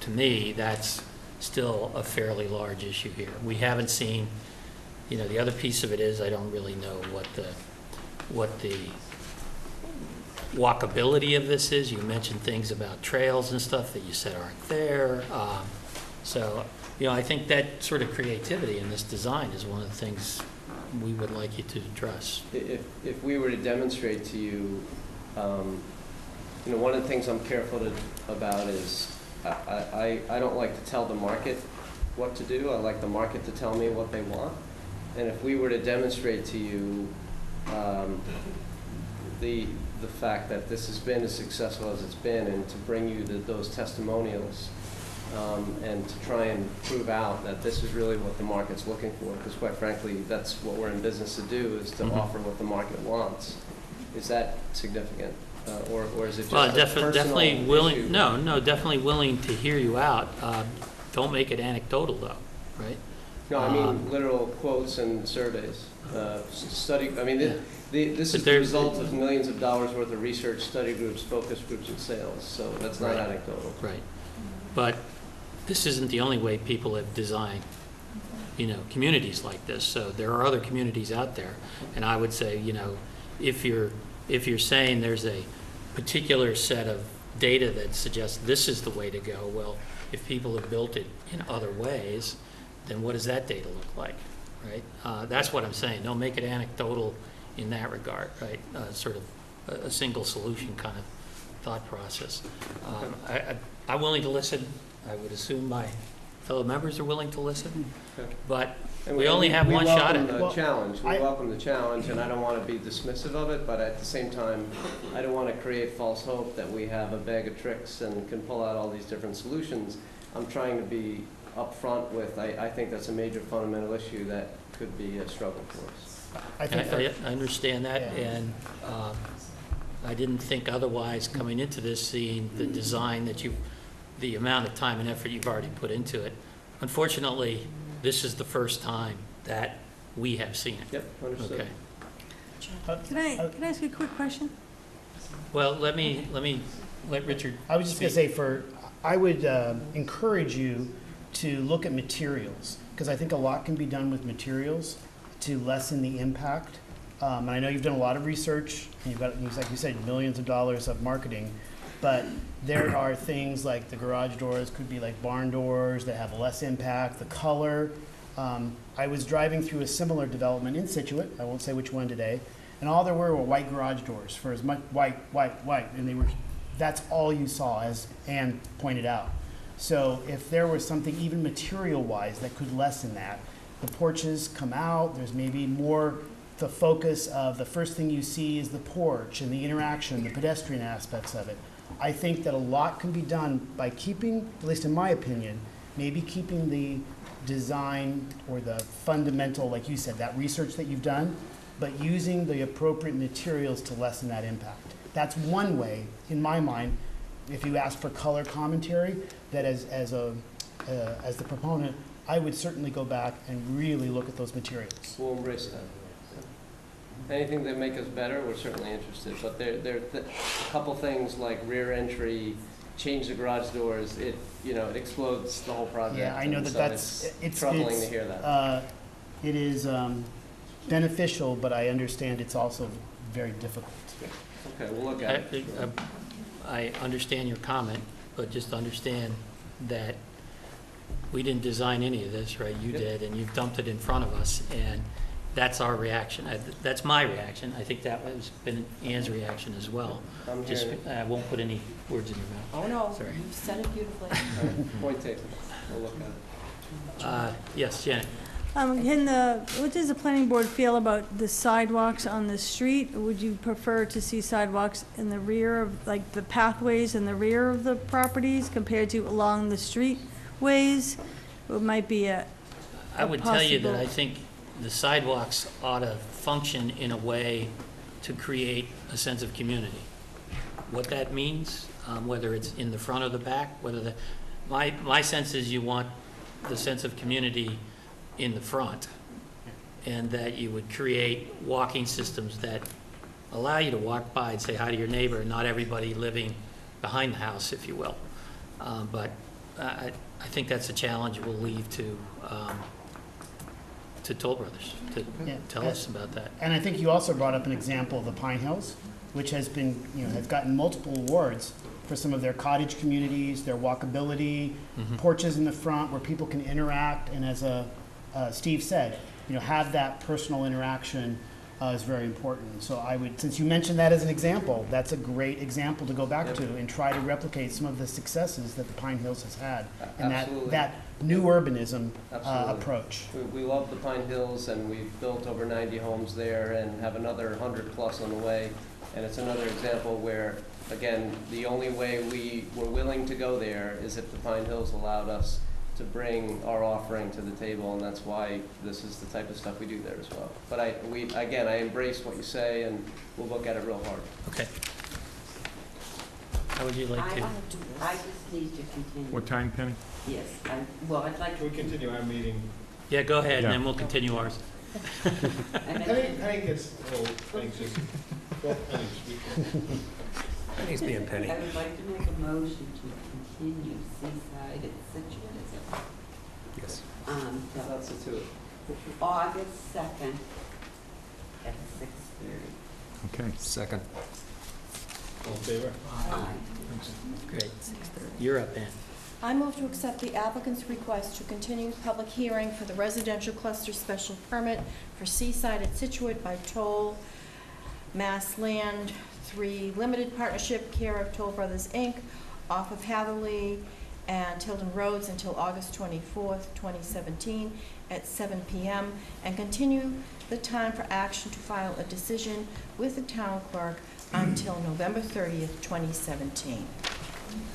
to me, that's still a fairly large issue here. We haven't seen, the other piece of it is I don't really know what the walkability of this is. You mentioned things about trails and stuff that you said aren't there. So, I think that sort of creativity in this design is one of the things we would like you to address. If we were to demonstrate to you, one of the things I'm careful about is I don't like to tell the market what to do. I like the market to tell me what they want. And if we were to demonstrate to you the fact that this has been as successful as it's been, and to bring you those testimonials, and to try and prove out that this is really what the market's looking for, because quite frankly, that's what we're in business to do, is to offer what the market wants. Is that significant? Or is it just a definitely willing? issue? No, definitely willing to hear you out. Don't make it anecdotal, though, right? No, I mean literal quotes and surveys. Study. I mean, this is the result of millions of dollars worth of research, study groups, focus groups, and sales. So that's not anecdotal. Right. But this isn't the only way people have designed, communities like this. So there are other communities out there, and I would say, if you're saying there's a particular set of data that suggests this is the way to go, well, if people have built it in other ways, then what does that data look like, right? That's what I'm saying. Don't make it anecdotal in that regard, right? Sort of a single solution kind of thought process. I'm willing to listen. I would assume my fellow members are willing to listen, but we only have one shot at it. We welcome the challenge, and I don't want to be dismissive of it, but at the same time, I don't want to create false hope that we have a bag of tricks and can pull out all these different solutions. I'm trying to be upfront with, I think that's a major fundamental issue that could be a struggle for us. I understand that, and I didn't think otherwise coming into this, seeing the design that the amount of time and effort you've already put into it. Unfortunately, this is the first time that we have seen it. Yep, understood. Okay. Can I ask you a quick question? Well, let Richard. I was just going to say, I would encourage you to look at materials, because I think a lot can be done with materials to lessen the impact and I know you've done a lot of research, and you've got, like you said, millions of dollars of marketing, but there are things like the garage doors could be like barn doors that have less impact, the color. I was driving through a similar development in Scituate, I won't say which one today, and all there were white garage doors for as much white, and they were, that's all you saw, as Ann pointed out. So if there was something even material-wise that could lessen that, the porches come out, there's maybe more the focus of the first thing you see is the porch and the interaction, the pedestrian aspects of it. I think that a lot can be done by keeping, at least in my opinion, maybe keeping the design or the fundamental, like you said, that research that you've done, but using the appropriate materials to lessen that impact. That's one way, in my mind, if you ask for color commentary, that as the proponent, I would certainly go back and really look at those materials. We'll embrace that. Anything that make us better, we're certainly interested. But there a couple things like rear entry, change the garage doors. It explodes the whole project. Yeah, I know and that so it's troubling to hear that. It is beneficial, but I understand it's also very difficult. Okay, we'll look at it. I understand your comment, but just understand that we didn't design any of this, right? You did, and you've dumped it in front of us, and that's our reaction. That's my reaction. I think that has been Ann's reaction as well. Just, I won't put any words in your mouth. Oh, no. Sorry. You said it beautifully. Point taken. We'll look at it. Yes, Janet. What does the planning board feel about the sidewalks on the street? Would you prefer to see sidewalks in the rear of, like, the pathways in the rear of the properties compared to along the streetways? It might be I would tell you that I think the sidewalks ought to function in a way to create a sense of community. What that means, whether it's in the front or the back, my sense is you want the sense of community in the front, and that you would create walking systems that allow you to walk by and say hi to your neighbor, not everybody living behind the house, if you will. But I think that's a challenge we'll leave to Toll Brothers to tell us about that. And I think you also brought up an example of the Pine Hills, which has been, has gotten multiple awards for some of their cottage communities, their walkability, porches in the front where people can interact, and as Steve said, have that personal interaction is very important. So I would, since you mentioned that as an example, that's a great example to go back to and try to replicate some of the successes that the Pine Hills has had, and that new urbanism approach. We love the Pine Hills, and we've built over 90 homes there and have another 100 plus on the way. And it's another example where, again, the only way we were willing to go there is if the Pine Hills allowed us to bring our offering to the table, and that's why this is the type of stuff we do there as well. But I embrace what you say, and we'll look at it real hard. Okay. How would you like to? I just need to continue. What time, Penny? Yes, I'd like to. Can we continue our meeting? Yeah, go ahead, and then we'll continue ours. Penny gets a little anxious. Well, Penny's being Penny. I would like to make a motion to continue Seaside at Situate. Yes. That's Situate. August 2nd at 6:30. Okay. Second. all in favor? Aye. Great. You're up, Ann. I move to accept the applicant's request to continue public hearing for the residential cluster special permit for Seaside at Scituate by Toll Mass Land 3 Limited Partnership, care of Toll Brothers, Inc., off of Hatherley and Tilden Roads until August 24th, 2017 at 7 p.m. and continue the time for action to file a decision with the town clerk until November 30th, 2017.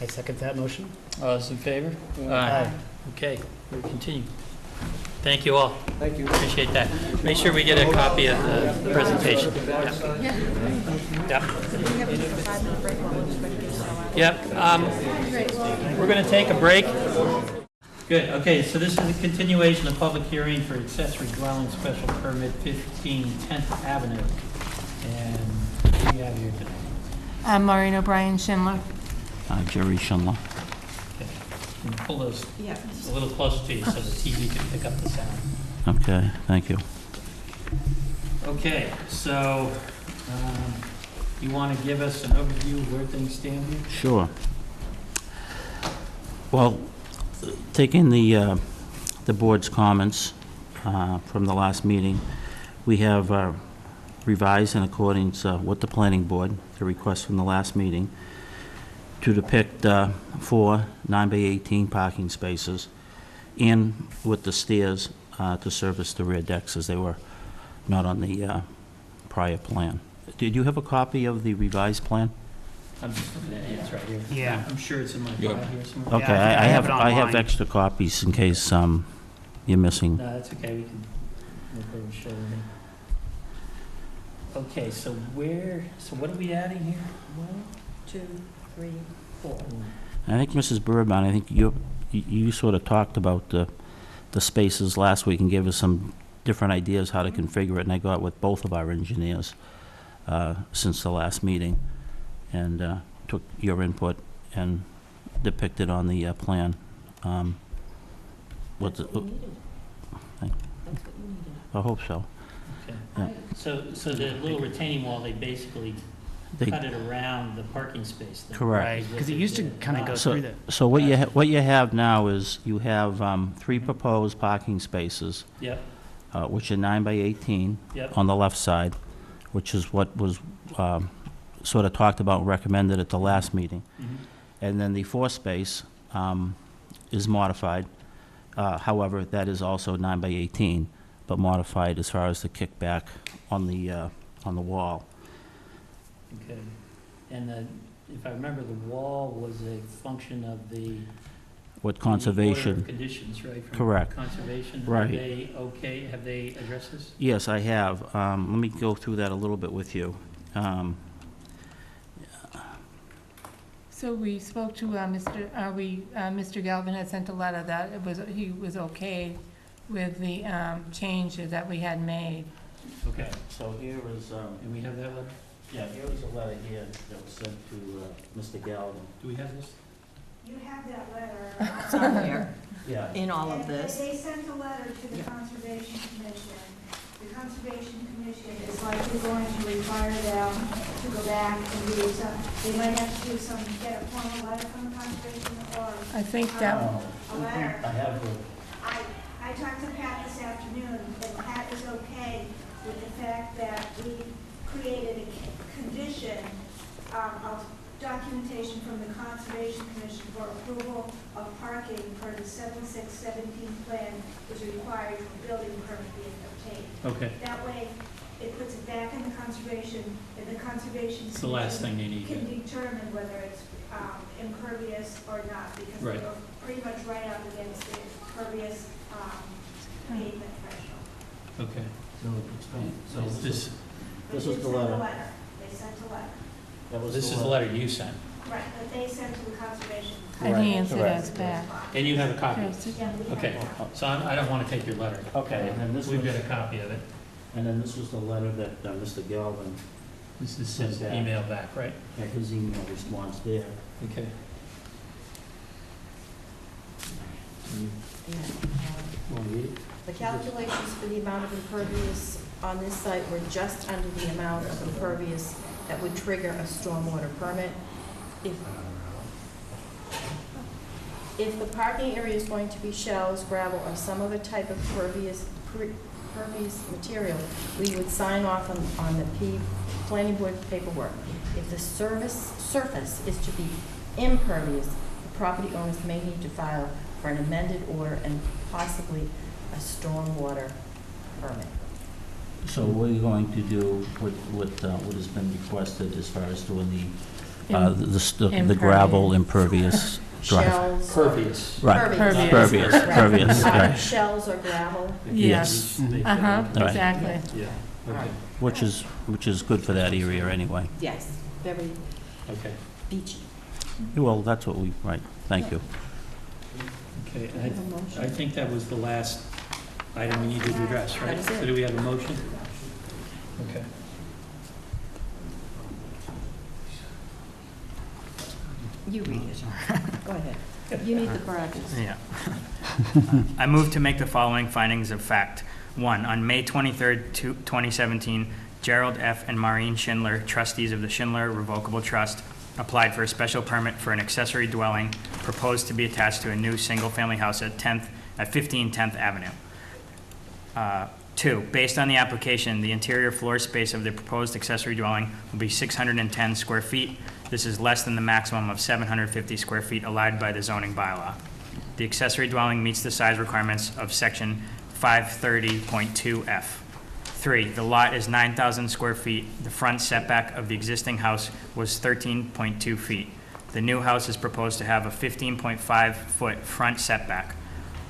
I second that motion. All those in favor? Aye. Okay, we'll continue. Thank you all. Thank you. Appreciate that. Make sure we get a copy of the presentation. Yep. Yep. We're going to take a break. Good. Okay, so this is a continuation of public hearing for accessory dwelling special permit 15 10th Avenue. And who do we have here today? I'm Maureen O'Brien Schindler. Jerry Schindler. Okay. Can you pull those a little closer to you so the TV can pick up the sound? Okay, thank you. Okay, so you want to give us an overview of where things stand here? Sure. Well, taking the board's comments from the last meeting, we have revised in accordance with the planning board, the request from the last meeting, to depict 4 9x18 parking spaces and with the stairs to service the rear decks, as they were not on the prior plan. Did you have a copy of the revised plan? I'm just looking at it, it's right here. Yeah. I'm sure it's in my file here somewhere. Okay, Yeah, I have it I have online. extra copies in case you're missing. No, that's okay, we can look over show it. Okay, so what are we adding here? 1, 2, 3, 4. I think Mrs. Birdman, I think you sort of talked about the spaces last week and gave us some different ideas how to configure it, and I got with both of our engineers since the last meeting, and took your input and depicted on the plan. That's what you needed. Thank- That's what you needed. I hope so. Okay. Yeah. So the little retaining wall, they basically They- cut it around the parking space then? Correct. Right, is what because it they used to did. kind of go So, through the. so what you have now is you have 3 proposed parking spaces, Yep, which are 9x18 yep, on the left side, which is what was sort of talked about and recommended at the last meeting. mhm, And then the 4 space is modified. However, that is also 9x18, but modified as far as the kickback on the wall. okay. And if I remember, the wall was a function of the With the order conservation. of conditions, right? from Correct. Conservation. Right. Are they okay? Have they addressed this? Yes, I have. Let me go through that a little bit with you. So we spoke to Mr. Galvin had sent a letter that he was okay with the changes that we had made. Okay. So here is, And we have that letter? yeah, here is a letter here that was sent to Mr. Galvin. Do we have this? You have that letter. It's on there, Yeah. in all of And this. They sent a letter to the Yeah. Conservation Commission. The Conservation Commission is likely going to require them to go back and do some, they might have to do some, get a formal letter from the Conservation or I think that, a letter. I have the I talked to Pat this afternoon, and Pat is okay with the fact that we created a condition of documentation from the Conservation Commission for approval of parking for the 7617 plan is required for building permit being obtained. Okay. That way, it puts it back in the conservation, and the Conservation It's the last thing they need. can determine whether it's impervious or not, because Right. we're pretty much right up against the impervious pavement threshold. Okay. So Is this, This But is they the sent a letter. They sent a letter. That was this is the letter you sent, Right, that they sent to the conservation. and he answered us back. and you have a copy? Yeah, we have Okay, that. so I don't want to take your letter. Okay, and then this We've was, got a copy of it. and then this was the letter that Mr. Galvin, This is his Okay. email back, right? had his email response there. Okay. Want to read it? The calculations for the amount of impervious on this site were just under the amount of impervious that would trigger a stormwater permit. If the parking area is going to be shells, gravel, or some other type of pervious material, we would sign off on the planning board paperwork. If the surface is to be impervious, the property owners may need to file for an amended order and possibly a stormwater permit. So what are you going to do with what has been requested as far as doing the gravel impervious drive? Shells. Pervious. Right. Pervious. Pervious, pervious, right. Shells or gravel. Yes. Uh-huh, Right. exactly. Yeah, okay, Which is good for that area anyway. Yes, very okay. beachy. Well, that's what we, right, thank you. Okay, I think that was the last item we needed to address, right? That is it. So do we have a motion? Okay. You read it. Go ahead. You need the brackets. Yeah. I move to make the following findings of fact. 1, on May 23rd, 2017, Gerald F. and Maureen Schindler, trustees of the Schindler Revocable Trust, applied for a special permit for an accessory dwelling proposed to be attached to a new single-family house at 15 10th Avenue. 2, based on the application, the interior floor space of the proposed accessory dwelling will be 610 square feet. This is less than the maximum of 750 square feet allowed by the zoning bylaw. The accessory dwelling meets the size requirements of section 530.2F. 3, the lot is 9,000 square feet. The front setback of the existing house was 13.2 feet. The new house is proposed to have a 15.5-foot front setback.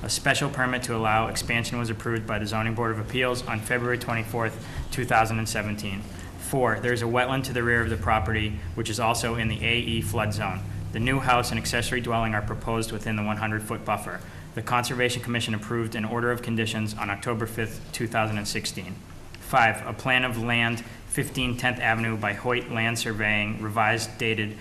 A special permit to allow expansion was approved by the Zoning Board of Appeals on February 24th, 2017. 4, there is a wetland to the rear of the property, which is also in the AE flood zone. The new house and accessory dwelling are proposed within the 100-foot buffer. The Conservation Commission approved an order of conditions on October 5th, 2016. 5, a plan of land, 15 10th Avenue by Hoyt Land Surveying, revised dated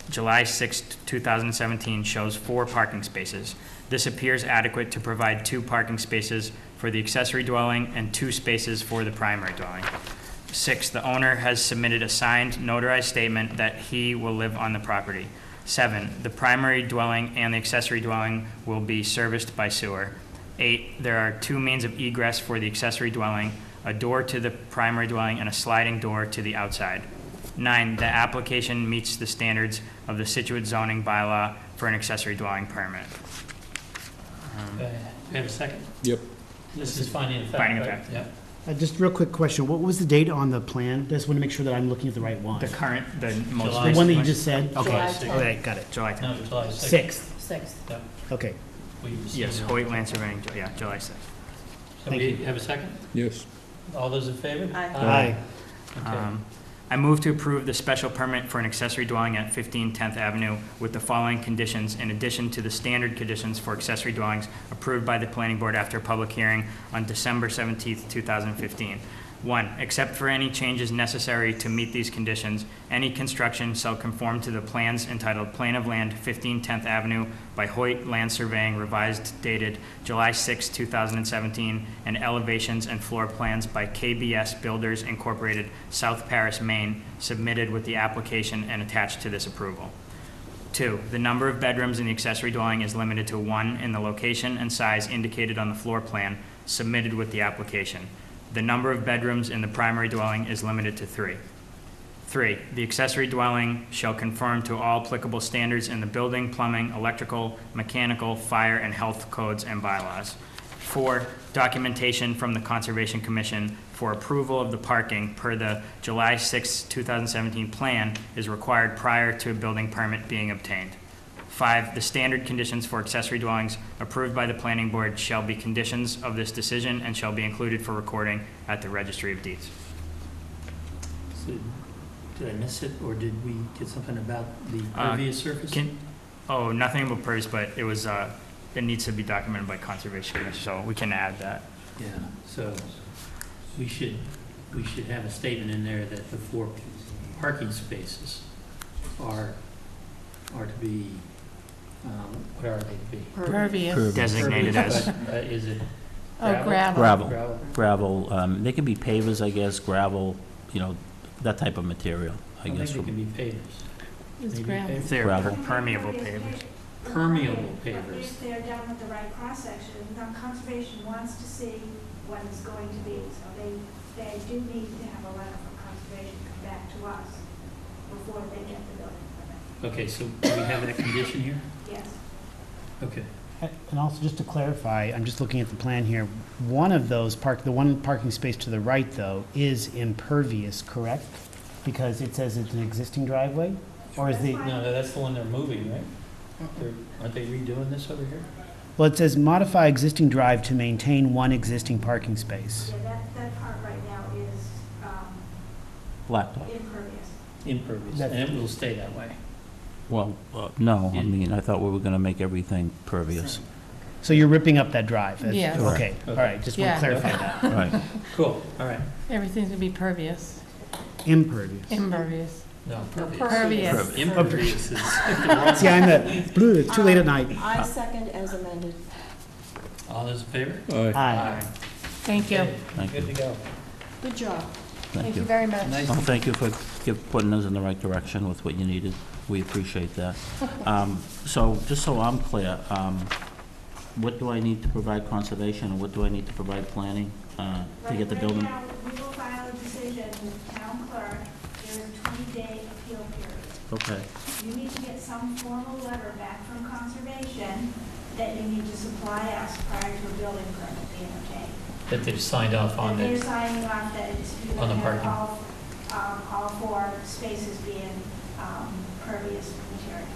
July 6, 2017, shows 4 parking spaces. This appears adequate to provide 2 parking spaces for the accessory dwelling and 2 spaces for the primary dwelling. 6, the owner has submitted a signed, notarized statement that he will live on the property. 7, the primary dwelling and the accessory dwelling will be serviced by sewer. 8, there are 2 means of egress for the accessory dwelling, a door to the primary dwelling and a sliding door to the outside. 9, the application meets the standards of the Situate zoning bylaw for an accessory dwelling permit. Do we have a second? Yep. This is finding of fact, Finding of right? fact. Yeah. Just real quick question. What was the date on the plan? Just want to make sure that I'm looking at the right one. The current, the most July. The one that you recent just said? July Okay. 6th. Okay, got it. July 10th. No, July 6th. 6th. Yep. Okay. We received Yes, it. Hoyt Land Surveying, yeah, July 6th. So Thank we you. have a second? Yes. All those in favor? Aye. Okay. I move to approve the special permit for an accessory dwelling at 15 10th Avenue with the following conditions in addition to the standard conditions for accessory dwellings approved by the planning board after a public hearing on December 17th, 2015. 1, except for any changes necessary to meet these conditions, any construction shall conform to the plans entitled Plan of Land 15 10th Avenue by Hoyt Land Surveying, revised dated July 6, 2017, and elevations and floor plans by KBS Builders Incorporated, South Paris, Maine, submitted with the application and attached to this approval. 2, the number of bedrooms in the accessory dwelling is limited to 1 in the location and size indicated on the floor plan submitted with the application. The number of bedrooms in the primary dwelling is limited to 3. 3, the accessory dwelling shall conform to all applicable standards in the building, plumbing, electrical, mechanical, fire, and health codes and bylaws. 4, documentation from the Conservation Commission for approval of the parking per the July 6, 2017 plan is required prior to a building permit being obtained. 5, the standard conditions for accessory dwellings approved by the planning board shall be conditions of this decision and shall be included for recording at the Registry of Deeds. So, did I miss it, or did we get something about the impervious surface? Oh, nothing about pervious, but it was, it needs to be documented by Conservation Commission, so we can add that. Yeah, so we should have a statement in there that the 4 parking spaces are to be, what are they to be? Pervious. Designated as. But, is it Oh, gravel? gravel. Gravel, they can be pavers, I guess, gravel, that type of material, I don't guess. think they can be pavers. It's Maybe gravel. pavers? They're Gravel. permeable pavers. Permeable pavers. If they're done with the right cross-section, the conservation wants to see what it's going to be, so they do need to have a letter from conservation come back to us before they get the building permit. Okay, so do we have that condition here? Yes. Okay. And also, just to clarify, I'm just looking at the plan here. One of those the one parking space to the right, though, is impervious, correct? Because it says it's an existing driveway? Or is the, No, that's the one they're moving, right? Aren't they redoing this over here? well, it says modify existing drive to maintain one existing parking space. Yeah, that part right now is Blacktop. impervious. Impervious, and it will stay that way. Well, no, I mean, I thought we were gonna make everything pervious. So you're ripping up that drive? Yes. Okay, all right, just want Yeah. to clarify that. Right. Cool, all right. Everything's gonna be pervious. Impervious. Impervious. No, Pervious. Impervious is. See, I'm it's too late at night. I second as amended. All those in favor? Aye. Thank you. Thank you. Good to go. Good job. Thank you very much. Well, thank you for putting us in the right direction with what you needed. We appreciate that. So, just so I'm clear, what do I need to provide conservation, and what do I need to provide planning to get the building? Right now, we will file a decision with the town clerk. There is a 20-day appeal period. Okay. You need to get some formal letter back from conservation that you need to supply us prior to a building permit being obtained. That they've signed off on They're it. signing off that it's, you're On the gonna have parking. all 4 spaces being pervious material.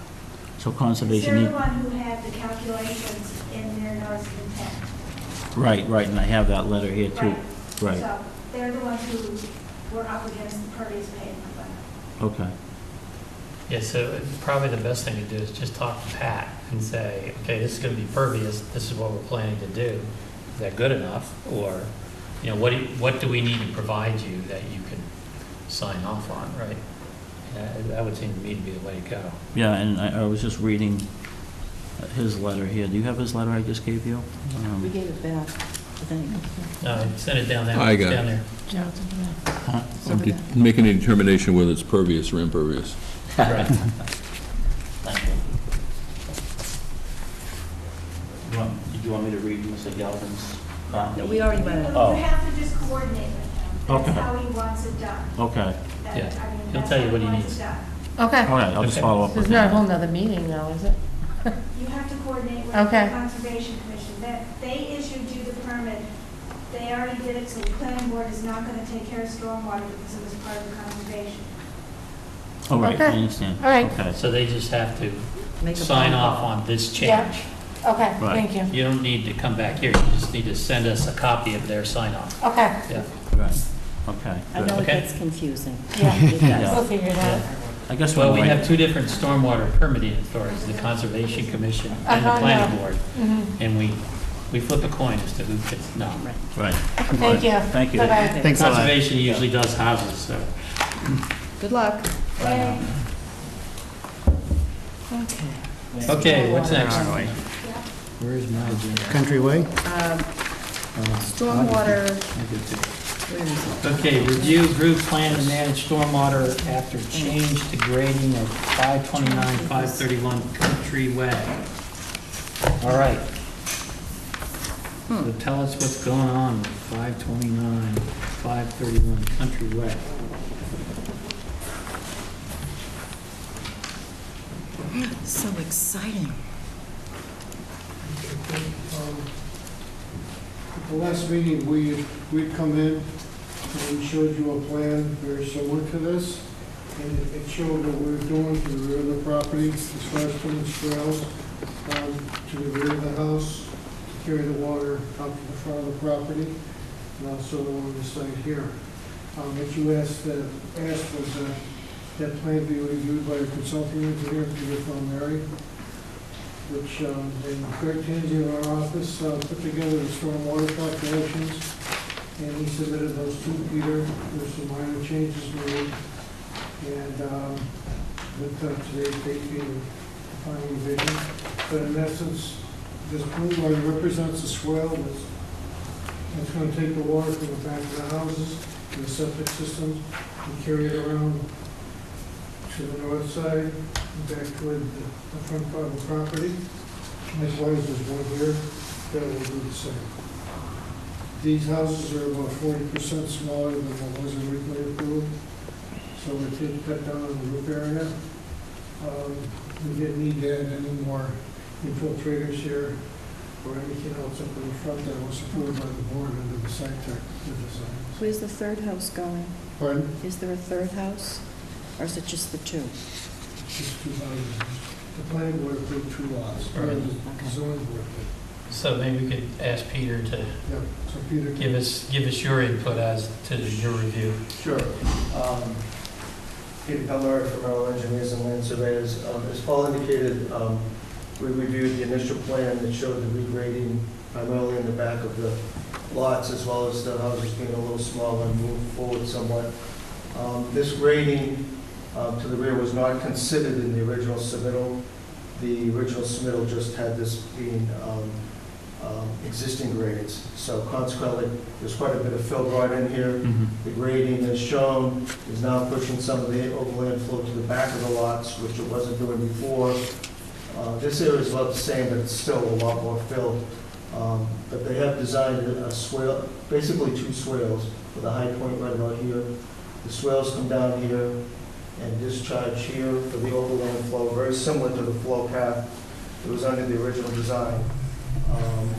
So conservation They're need... the one who had the calculations in their notice of intent. Right, and I have that letter here too. Right. So they're the ones who were up against the pervious pavement limit. Okay. Yeah, so probably the best thing to do is just talk to Pat and say, okay, this is gonna be pervious, this is what we're planning to do. Is that good enough? Or, you know, what do we need to provide you that you can sign off on, right? That would seem to me to be the way to go. Yeah, and I was just reading his letter here. Do you have his letter I just gave you? We gave it back, I think. No, send it down there. I got it. Down there. Huh? I'm making a determination whether it's pervious or impervious. Right. Did you want me to read Mr. Galvin's? No, we already went it. Oh. You have to just coordinate with him. That's Okay. how he wants it done. Okay. That- Yeah. I mean, He'll that's tell you how what he wants needs. it done. Okay. All right, I'll just Okay. follow up There's with not a him. whole nother meeting now, is it? You have to coordinate with Okay. the Conservation Commission. That, they issued you the permit. They already did it, so the planning board is not gonna take care of stormwater because it was part of the conservation. All right, I Okay. understand. All right. Okay. So they just have to Make a sign phone off call. on this Yeah. change. Okay, Right. thank you. You don't need to come back here, you just need to send us a copy of their sign off. Okay, Yeah. Right. Okay. I good. know it Okay. gets confusing. yeah, Yeah. we'll figure it out. I guess Well, we we're have 2 different stormwater permitting authorities, the Conservation Commission and the Uh-huh, Planning yeah. Board. Mhm. And we flip a coin as to who gets, no. Right. Thank you. Thank you. Bye-bye. Thanks a lot. Conservation usually does houses, so. Good luck. Okay, what's next? All right. Where is my agenda? Countryway? Stormwater, Okay, review group plan to manage stormwater after change to grading of 529, 531 Country Way. All right. So tell us what's going on with 529, 531 Country Way. so exciting. At the last meeting, we'd come in and we showed you a plan very similar to this. And it showed what we were doing to the rear of the property, as far as putting swales to the rear of the house, to carry the water out to the front of the property, and also along the side here. What you asked was that plan be reviewed by a consulting engineer, Peter Mary, which then Craig Tansey in our office put together the stormwater calculations, and he submitted those to Peter. There's some minor changes made, and with today's date being the final revision. But in essence, this blue line represents a swale that's going to take the water from the back of the houses to the septic system and carry it around to the north side and back toward the front part of the property. Likewise, there's one here that will do the same. These houses are about 40% smaller than what was originally approved, so we did cut down on the roof area. We didn't need to add any more infiltrators here or anything else up in the front that was approved by the board under the site tech design. Where's the third house going? Pardon? Is there a third house, or is it just the 2? Just 2 houses. The planning board approved 2 lots. Right. The zoning board did. So maybe we could ask Peter to Yeah, so Peter. give us your input as to your review. Sure. Peter Pelmer from Vernal Engineers and Land Surveyors. As Paul indicated, we reviewed the initial plan that showed the regrading primarily in the back of the lots, as well as the houses being a little smaller and moved forward somewhat. This grading to the rear was not considered in the original submittal. The original submittal just had this being existing grades. So consequently, there's quite a bit of fill brought in here. Mhm. The grading as shown is now pushing some of the overland flow to the back of the lots, which it wasn't doing before. This area is about the same, but it's still a lot more fill. But they have designed a swale, basically two swales, with a high point right about here. The swales come down here and discharge here for the overland flow, very similar to the flow path that was under the original design. And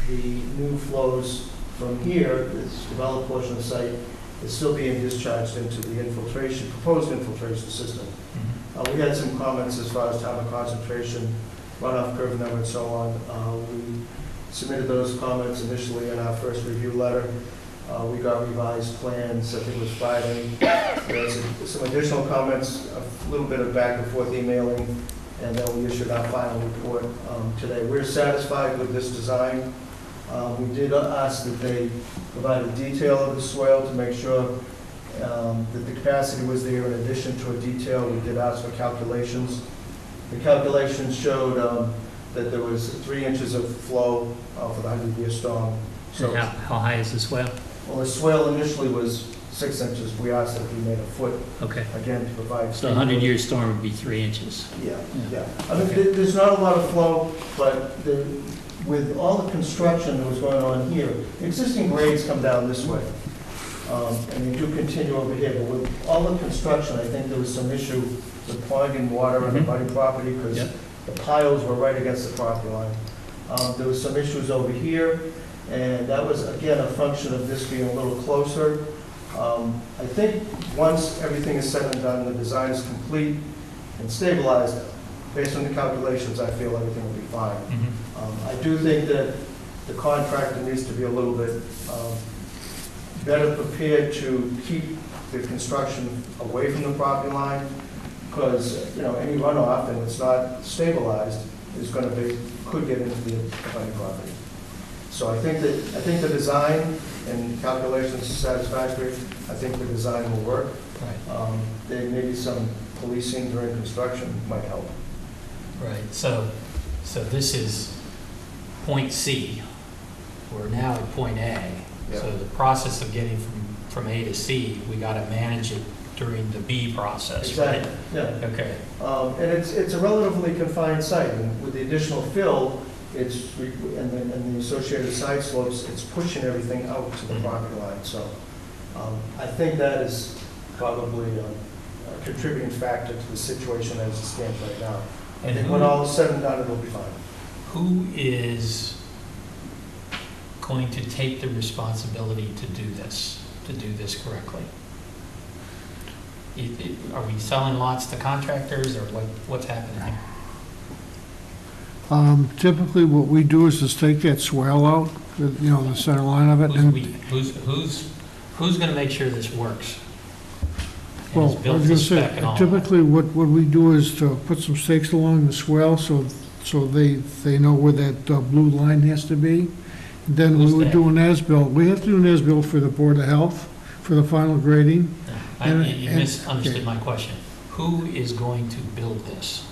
the new flows from here, this developed portion of the site, is still being discharged into the infiltration, proposed infiltration system. We had some comments as far as time of concentration, runoff curve number, and so on. We submitted those comments initially in our first review letter. We got revised plans, I think it was Friday. There's some additional comments, a little bit of back and forth emailing, and then we issued our final report today. We're satisfied with this design. We did ask that they provide a detail of the swale to make sure that the capacity was there in addition to a detail. We did ask for calculations. The calculations showed that there was 3 inches of flow for the 100-year storm. So how high is the swale? Well, the swale initially was 6 inches. We asked that it be made a foot. Okay. Again, to provide. So a 100-year storm would be 3 inches. Yeah. I mean, there's not a lot of flow, but with all the construction that was going on here, the existing grades come down this way. And they do continue over here, but with all the construction, I think there was some issue with ponding water on the abutting property because the piles were right against the property line. There was some issues over here, and that was, again, a function of this being a little closer. I think once everything is said and done, the design is complete and stabilized, based on the calculations, I feel everything will be fine. I do think that the contractor needs to be a little bit better prepared to keep the construction away from the property line, because, you know, any runoff, and it's not stabilized, is going to be, could get into the abutting property. So I think the design and calculations are satisfactory. I think the design will work. Right. There may be some policing during construction might help. Right. So this is point C. We're now at point A. Yeah. So the process of getting from A to C, we got to manage it during the B process, Exactly. right? Yeah. Okay. And it's a relatively confined site, and with the additional fill, and the associated side slopes, it's pushing everything out to the property line. So I think that is probably a contributing factor to the situation as it stands right now. I think when all is said and done, it'll be fine. Who is going to take the responsibility to do this correctly? Are we selling lots to contractors, or what's happening here? Typically, what we do is just take that swale out, the center line of it. Who's going to make sure this works? And Well, is I built was to going to spec say, and all? typically, what we do is to put some stakes along the swale so they know where that blue line has to be. Then we would do an as-built. We have to do an as-built for the Board of Health, for the final grading. You misunderstood my question. Who is going to build this?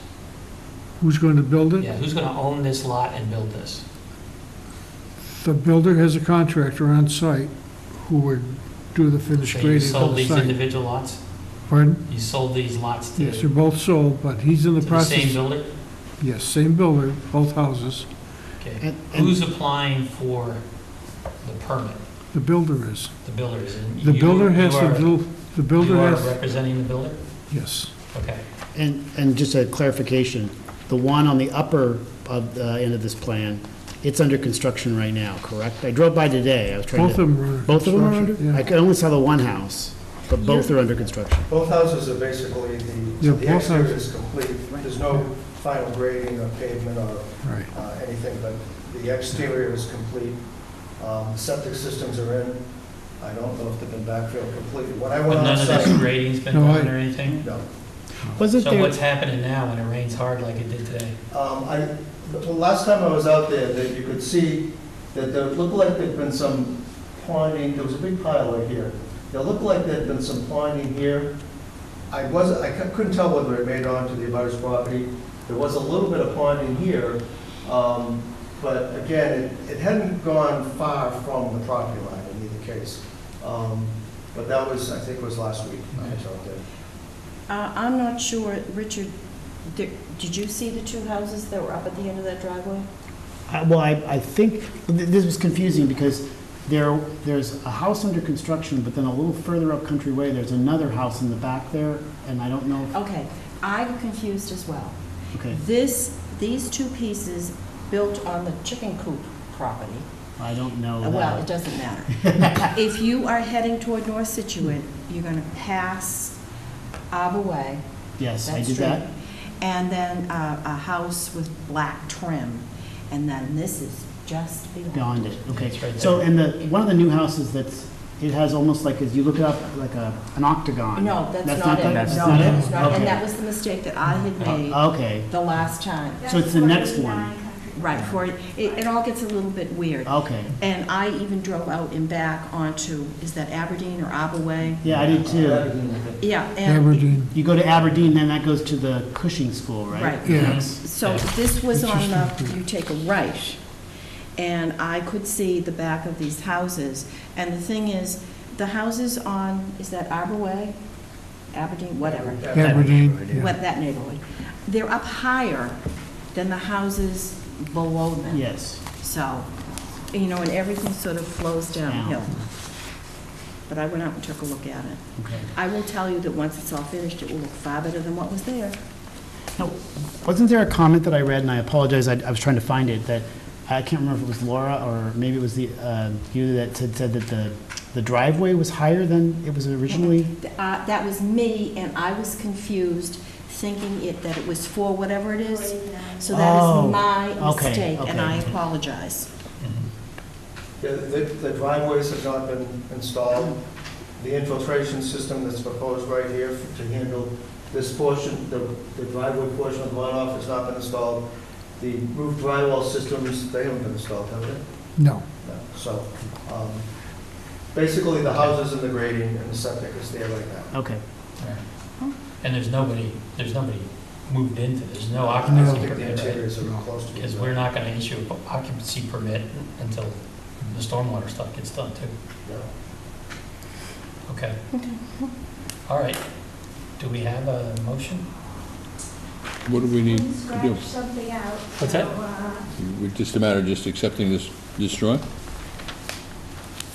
Who's going to build it? Yeah, who's going to own this lot and build this? The builder has a contractor on site who would do the finished So grading you of sold the these site. individual lots? Pardon? You sold these lots to Yes, they're both sold, but he's in the the process. same builder? Yes, same builder, both houses. Okay. Who's applying for the permit? The builder is. The builder is. And The builder has you to are- do, the builder You are has, representing the builder? yes. Okay. And just a clarification, the one on the upper end of this plan, it's under construction right now, correct? I drove by today, I was trying to... Both of them are under Both of them are under? construction, yeah. I only saw the one house, but both are under construction. Both houses are basically, Yeah, the both exterior houses. is complete. There's no final grading or pavement or Right. anything, but the exterior is complete. The septic systems are in. I don't know if they've been backfilled completely. When I went But none of outside... this grading's been No, done or anything? No. So what's happening now when it rains hard like it did today? The last time I was out there, that you could see that there looked like there'd been some ponding. There was a big pile right here. It looked like there'd been some ponding here. I couldn't tell whether it made it onto the abutter's property. There was a little bit of ponding here, But again, it hadn't gone far from the property line in either case. But that was, I think it was last week. I was out there. I'm not sure, Richard, did you see the two houses that were up at the end of that driveway? Well, I think, this was confusing because there's a house under construction, but then a little further up Country Way, there's another house in the back there, and I don't know if... Okay, I'm confused as well. Okay. These two pieces built on the chicken coop property. I don't know that. Well, it doesn't matter. If you are heading toward North Situate, you're going to pass Arbor Way. Yes, I that did street, that. And then a house with black trim. And then this is just Beyond it, okay. It's right So, there. and one of the new houses it has almost like, as you look it up, like an octagon. No, that's not it. That's No, not that's it? not, Okay. and that was the mistake that I had made Okay. the last time. So it's the next one. Right, it all gets a little bit weird. Okay. And I even drove out and back onto, is that Aberdeen or Arbor Way? Yeah, I did too. Yeah. And Aberdeen. You go to Aberdeen, then that goes to the Cushing School, right? Right. Yeah. So this was on you take a right, and I could see the back of these houses. And the thing is, the houses on, is that Arbor Way? Aberdeen, whatever. Aberdeen, yeah. What, that neighborhood. They're up higher than the houses below them. Yes. So, and everything sort of flows downhill. Down. But I went out and took a look at it. Okay. I will tell you that once it's all finished, it will look far better than what was there. Now, wasn't there a comment that I read, and I apologize, I was trying to find it, that, I can't remember if it was Laura or maybe it was you that said that the driveway was higher than it was originally? That was me, and I was confused, thinking that it was for whatever it is. So that is my mistake, and I apologize. Yeah, the driveways have not been installed. The infiltration system that's proposed right here to handle this portion, the driveway portion of the runoff has not been installed. The roof drywall systems, they haven't been installed, have they? No. No. So, basically, the houses and the grading and the septic is there right now. Okay. And there's nobody moved into, there's no I occupancy don't think the permit, interiors are close to it. because we're not going to issue an occupancy permit until the stormwater stuff gets done too. No. Okay. All right. Do we have a motion? What do we need We to do? scratch something out. What's that? We're just a matter of just accepting this drawing?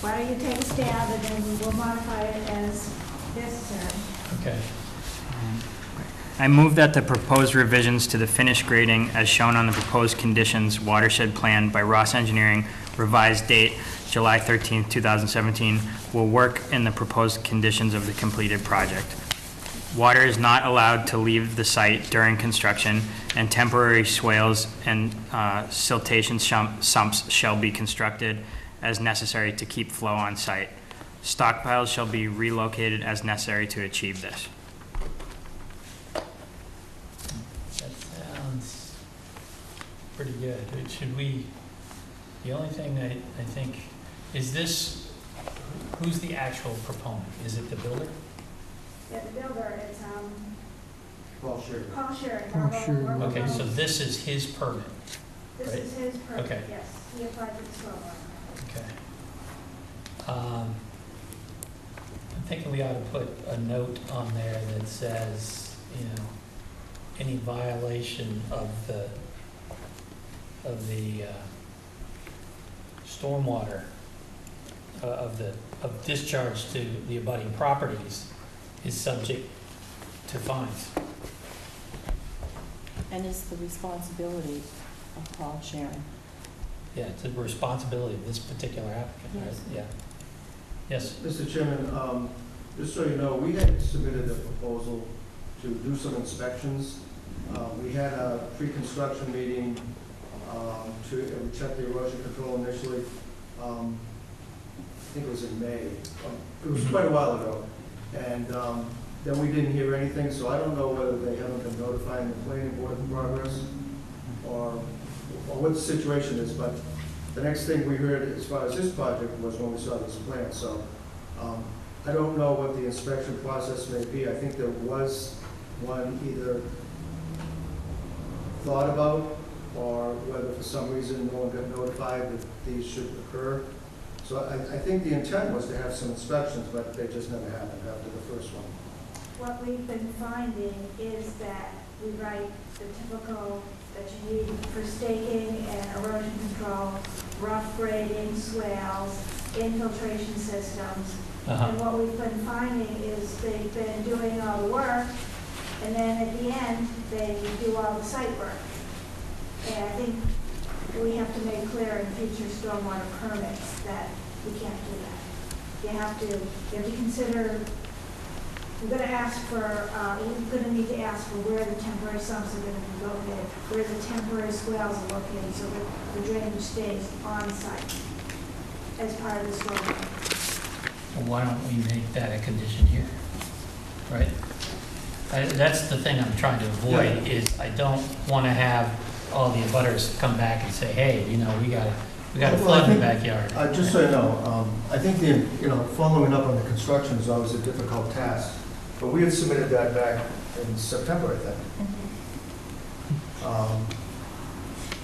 Why don't you take a stab and then we'll modify it as necessary. Okay. I move that the proposed revisions to the finished grading as shown on the proposed conditions watershed plan by Ross Engineering, revised date July 13th, 2017, will work in the proposed conditions of the completed project. Water is not allowed to leave the site during construction, and temporary swales and siltation sumps shall be constructed as necessary to keep flow on site. Stockpiles shall be relocated as necessary to achieve this. That sounds pretty good. Should we, the only thing I think, is this, who's the actual proponent? Is it the builder? Yeah, the builder is, Paul Sherry. Paul Sherry. Paul Sherry. Okay, so this is his permit. This right? is his permit, Okay. yes. He applied for the stormwater. Okay. I'm thinking we ought to put a note on there that says, any violation of the stormwater, of discharge to the abutting properties is subject to fines. And it's the responsibility of Paul Sharon. Yeah, it's the responsibility of this particular applicant, right? Yes. Yeah. Yes? Mr. Chairman, just so you know, we had submitted a proposal to do some inspections. We had a pre-construction meeting we checked the erosion control initially. I think it was in May. It was quite a while ago. And then we didn't hear anything, so I don't know whether they haven't been notifying the planning board of progress or what the situation is, but the next thing we heard as far as this project was when we saw this plan. So I don't know what the inspection process may be. I think there was one either thought about or whether for some reason no one got notified that these should occur. So I think the intent was to have some inspections, but they just never happened after the first one. What we've been finding is that we write the typical that you need for staking and erosion control, rough grading, swales, infiltration systems. And what we've been finding is they've been doing all the work, and then at the end, they do all the site work. And I think we have to make clear in future stormwater permits that we can't do that. You have to consider, we're going to ask for, we're going to need to ask for where the temporary sumps are going to be located, where the temporary swales are located, so that the drainage stays on site as part of the stormwater. Well, why don't we make that a condition here, right? That's the thing I'm trying to avoid, is I don't want to have all the abutters come back and say, hey, you know, we got a flood in the backyard. Just so you know, I think following up on the construction is always a difficult task, but we had submitted that back in September, I think.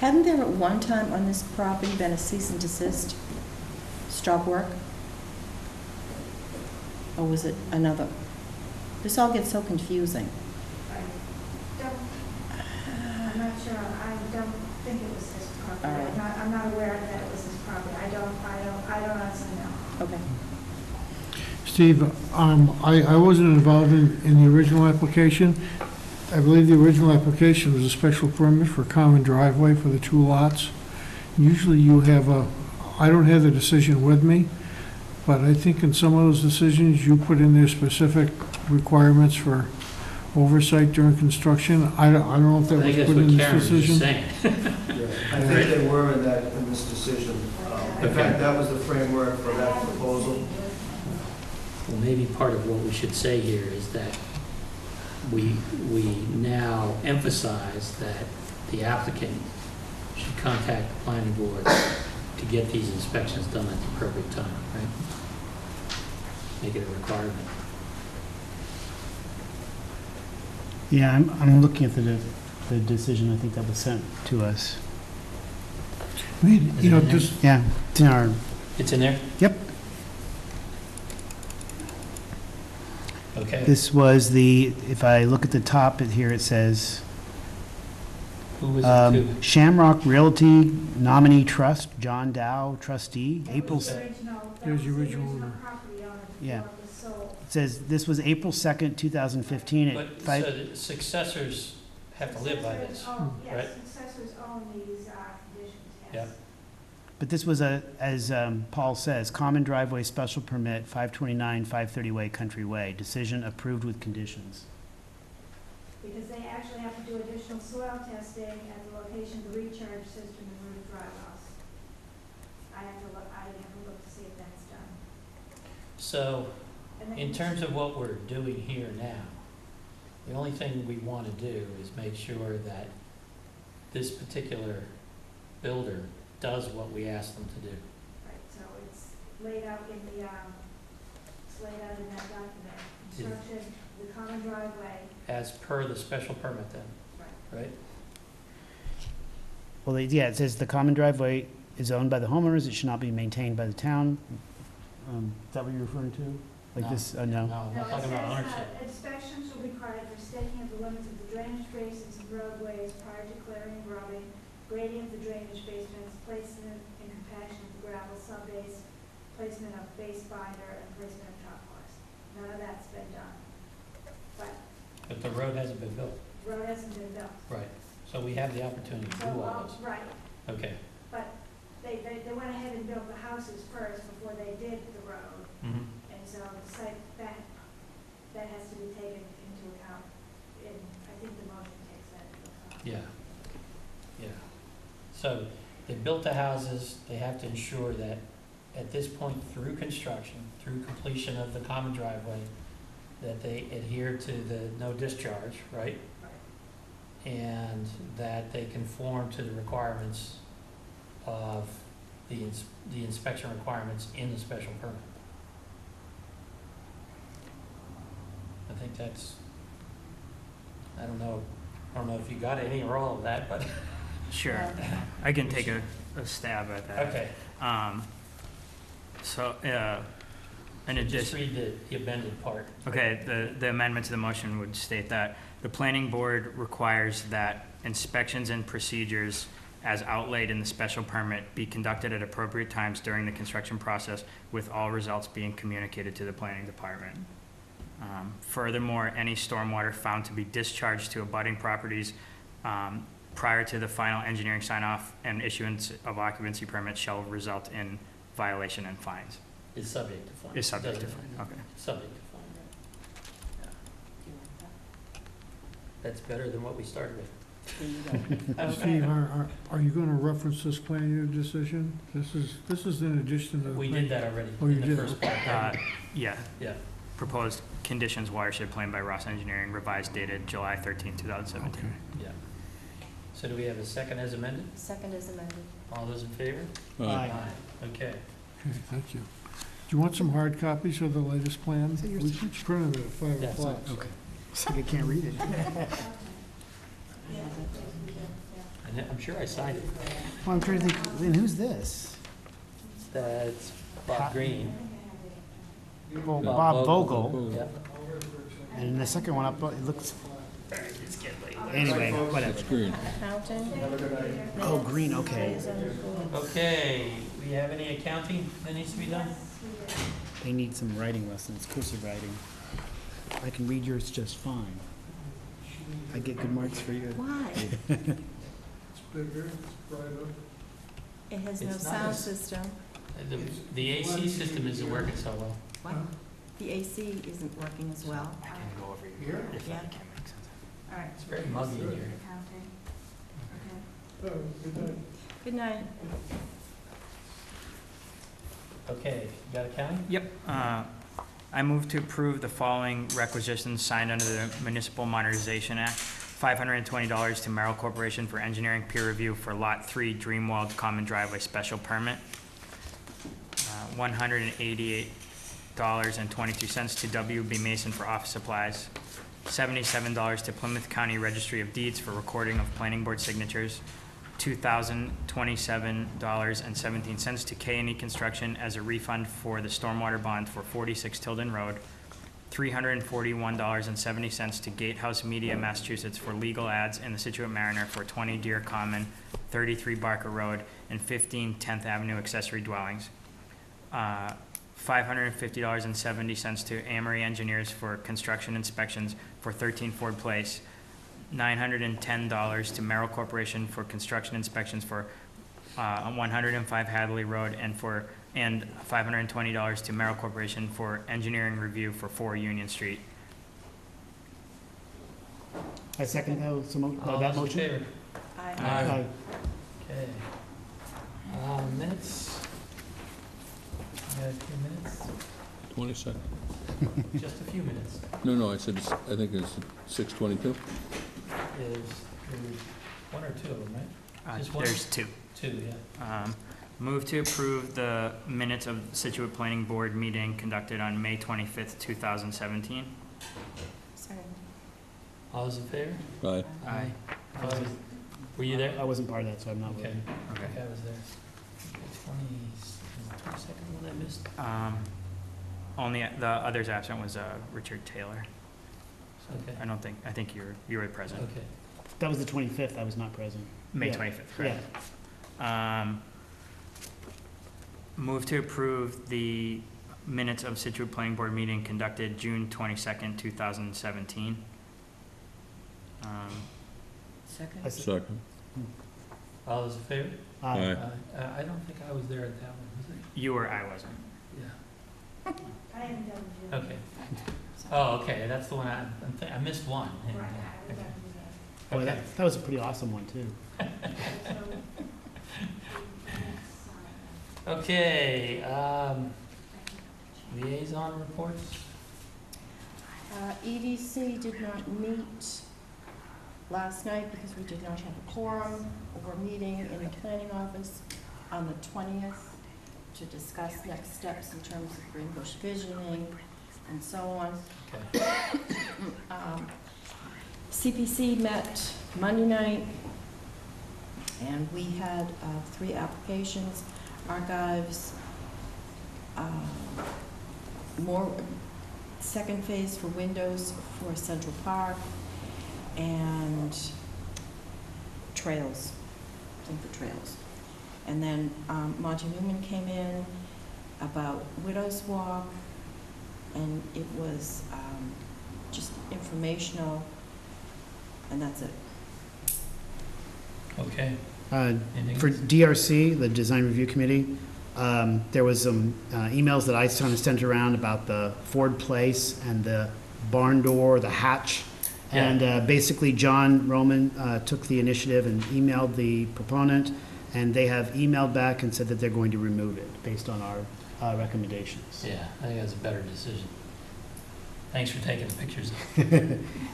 Hadn't there at one time on this property been a cease and desist, stop work? Or was it another? This all gets so confusing. I'm not sure. I don't think it was this property. All right. I'm not aware that it was this property. I don't honestly know. Okay. Steve, I wasn't involved in the original application. I believe the original application was a special permit for common driveway for the two lots. Usually you have I don't have the decision with me, but I think in some of those decisions, you put in there specific requirements for oversight during construction. I don't know if that was put in this decision. I think they were in this decision. In fact, that was the framework for that proposal. Well, maybe part of what we should say here is that we now emphasize that the applicant should contact the planning board to get these inspections done at the appropriate time, right? Make it a requirement. Yeah, I'm looking at the decision, I think that was sent to us. I mean, you know, just, Yeah, it's in our, It's in there? yep. Okay. This was if I look at the top here, it says, Who was it to? Shamrock Realty Nominee Trust, John Dow, trustee, April, there's the original owner. yeah. It says, this was April 2nd, 2015 But, at so 5. the successors have to live by this, right? Yes, successors own these conditions, yes. Yeah. But this was as Paul says, common driveway special permit, 529, 530 Way, Country Way. Decision approved with conditions. Because they actually have to do additional soil testing at the location of the recharge system and roof dry wells. I have to look to see if that's done. So, And then- in terms of what we're doing here now, the only thing we want to do is make sure that this particular builder does what we ask them to do. Right, so it's laid out in that document. Construction, the common driveway. As per the special permit then, right? Well, yeah, it says the common driveway is owned by the homeowners. It should not be maintained by the town. Is that what you're referring to? Like No. this, no? No, I'm not talking about It ownership. says, inspections will be required for staking of the limits of the drainage basins and roadways prior to clearing and grubbing, grading of the drainage basements, placement and compaction of the gravel subbase, placement of base binder, and placement of top course. None of that's been done. But the road hasn't been built. Road hasn't been built. Right. So we have the opportunity to do all this. Right, Okay. but they went ahead and built the houses first before they did the road. Mhm. And so the site, that has to be taken into account, and I think the motion takes that into account. Yeah. Yeah. So they built the houses, they have to ensure that at this point through construction, through completion of the common driveway, that they adhere to the no discharge, right? And that they conform to the requirements of the inspection requirements in the special permit. I think that's, I don't know if you got any or all of that, but Sure, I can take a stab at that. Okay. In addition. Just read the amended part. Okay, the amendment to the motion would state that the planning board requires that inspections and procedures as outlaid in the special permit be conducted at appropriate times during the construction process, with all results being communicated to the planning department. Furthermore, any stormwater found to be discharged to abutting properties prior to the final engineering sign-off and issuance of occupancy permits shall result in violation and fines. Is subject to fine. Is subject to Doesn't- fine, okay. Subject to fine, right? Yeah. That's better than what we started with. Steve, are you gonna reference this plan in your decision? This is in addition to. We did that already Oh, you in the did? first part. Yeah. Yeah. Proposed conditions watershed plan by Ross Engineering, revised dated July 13, 2017. Yeah. So do we have a second as amended? Second is amended. All those in favor? Aye. Okay. Okay, thank you. Do you want some hard copies of the latest plan? We printed it at 5 Yeah, o'clock. Okay. It's like I can't read it. I'm sure I signed it. Well, I'm trying to think, Lynn, who's this? That's Bob Green. Well, Bob Vogel. Yeah. And the second one up, it looks, anyway, whatever. It's green. Accounting. Oh, green, okay. Okay, we have any accounting that needs to be done? They need some writing lessons, cursive writing. I can read yours just fine. I get good marks for you. Why? It's bigger, it's brighter. It has no It's not sound as- system. The AC system isn't working so well. What? The AC isn't working as well. I can go over Here? if Yeah. that can make sense. All right. It's very muggy in here. Accounting. Oh, good night. Good night. Okay, you got accounting? Yep. I move to approve the following requisitions signed under the Municipal Modernization Act. $520 to Merrill Corporation for engineering peer review for Lot 3 Dreamwald Common Driveway Special Permit. $188.22 to WB Mason for office supplies. $77 to Plymouth County Registry of Deeds for recording of planning board signatures. $2,027.17 to K&E Construction as a refund for the stormwater bond for 46 Tilden Road. $341.70 to Gatehouse Media, Massachusetts for legal ads in the Situate Mariner for 20 Deer Common, 33 Barker Road, and 15 10th Avenue accessory dwellings. $550.70 to Amory Engineers for construction inspections for 13 Ford Place. $910 to Merrill Corporation for construction inspections for 105 Hadley Road, and $520 to Merrill Corporation for engineering review for 4 Union Street. I second All that those in motion. favor? Aye. Aye. Okay. Minutes? We got a few minutes? 20 seconds. Just a few minutes. No, I said, I think it's 6:22. There's one or two of them, right? Just one? There's 2. Two, yeah. Move to approve the minutes of Situate Planning Board meeting conducted on May 25th, 2017. Second. All those in favor? Aye. Aye. Were you there? I wasn't part of that, so I'm not Okay. voting. Okay, I was there. 22nd one I missed. Only the others absent was Richard Taylor. Okay. I think you were present. Okay. That was the 25th, I was not present. May Yeah. 25th, correct. Move to approve the minutes of Situate Planning Board meeting conducted June 22nd, 2017. Second. Second. All those in favor? Aye. I don't think I was there at that one, was You were, I wasn't. I? I am done with Yeah. Okay. Oh, okay, that's the one I missed one. Right, I was Okay. done with Boy, Okay. that was a pretty awesome one, too. Okay, liaison reports? EDC did not meet last night because we did not have a quorum. We're meeting in the planning office on the 20th to discuss next steps in terms of green bush visioning and so on. Okay. CPC met Monday night. And we had 3 applications, archives, more, second phase for windows for Central Park, and trails, thing for trails. And then Monty Newman came in about Widows Walk, and it was just informational, and that's it. Okay. For DRC, the Design Review Committee, there was some emails that I kind of sent around about the Ford Place and the barn door, the hatch. Yeah. And basically, John Roman took the initiative and emailed the proponent, and they have emailed back and said that they're going to remove it based on our recommendations. Yeah, I think that's a better decision. Thanks for taking the pictures.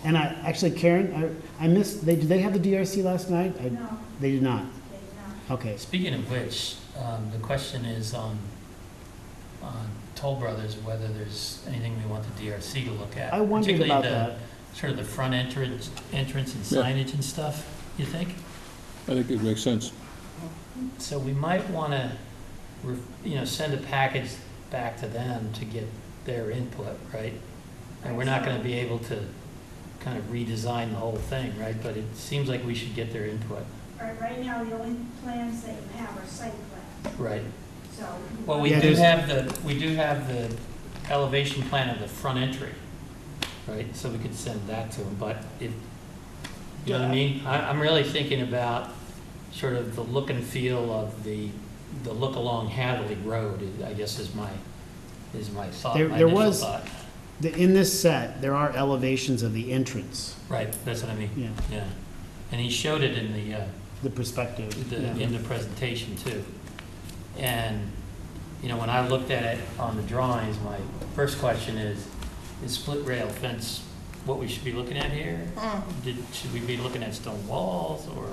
And actually, Karen, I missed, did they have the DRC last night? No. They did not? They did not. Okay. Speaking of which, the question is on Toll Brothers, whether there's anything we want the DRC to look at. I wondered about that. Sort of the front entrance and signage and stuff, you think? I think it makes sense. So we might want to, send a package back to them to get their input, right? And we're not going to be able to kind of redesign the whole thing, right? But it seems like we should get their input. Right now, the only plans that you have are site plans, Right. so. Well, we do have the elevation plan of the front entry, right? So we could send that to them, but if, you know what I mean? I'm really thinking about sort of the look and feel of the look along Hadley Road, I guess is my thought, my initial thought. In this set, there are elevations of the entrance. Right, that's what I mean. Yeah. Yeah. And he showed it in the perspective. In the presentation too. And, when I looked at it on the drawings, my first question is split rail fence what we should be looking at here? Should we be looking at stone walls or,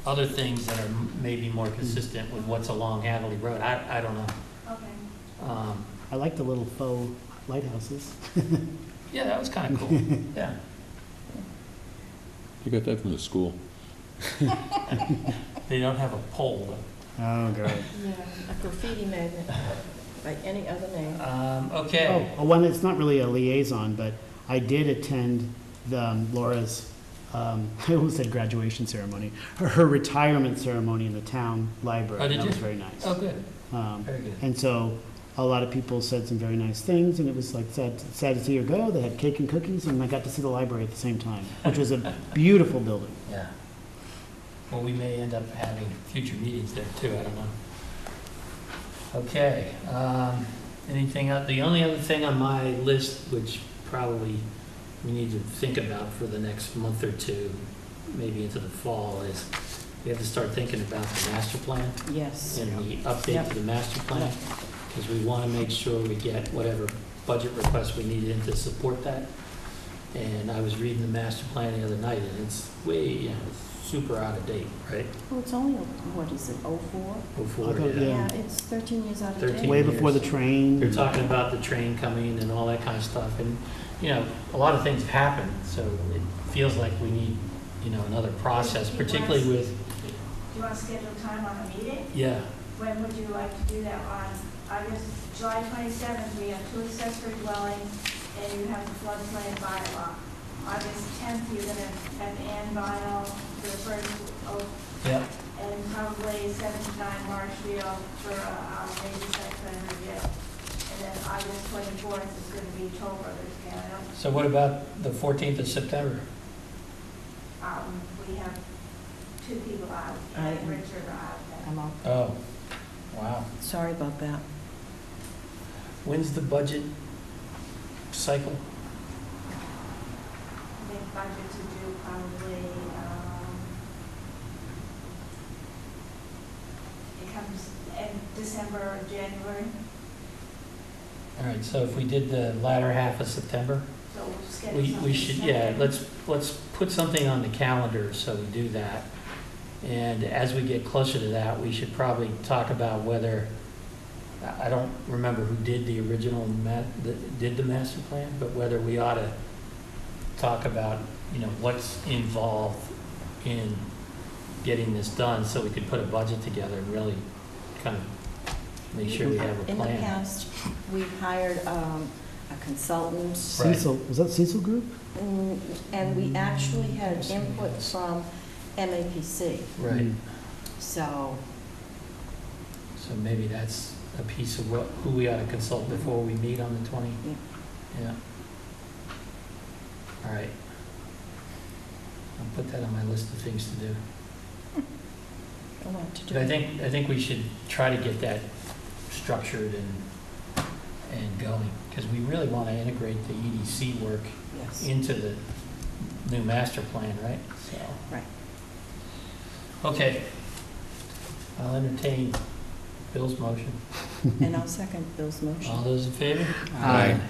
other things that are maybe more consistent with what's along Hadley Road? I don't know. Okay. I like the little faux lighthouses. Yeah, that was kind of cool. Yeah. You got that from the school. They don't have a pole. Oh, God. Yeah, a graffiti magnet by any other name. Okay. Oh, one that's not really a liaison, but I did attend Laura's, I almost said graduation ceremony, her retirement ceremony in the town library. Oh, did that you? was very nice. Oh, good. Very good. And so a lot of people said some very nice things, and it was like sad to see her go. They had cake and cookies, and I got to see the library at the same time, which was a beautiful building. Yeah. Well, we may end up having future meetings there too, I don't know. Okay, anything else? The only other thing on my list, which probably we need to think about for the next month or two, maybe into the fall, is we have to start thinking about the master plan. Yes. And the update to the master plan, because we want to make sure we get whatever budget requests we need in to support that. And I was reading the master plan the other night, and it's way, super out of date, right? Well, it's only, what is it, 04? 04, Yeah, it's 13 years out of date. 13 Way years. before the train. They're talking about the train coming and all that kind of stuff, and, a lot of things have happened, so it feels like we need, another process, particularly with, Do you want to schedule time on a meeting? yeah, When would you like to do that? On July 27th, we have 2 accessory dwellings, and you have the floodplain bylaw. August 10th, you're going to have Ann Vinyl, the first, yeah. and probably 79 Marshfield for a major site plan review. And then August 24th is going to be Toll Brothers again. So what about the 14th of September? We have 2 people out, and Richard are out. I'm out. Oh, wow. Sorry about that. When's the budget cycle? I think budget to do probably, it comes in December or January, All right, so if we did the latter half of September, so we'll just schedule we something. should, yeah, let's put something on the calendar so we do that. And as we get closer to that, we should probably talk about whether, I don't remember who did the original, did the master plan, but whether we ought to talk about, what's involved in getting this done so we could put a budget together and really kind of make sure we have a In the plan. past, we've hired a consultant, Cecil, was that Cecil Group? and we actually had input from MAPC. Right. So, So maybe that's a piece of who we ought to consult before we meet on the 20? Yeah. Yeah. All right. I'll put that on my list of things to do. a lot to do. But I think we should try to get that structured and going, because we really want to integrate the EDC work Yes. into the new master plan, right? So. Right. Okay. I'll entertain Bill's motion. And I'll second Bill's motion. All those in favor? Aye.